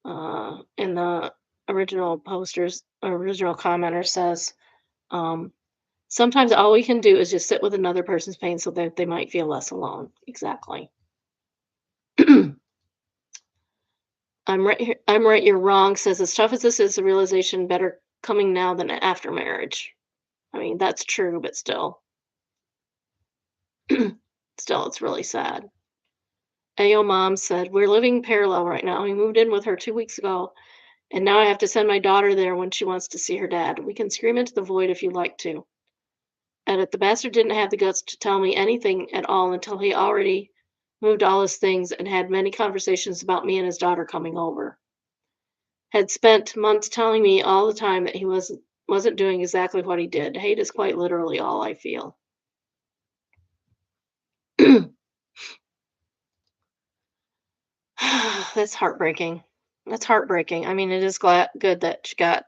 And the original commenter says, sometimes all we can do is just sit with another person's pain so that they might feel less alone. Exactly. I'm right here. I'm right. You're wrong. Says as tough as this is, the realization better coming now than after marriage. I mean, that's true, but still, still, it's really sad. Ayo mom said, we're living parallel right now. We moved in with her 2 weeks ago, and now I have to send my daughter there when she wants to see her dad. We can scream into the void if you'd like to. And the bastard didn't have the guts to tell me anything at all until he already moved all his things and had many conversations about me and his daughter coming over. Had spent months telling me all the time that he wasn't doing exactly what he did. Hate is quite literally all I feel. That's heartbreaking. That's heartbreaking. I mean, it is good that she got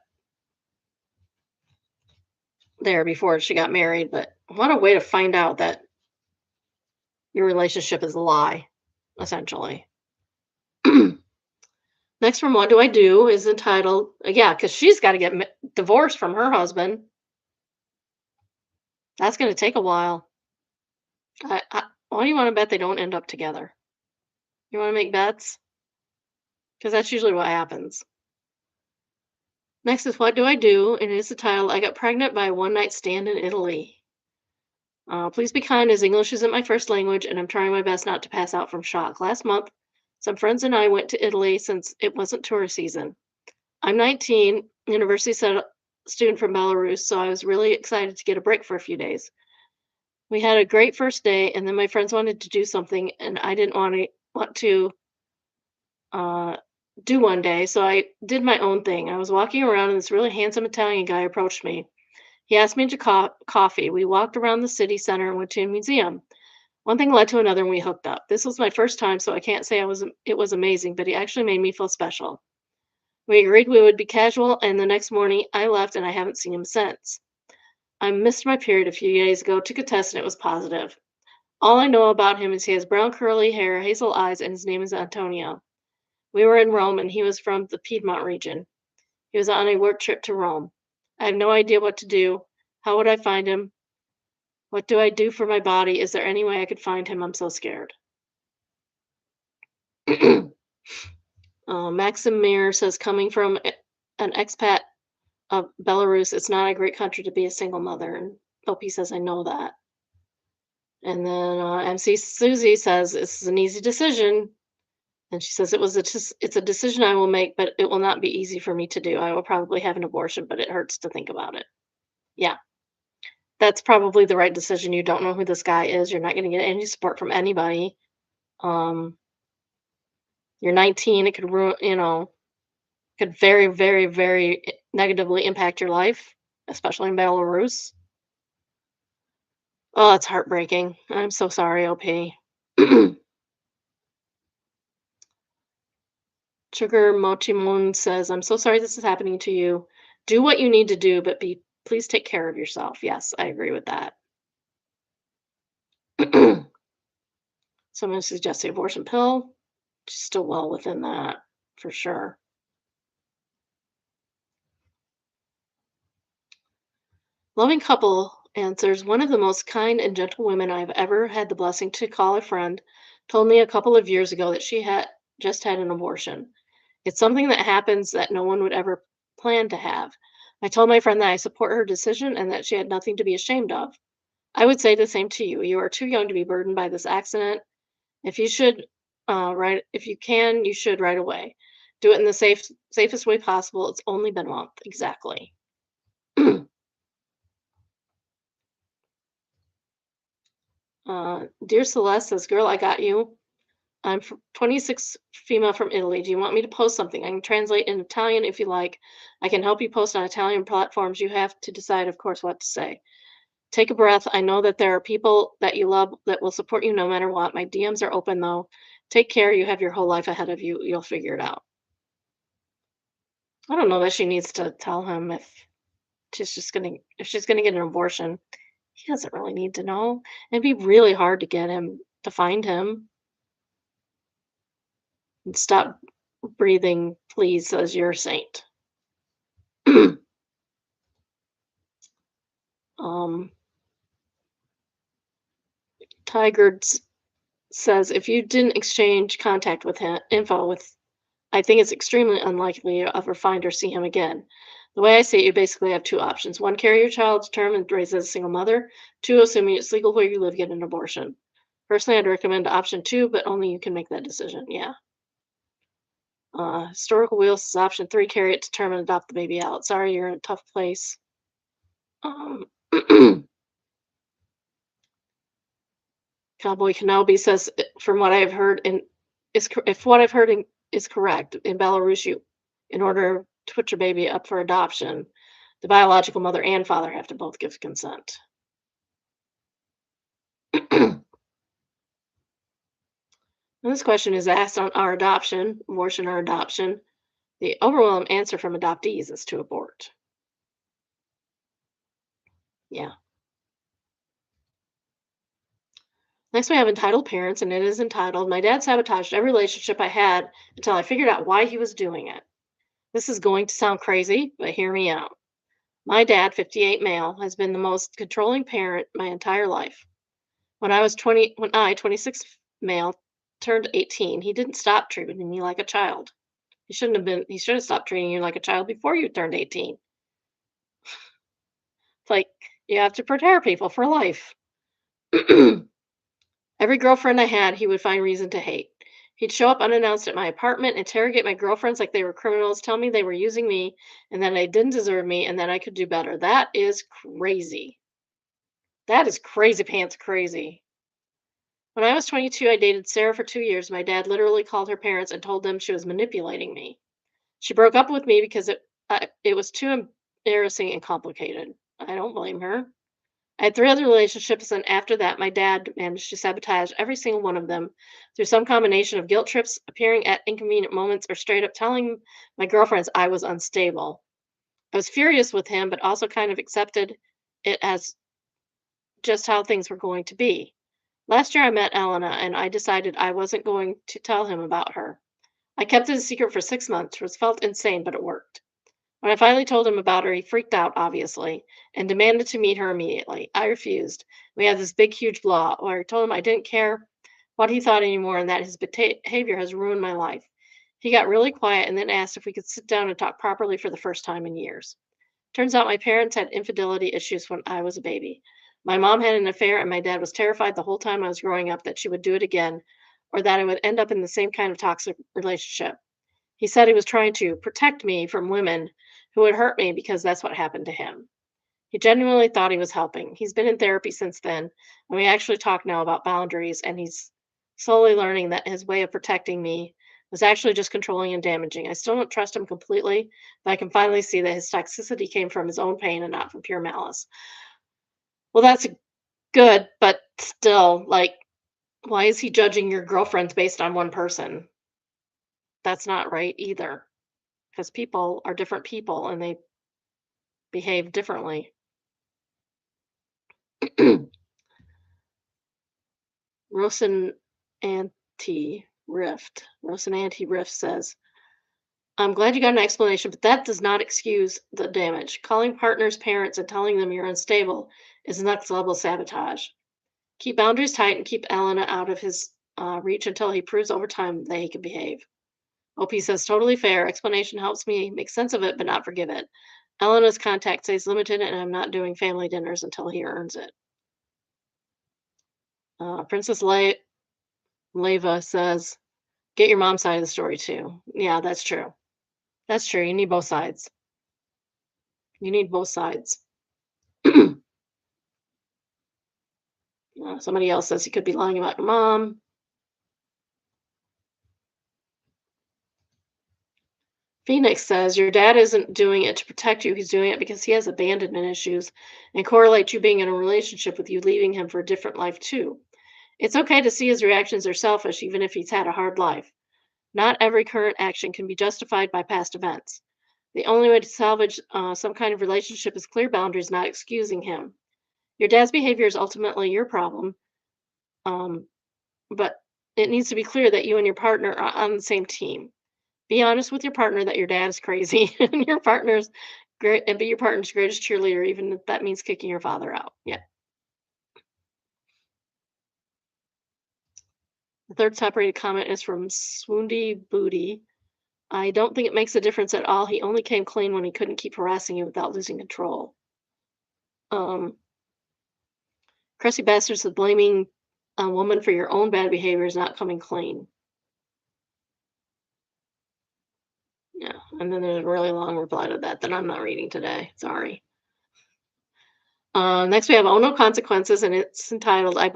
there before she got married, but what a way to find out that your relationship is a lie, essentially. Next from What Do I Do is entitled, yeah, because she's got to get divorced from her husband. That's going to take a while. Why do you want to bet they don't end up together? You want to make bets? Because that's usually what happens. Next is What Do I Do? And it's the title, I got pregnant by a one night stand in Italy. Please be kind as English isn't my first language and I'm trying my best not to pass out from shock. Last month, some friends and I went to Italy since it wasn't tourist season. I'm 19, university student from Belarus, so I was really excited to get a break for a few days. We had a great first day, and then my friends wanted to do something, and I didn't want to uh, do one day, so I did my own thing. I was walking around, and this really handsome Italian guy approached me. He asked me to coffee. We walked around the city center and went to a museum. One thing led to another, and we hooked up. This was my first time, so I can't say it was amazing, but he actually made me feel special. We agreed we would be casual, and the next morning I left, and I haven't seen him since. I missed my period a few days ago, took a test, and it was positive. All I know about him is he has brown curly hair, hazel eyes, and his name is Antonio. We were in Rome, and he was from the Piedmont region. He was on a work trip to Rome. I have no idea what to do. How would I find him? What do I do for my body? Is there any way I could find him? I'm so scared. Maxim Mir says, coming from an expat of Belarus, it's not a great country to be a single mother. And Opie says, I know that. And then MC Susie says, this is an easy decision. And she says, it's a decision I will make, but it will not be easy for me to do. I will probably have an abortion, but it hurts to think about it. Yeah, that's probably the right decision. You don't know who this guy is. You're not going to get any support from anybody. Um, you're 19. It could ruin, could very, very, very negatively impact your life, especially in Belarus. Oh, it's heartbreaking. I'm so sorry, OP. Sugar Mochi Moon says, I'm so sorry this is happening to you. Do what you need to do, but please take care of yourself. Yes, I agree with that. So I'm going to suggest the abortion pill. She's still well within that, for sure. Loving couple answers, one of the most kind and gentle women I've ever had the blessing to call a friend told me a couple of years ago that she had just had an abortion. It's something that happens that no one would ever plan to have. I told my friend that I support her decision and that she had nothing to be ashamed of. I would say the same to you. You are too young to be burdened by this accident. If you should, if you can, you should right away. Do it in the safest way possible. It's only been a month. Exactly. Dear Celeste says, girl, I got you. I'm 26 female from Italy. Do you want me to post something? I can translate in Italian if you like. I can help you post on Italian platforms. You have to decide, of course, what to say. Take a breath. I know that there are people that you love that will support you no matter what. My DMs are open though. Take care. You have your whole life ahead of you. You'll figure it out. I don't know that she needs to tell him if she's gonna get an abortion. He doesn't really need to know. It'd be really hard to get him to find him and stop breathing, please, says your saint. um, Tiger says if you didn't exchange contact with him, info with, I think it's extremely unlikely you ever find or see him again. The way I see it, you basically have two options. One, carry your child to term and raise as a single mother. Two, assuming it's legal where you live, get an abortion. Personally, I'd recommend option two, but only you can make that decision. Yeah. Historical Wheels is option three, carry it to term and adopt the baby out. Sorry, you're in a tough place. Um, Cowboy Kenobi says, from what I've heard, if what I've heard is correct, in Belarus, in order to put your baby up for adoption, the biological mother and father have to both give consent. This question is asked on our adoption, abortion or adoption. The overwhelming answer from adoptees is to abort. Yeah. Next, we have entitled parents, and it is entitled, My Dad Sabotaged Every Relationship I Had Until I Figured Out Why He Was Doing It. This is going to sound crazy, but hear me out. My dad, 58 male, has been the most controlling parent my entire life. When I, 26 male, turned 18, he didn't stop treating me like a child. He should have stopped treating you like a child before you turned 18. It's like you have to prepare people for life. Every girlfriend I had, he would find reason to hate. He'd show up unannounced at my apartment, interrogate my girlfriends like they were criminals, tell me they were using me, and that they didn't deserve me, and that I could do better. That is crazy. That is crazy pants crazy. When I was 22, I dated Sarah for 2 years. My dad literally called her parents and told them she was manipulating me. She broke up with me because it was too embarrassing and complicated. I don't blame her. I had 3 other relationships, and after that, my dad managed to sabotage every single one of them through some combination of guilt trips, appearing at inconvenient moments, or straight up telling my girlfriends I was unstable. I was furious with him, but also kind of accepted it as just how things were going to be. Last year, I met Elena, and I decided I wasn't going to tell him about her. I kept it a secret for 6 months, which felt insane, but it worked. When I finally told him about her, he freaked out, obviously, and demanded to meet her immediately. I refused. We had this big, huge blah where I told him I didn't care what he thought anymore and that his behavior has ruined my life. He got really quiet and then asked if we could sit down and talk properly for the first time in years. Turns out my parents had infidelity issues when I was a baby. My mom had an affair, and my dad was terrified the whole time I was growing up that she would do it again or that I would end up in the same kind of toxic relationship. He said he was trying to protect me from women who would hurt me because that's what happened to him. He genuinely thought he was helping. He's been in therapy since then, and we actually talk now about boundaries, and he's slowly learning that his way of protecting me was actually just controlling and damaging. I still don't trust him completely, but I can finally see that his toxicity came from his own pain and not from pure malice. Well, that's good, but still, like, why is he judging your girlfriends based on one person? That's not right either, because people are different people and they behave differently. Rosin Anti Rift says, I'm glad you got an explanation, but that does not excuse the damage. Calling partners parents and telling them you're unstable is next level sabotage. Keep boundaries tight and keep Elena out of his reach until he proves over time that he can behave. OP says, totally fair. Explanation helps me make sense of it, but not forgive it. Elena's contact stays limited, and I'm not doing family dinners until he earns it. Princess Leva says, get your mom's side of the story too. Yeah, that's true. That's true. You need both sides. You need both sides. Somebody else says he could be lying about your mom. Phoenix says your dad isn't doing it to protect you. He's doing it because he has abandonment issues and correlates you being in a relationship with you leaving him for a different life too. It's okay to see his reactions are selfish, even if he's had a hard life. Not every current action can be justified by past events. The only way to salvage some kind of relationship is clear boundaries, not excusing him. Your dad's behavior is ultimately your problem, um, but it needs to be clear that you and your partner are on the same team. Be honest with your partner that your dad is crazy and your partner's great, and be your partner's greatest cheerleader, even if that means kicking your father out. Yeah. The third top-rated comment is from Swoondy Booty. I don't think it makes a difference at all. He only came clean when he couldn't keep harassing you without losing control. Um, Crusty Bastard said blaming a woman for your own bad behavior is not coming clean. Yeah, and then there's a really long reply to that I'm not reading today. Sorry. Next, we have Oh No Consequences, and it's entitled, I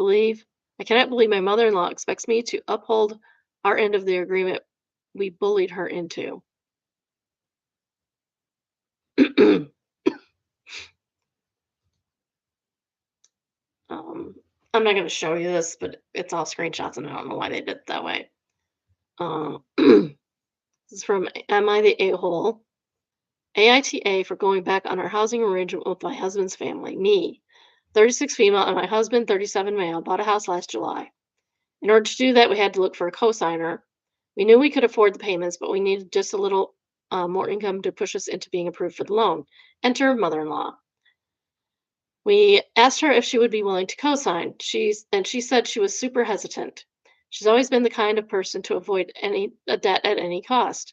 cannot believe my mother in law expects me to uphold our end of the agreement we bullied her into. I'm not going to show you this, but it's all screenshots, and I don't know why they did it that way. This is from Am I the A-hole? AITA for going back on our housing arrangement with my husband's family. Me. 36 female, and my husband, 37 male, bought a house last July. In order to do that, we had to look for a cosigner. We knew we could afford the payments, but we needed just a little more income to push us into being approved for the loan. Enter mother in law. We asked her if she would be willing to co-sign. She said she was super hesitant. She's always been the kind of person to avoid any a debt at any cost.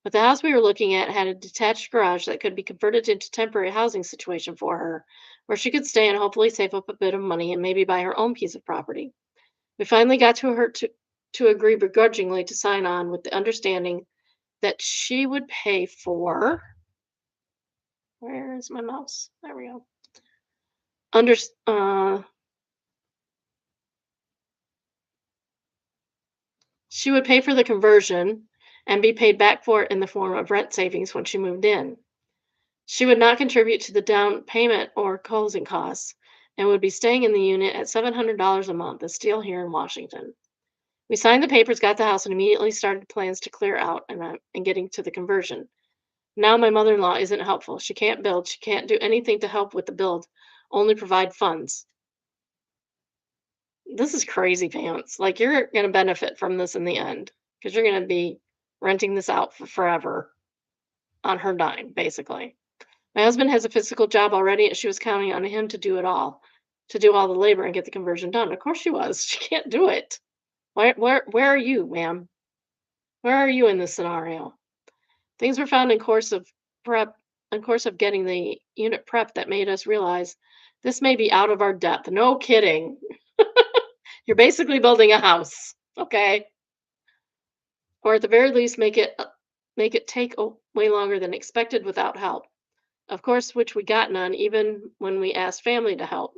But the house we were looking at had a detached garage that could be converted into temporary housing situation for her, where she could stay and hopefully save up a bit of money and maybe buy her own piece of property. We finally got to agree begrudgingly to sign on with the understanding that she would pay for where is my mouse? There we go. Under, she would pay for the conversion and be paid back for it in the form of rent savings when she moved in. She would not contribute to the down payment or closing costs and would be staying in the unit at $700 a month, a steal here in Washington. We signed the papers, got the house, and immediately started plans to clear out and getting to the conversion. Now my mother-in-law isn't helpful. She can't build. She can't do anything to help with the build, only provide funds. This is crazy pants. Like you're going to benefit from this in the end because you're going to be renting this out for forever on her dime, basically. My husband has a physical job already, and she was counting on him to do it all, to do all the labor and get the conversion done. Of course she was. She can't do it. Where are you, ma'am? Where are you in this scenario? Things were found prep, in course of getting the unit prep that made us realize this may be out of our depth. No kidding. You're basically building a house, okay? Or at the very least, make it take way longer than expected without help. Of course, which we got none, even when we asked family to help.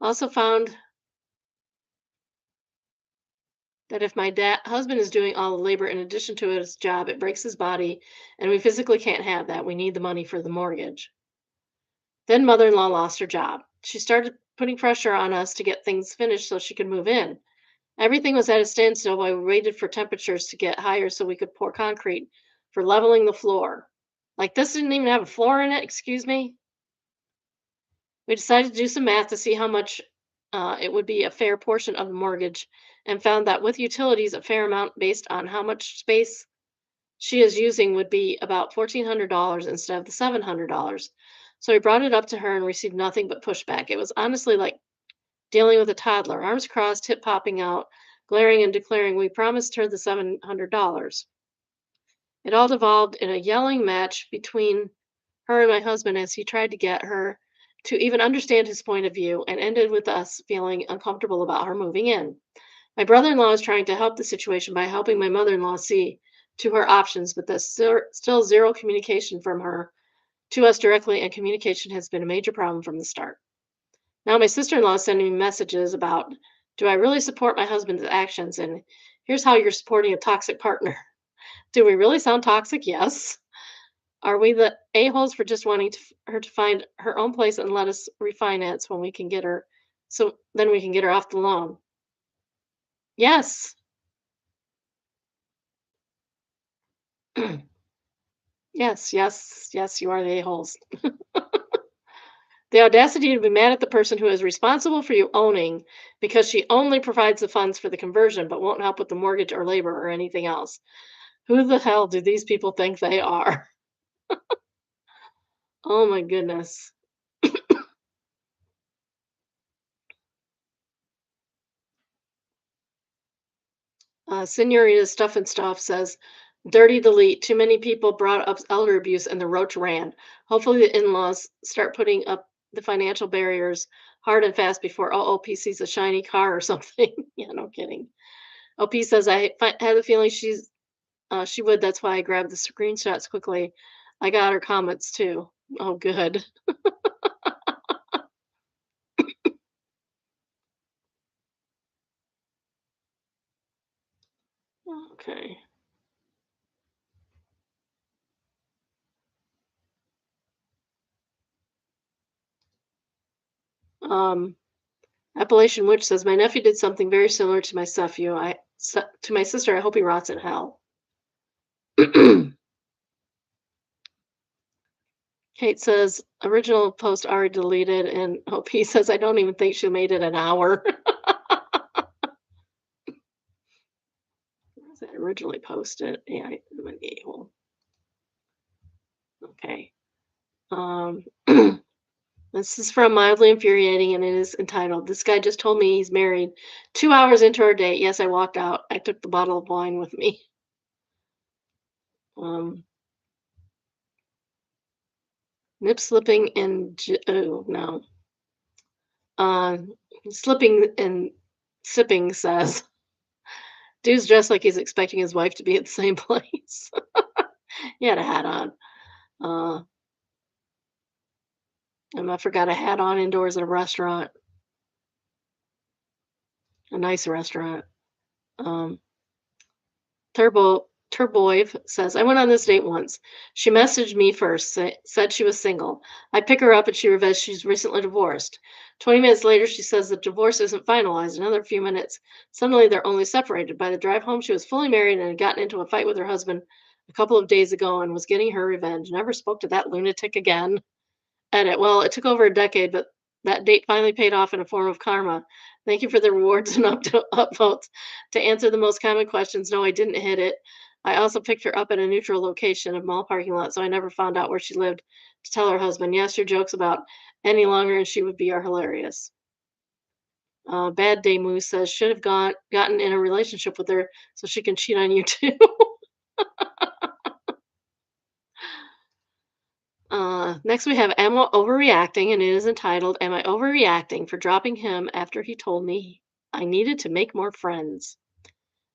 Also found that if my husband is doing all the labor in addition to his job, it breaks his body, and we physically can't have that. We need the money for the mortgage. Then mother-in-law lost her job. She started putting pressure on us to get things finished so she could move in. Everything was at a standstill while we waited for temperatures to get higher so we could pour concrete for leveling the floor. Like this didn't even have a floor in it, excuse me. We decided to do some math to see how much it would be a fair portion of the mortgage and found that with utilities, a fair amount based on how much space she is using would be about $1,400 instead of the $700. So we brought it up to her and received nothing but pushback. It was honestly like dealing with a toddler, arms crossed, hip popping out, glaring and declaring we promised her the $700. It all devolved in a yelling match between her and my husband as he tried to get her to even understand his point of view and ended with us feeling uncomfortable about her moving in. My brother in law is trying to help the situation by helping my mother in law see to her options, but there's still zero communication from her to us directly, and communication has been a major problem from the start. Now, my sister in law is sending me messages about do I really support my husband's actions? And here's how you're supporting a toxic partner. Do we really sound toxic? Yes. Are we the a-holes for just wanting her to find her own place and let us refinance when we can get her so then we can get her off the loan? Yes. Yes, yes, yes, you are the a-holes. The audacity to be mad at the person who is responsible for you owning because she only provides the funds for the conversion but won't help with the mortgage or labor or anything else. Who the hell do these people think they are? Oh my goodness. Senorita Stuff and Stuff says, dirty delete. Too many people brought up elder abuse and the roach ran. Hopefully, the in laws start putting up the financial barriers hard and fast before OOP sees a shiny car or something. Yeah, no kidding. OP says, had a feeling she would. That's why I grabbed the screenshots quickly. I got her comments too. Oh, good. Okay. Um, Appalachian Witch says, my nephew did something very similar to my nephew. To my sister, I hope he rots in hell. Kate says, original post already deleted, and OP says, I don't even think she made it an hour. Where was it originally posted? Yeah, I'm an a-hole. Okay. Um, this is from Mildly Infuriating, and it is entitled, This Guy Just Told Me He's Married. 2 hours into our date, yes, I walked out. I took the bottle of wine with me. Um, Nip slipping and, oh, no. Uh, Slipping and sipping says, dude's dressed like he's expecting his wife to be at the same place. He had a hat on. Uh, and I forgot a hat on indoors at a restaurant, a nice restaurant. Um, Turboive says, I went on this date once. She messaged me first, said she was single. I pick her up and she reveals she's recently divorced. 20 minutes later, she says the divorce isn't finalized. Another few minutes, suddenly they're only separated. By the drive home, she was fully married and had gotten into a fight with her husband a couple of days ago and was getting her revenge. Never spoke to that lunatic again. Edit. Well, it took over a decade, but that date finally paid off in a form of karma. Thank you for the rewards and upvotes. To answer the most common questions, no, I didn't hit it. I also picked her up at a neutral location, a mall parking lot, so I never found out where she lived to tell her husband, yes, your jokes about any longer and she would be are hilarious. Bad Day Moose says, should have gotten in a relationship with her so she can cheat on you too. Next, we have Am I Overreacting, and it is entitled, Am I Overreacting for Dropping Him After He Told Me I Needed to Make More Friends?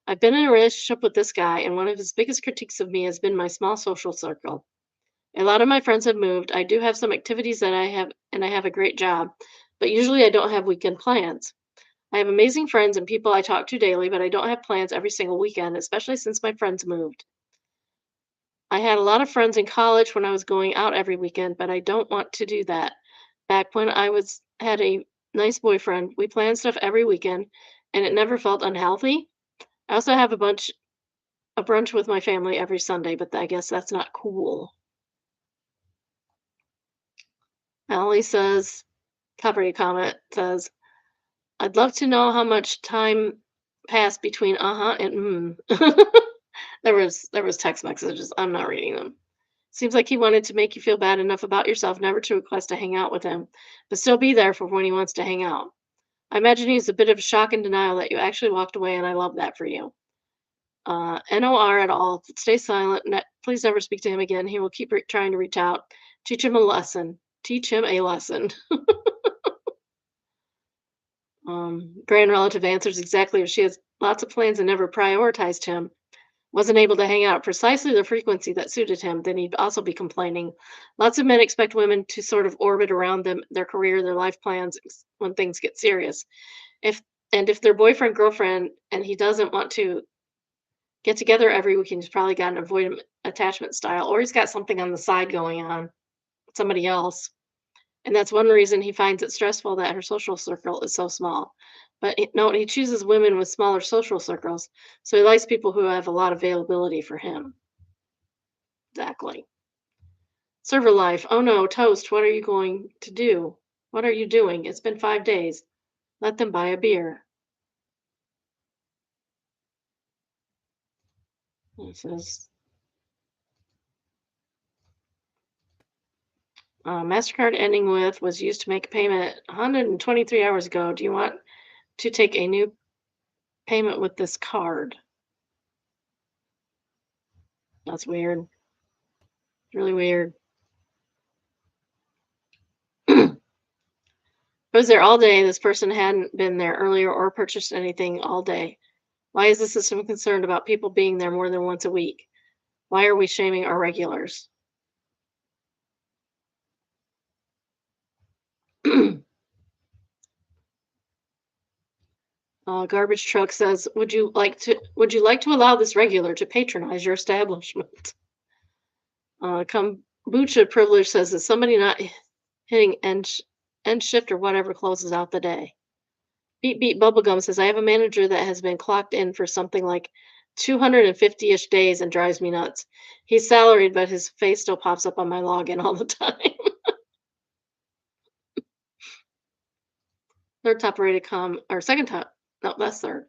I've been in a relationship with this guy, and one of his biggest critiques of me has been my small social circle. A lot of my friends have moved. I do have some activities that I have, and I have a great job, but usually I don't have weekend plans. I have amazing friends and people I talk to daily, but I don't have plans every single weekend, especially since my friends moved. I had a lot of friends in college when I was going out every weekend, but I don't want to do that. Back when I was had a nice boyfriend, we planned stuff every weekend and it never felt unhealthy. I also have a brunch with my family every Sunday, but I guess that's not cool. Allie says, copy comment says, I'd love to know how much time passed between uh-huh and there was text messages. I'm not reading them. Seems like he wanted to make you feel bad enough about yourself never to request to hang out with him, but still be there for when he wants to hang out. I imagine he's a bit of shock and denial that you actually walked away, and I love that for you. NOR at all. Stay silent. Please never speak to him again. He will keep trying to reach out. Teach him a lesson. Teach him a lesson. Grand relative answers exactly if she has lots of plans and never prioritized him. Wasn't able to hang out at precisely the frequency that suited him, then he'd also be complaining. Lots of men expect women to sort of orbit around them, their career, their life plans when things get serious. If if their boyfriend, girlfriend, and he doesn't want to get together every weekend, he's probably got an avoidant attachment style, or he's got something on the side going on with somebody else. And that's one reason he finds it stressful that her social circle is so small. But no, he chooses women with smaller social circles, so he likes people who have a lot of availability for him. Exactly. Server life. Oh no, Toast, what are you going to do? What are you doing? It's been 5 days. Let them buy a beer. It says, MasterCard ending with was used to make a payment 123 hours ago. Do you want to take a new payment with this card? That's weird. Really weird. I was there all day. This person hadn't been there earlier or purchased anything all day. Why is the system concerned about people being there more than once a week? Why are we shaming our regulars? Garbage truck says, would you like to allow this regular to patronize your establishment? Kombucha privilege says, is somebody not hitting end shift or whatever closes out the day? Beat Bubblegum says, I have a manager that has been clocked in for something like 250-ish days and drives me nuts. He's salaried, but his face still pops up on my login all the time. Third top rated or second top, no, that's third.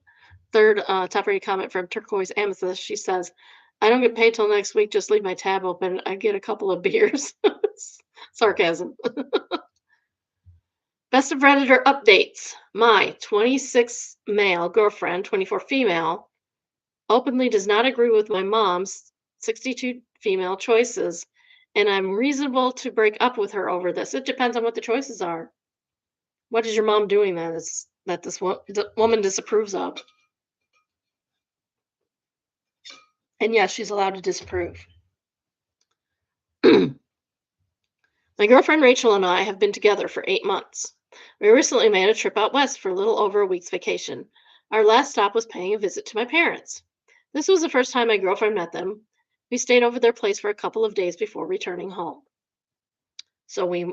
Third top rated comment from Turquoise Amethyst. She says, I don't get paid till next week. Just leave my tab open. I get a couple of beers. Sarcasm. Best of Redditor updates. My 26 male girlfriend, 24 female, openly does not agree with my mom's 62 female choices, and I'm reasonable to break up with her over this. It depends on what the choices are. What is your mom doing that this woman disapproves of? And yes, she's allowed to disapprove. My girlfriend Rachel and I have been together for 8 months. We recently made a trip out west for a little over a week's vacation. Our last stop was paying a visit to my parents. This was the first time my girlfriend met them. We stayed over their place for a couple of days before returning home. So we are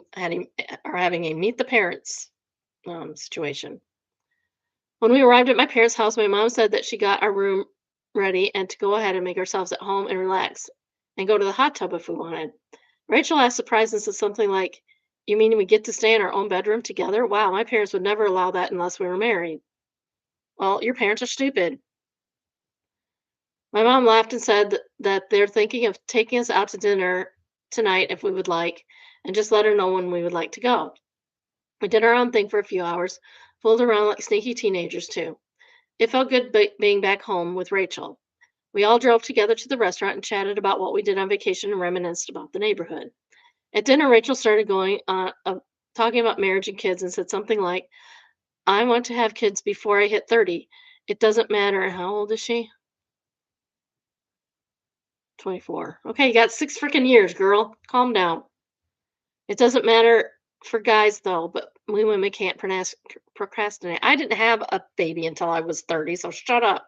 having a meet the parents situation. When we arrived at my parents' house, my mom said that she got our room ready and to go ahead and make ourselves at home and relax and go to the hot tub if we wanted. Rachel asked surprised and said something like, You mean we get to stay in our own bedroom together? Wow, my parents would never allow that unless we were married. Well, your parents are stupid. My mom laughed and said that they're thinking of taking us out to dinner tonight if we would like, and just let her know when we would like to go. We did our own thing for a few hours, fooled around like sneaky teenagers too. It felt good being back home with Rachel. We all drove together to the restaurant and chatted about what we did on vacation and reminisced about the neighborhood. At dinner, Rachel started talking about marriage and kids and said something like, I want to have kids before I hit 30. It doesn't matter. How old is she? 24. Okay, you got 6 freaking years, girl. Calm down. It doesn't matter for guys, though, but we women can't procrastinate. I didn't have a baby until I was 30, so shut up.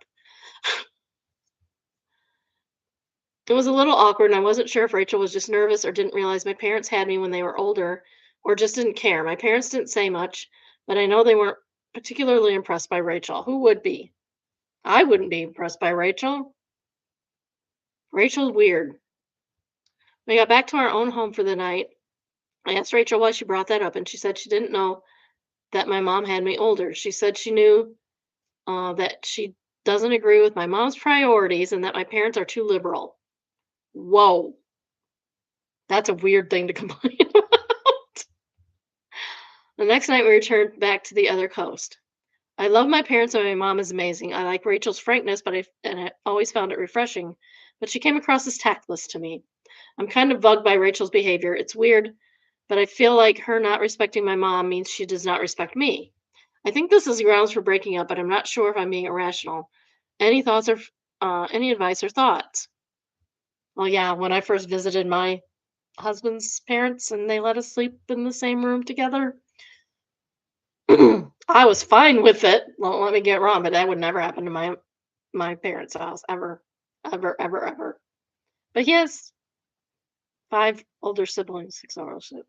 It was a little awkward, and I wasn't sure if Rachel was just nervous or didn't realize my parents had me when they were older or just didn't care. My parents didn't say much, but I know they weren't particularly impressed by Rachel. Who would be? I wouldn't be impressed by Rachel. Rachel's weird. We got back to our own home for the night. I asked Rachel why she brought that up, and she said she didn't know that my mom had me older. She said she knew that she doesn't agree with my mom's priorities and that my parents are too liberal. Whoa. That's a weird thing to complain about. The next night, we returned back to the other coast. I love my parents and my mom is amazing. I like Rachel's frankness, I always found it refreshing. But she came across as tactless to me. I'm kind of bugged by Rachel's behavior. It's weird, but I feel like her not respecting my mom means she does not respect me. I think this is grounds for breaking up, but I'm not sure if I'm being irrational. Any thoughts or any advice or thoughts? Well, yeah, when I first visited my husband's parents and they let us sleep in the same room together, I was fine with it. Don't let me get wrong, but that would never happen to my parents' house ever, ever, ever, ever. But he has 5 older siblings,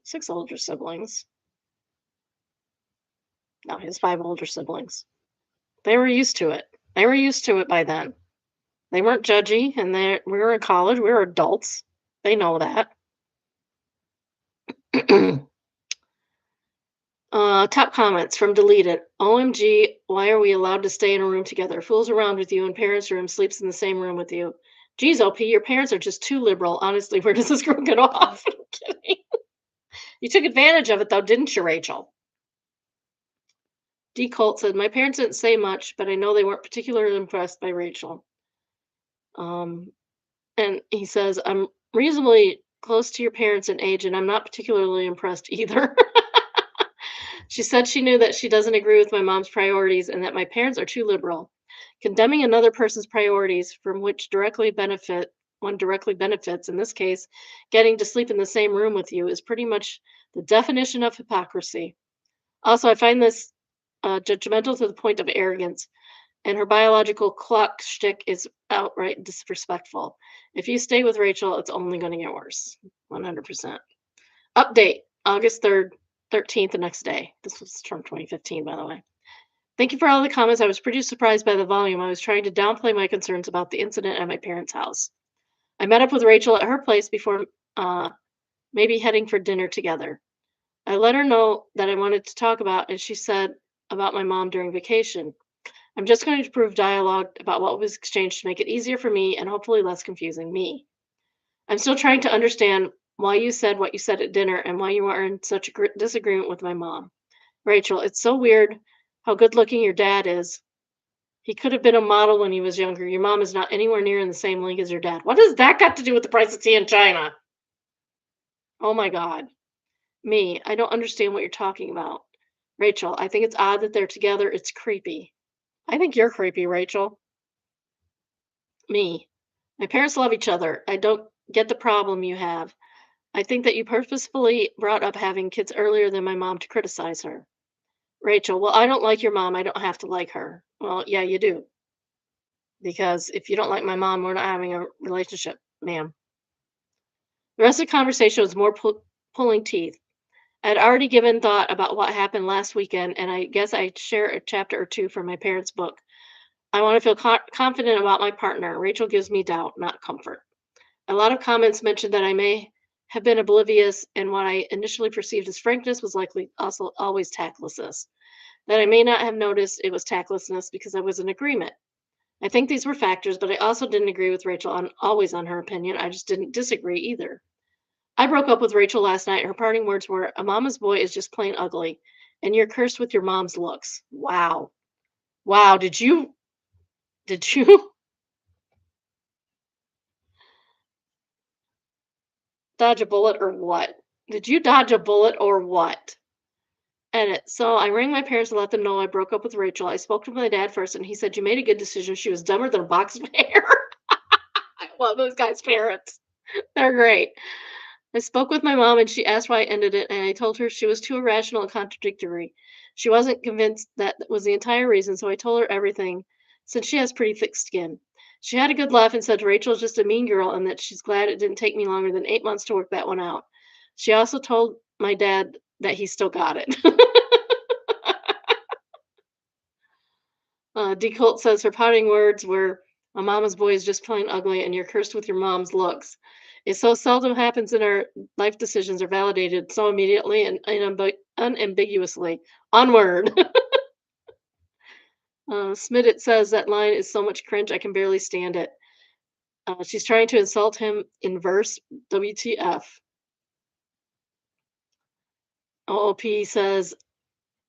6 older siblings. No, he has 5 older siblings. They were used to it. They were used to it by then. They weren't judgy, and we were in college. We were adults. They know that. Top comments from deleted. OMG, why are we allowed to stay in a room together? Fools around with you in parents' room, sleeps in the same room with you. Geez, OP, your parents are just too liberal. Honestly, where does this girl get off? I'm kidding. You took advantage of it, though, didn't you, Rachel? D. Colt said, my parents didn't say much, but I know they weren't particularly impressed by Rachel. And he says, I'm reasonably close to your parents in age, and I'm not particularly impressed either. She said she knew that she doesn't agree with my mom's priorities and that my parents are too liberal. Condemning another person's priorities from which one directly benefits, in this case, getting to sleep in the same room with you, is pretty much the definition of hypocrisy. Also, I find this judgmental to the point of arrogance, and her biological clock shtick is outright disrespectful. If you stay with Rachel, it's only going to get worse. 100%. Update, August 3rd, 13th, the next day. This was from 2015, by the way. Thank you for all the comments. I was pretty surprised by the volume. I was trying to downplay my concerns about the incident at my parents' house. I met up with Rachel at her place before uh, maybe heading for dinner together. I let her know that I wanted to talk about, and she said about my mom during vacation. I'm just going to prove dialogue about what was exchanged to make it easier for me and hopefully less confusing me. I'm still trying to understand why you said what you said at dinner and why you are in such a disagreement with my mom. Rachel, it's so weird how good looking your dad is. He could have been a model when he was younger. Your mom is not anywhere near in the same league as your dad. What does that got to do with the price of tea in China? Oh my God. Me, I don't understand what you're talking about. Rachel, I think it's odd that they're together. It's creepy. I think you're creepy, Rachel. Me, my parents love each other. I don't get the problem you have. I think that you purposefully brought up having kids earlier than my mom to criticize her. Rachel, well, I don't like your mom. I don't have to like her. Well, yeah, you do. Because if you don't like my mom, we're not having a relationship, ma'am. The rest of the conversation was more pulling teeth. I'd already given thought about what happened last weekend, and I guess I'd share a chapter or two from my parents' book. I want to feel confident about my partner. Rachel gives me doubt, not comfort. A lot of comments mentioned that I may have been oblivious, and what I initially perceived as frankness was likely also always tactlessness. That I may not have noticed it was tactlessness because I was in agreement. I think these were factors, but I also didn't agree with Rachel on always on her opinion. I just didn't disagree either. I broke up with Rachel last night. Her parting words were, "A mama's boy is just plain ugly, and you're cursed with your mom's looks." Wow. Wow. Did you dodge a bullet or what? Did you dodge a bullet or what? Edit. So I rang my parents to let them know I broke up with Rachel. I spoke to my dad first, and he said, "You made a good decision. She was dumber than a box of hair." I love those guys' parents. They're great. I spoke with my mom and she asked why I ended it, and I told her she was too irrational and contradictory. She wasn't convinced that was the entire reason, so I told her everything, since she has pretty thick skin. She had a good laugh and said Rachel's just a mean girl and that she's glad it didn't take me longer than 8 months to work that one out. She also told my dad that he still got it. Decolt says her parting words were, "A mama's boy is just plain ugly, and you're cursed with your mom's looks." It so seldom happens in our life decisions are validated so immediately and unambiguously. Onward. Smiddit says that line is so much cringe, I can barely stand it. She's trying to insult him in verse. WTF. OOP says,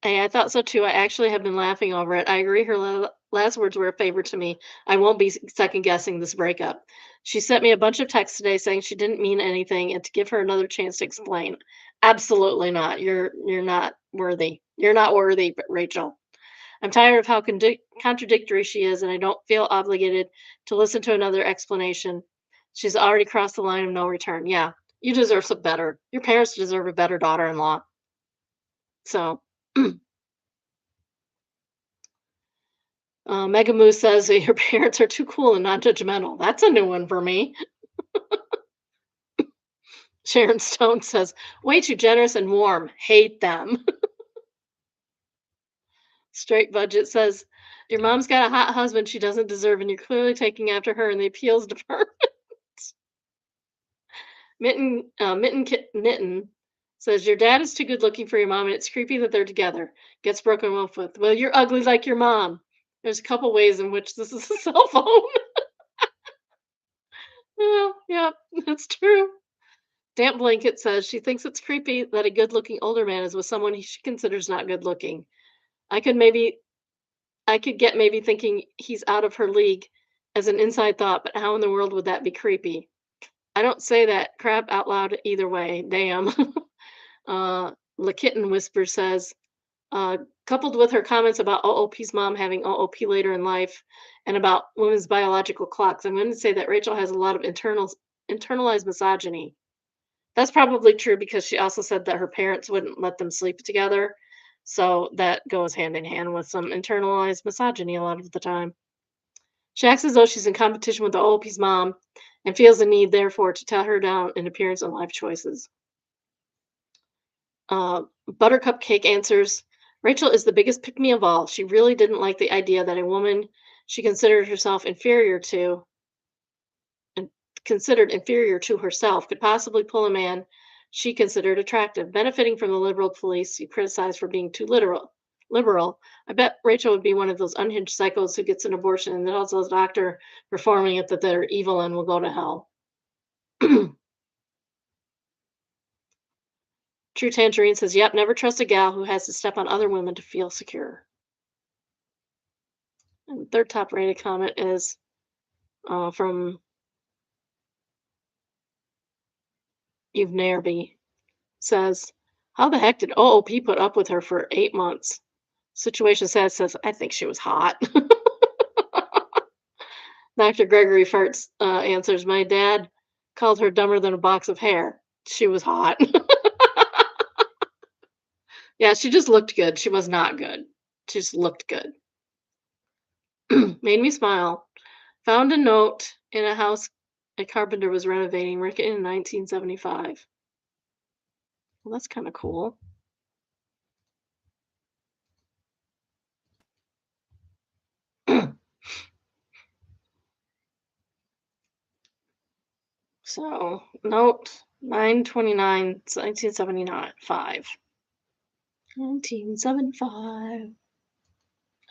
"Hey, I thought so too. I actually have been laughing over it. I agree her last words were a favor to me. I won't be second guessing this breakup." She sent me a bunch of texts today saying she didn't mean anything and to give her another chance to explain. Absolutely not. You're not worthy. You're not worthy, Rachel. I'm tired of how contradictory she is, and I don't feel obligated to listen to another explanation. She's already crossed the line of no return. Yeah, you deserve some better. Your parents deserve a better daughter-in-law. So Mega Moose says that your parents are too cool and non-judgmental. That's a new one for me. Sharon Stone says, way too generous and warm. Hate them. Straight Budget says, your mom's got a hot husband she doesn't deserve, and you're clearly taking after her in the appeals department. Mitten says, your dad is too good looking for your mom, and it's creepy that they're together. Gets broken off with, well, you're ugly like your mom. There's a couple ways in which this is a cell phone. Well, yeah, that's true. Damp Blanket says she thinks it's creepy that a good-looking older man is with someone she considers not good-looking. I could maybe I could get maybe thinking he's out of her league as an inside thought, but how in the world would that be creepy? I don't say that crap out loud either way. Damn. La Kitten Whisper says, coupled with her comments about OOP's mom having OOP later in life and about women's biological clocks, I'm going to say that Rachel has a lot of internalized misogyny. That's probably true because she also said that her parents wouldn't let them sleep together. So that goes hand in hand with some internalized misogyny a lot of the time. She acts as though she's in competition with the OP's mom and feels the need, therefore, to tear her down in appearance and life choices. Buttercup Cake answers, Rachel is the biggest pick me of all. She really didn't like the idea that a woman she considered herself inferior to and considered inferior to herself could possibly pull a man she considered attractive, benefiting from the liberal police she criticized for being too liberal. I bet Rachel would be one of those unhinged psychos who gets an abortion and then tells the doctor performing it that they're evil and will go to hell. True Tangerine says, yep, never trust a gal who has to step on other women to feel secure. And the third top rated comment is from Eve Nairby. Says, how the heck did OOP put up with her for 8 months? Situation says, I think she was hot. Dr. Gregory Farts answers, my dad called her dumber than a box of hair. She was hot. Yeah, she just looked good. She was not good. She just looked good. Made me smile. Found a note in a house a carpenter was renovating, written in 1975. Well, that's kind of cool. So, note 9/29, 1975. 1975.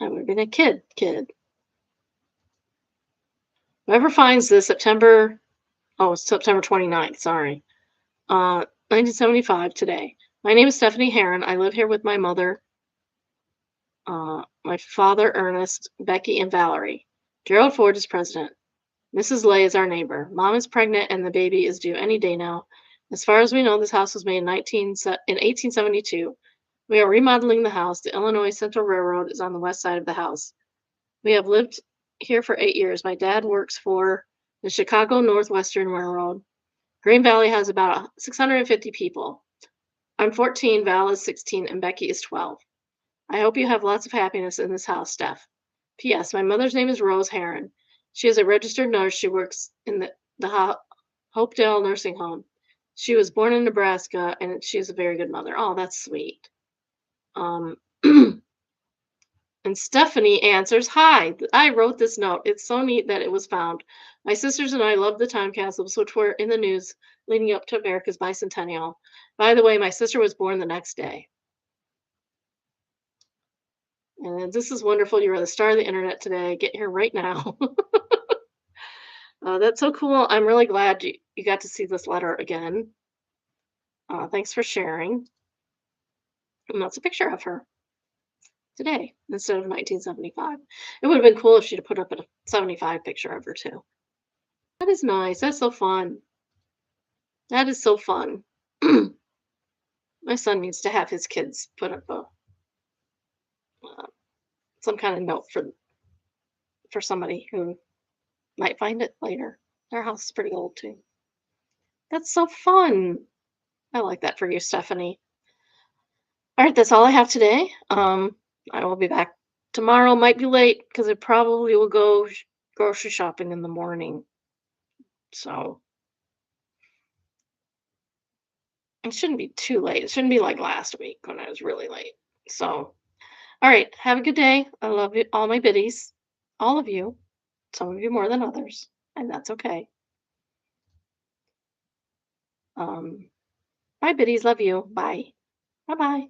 I would have been a kid. Whoever finds this it's September 29th, sorry. 1975 today. My name is Stephanie Heron. I live here with my mother, my father, Ernest, Becky, and Valerie. Gerald Ford is president. Mrs. Lay is our neighbor. Mom is pregnant and the baby is due any day now. As far as we know, this house was made in 1872. We are remodeling the house. The Illinois Central Railroad is on the west side of the house. We have lived here for 8 years. My dad works for the Chicago Northwestern Railroad. Green Valley has about 650 people. I'm 14, Val is 16, and Becky is 12. I hope you have lots of happiness in this house, Steph. P.S. My mother's name is Rose Heron. She is a registered nurse. She works in the Hopedale Nursing Home. She was born in Nebraska, and she is a very good mother. Oh, that's sweet. And Stephanie answers, hi, I wrote this note. It's so neat that it was found. My sisters and I love the time capsules, which were in the news leading up to America's bicentennial. By the way, my sister was born the next day. And this is wonderful. You are the star of the internet today. Get here right now. That's so cool. I'm really glad you got to see this letter again. Thanks for sharing. And that's a picture of her today instead of 1975. It would have been cool if she'd have put up a 75 picture of her too. That is nice. That's so fun. That is so fun. My son needs to have his kids put up uh, some kind of note for somebody who might find it later. Their house is pretty old too. That's so fun. I like that for you, Stephanie. All right, that's all I have today. I will be back tomorrow. Might be late because I probably will go grocery shopping in the morning. So it shouldn't be too late. It shouldn't be like last week when I was really late. So, all right, have a good day. I love you, all my biddies, all of you. Some of you more than others, and that's okay. My biddies love you. Bye. Bye bye.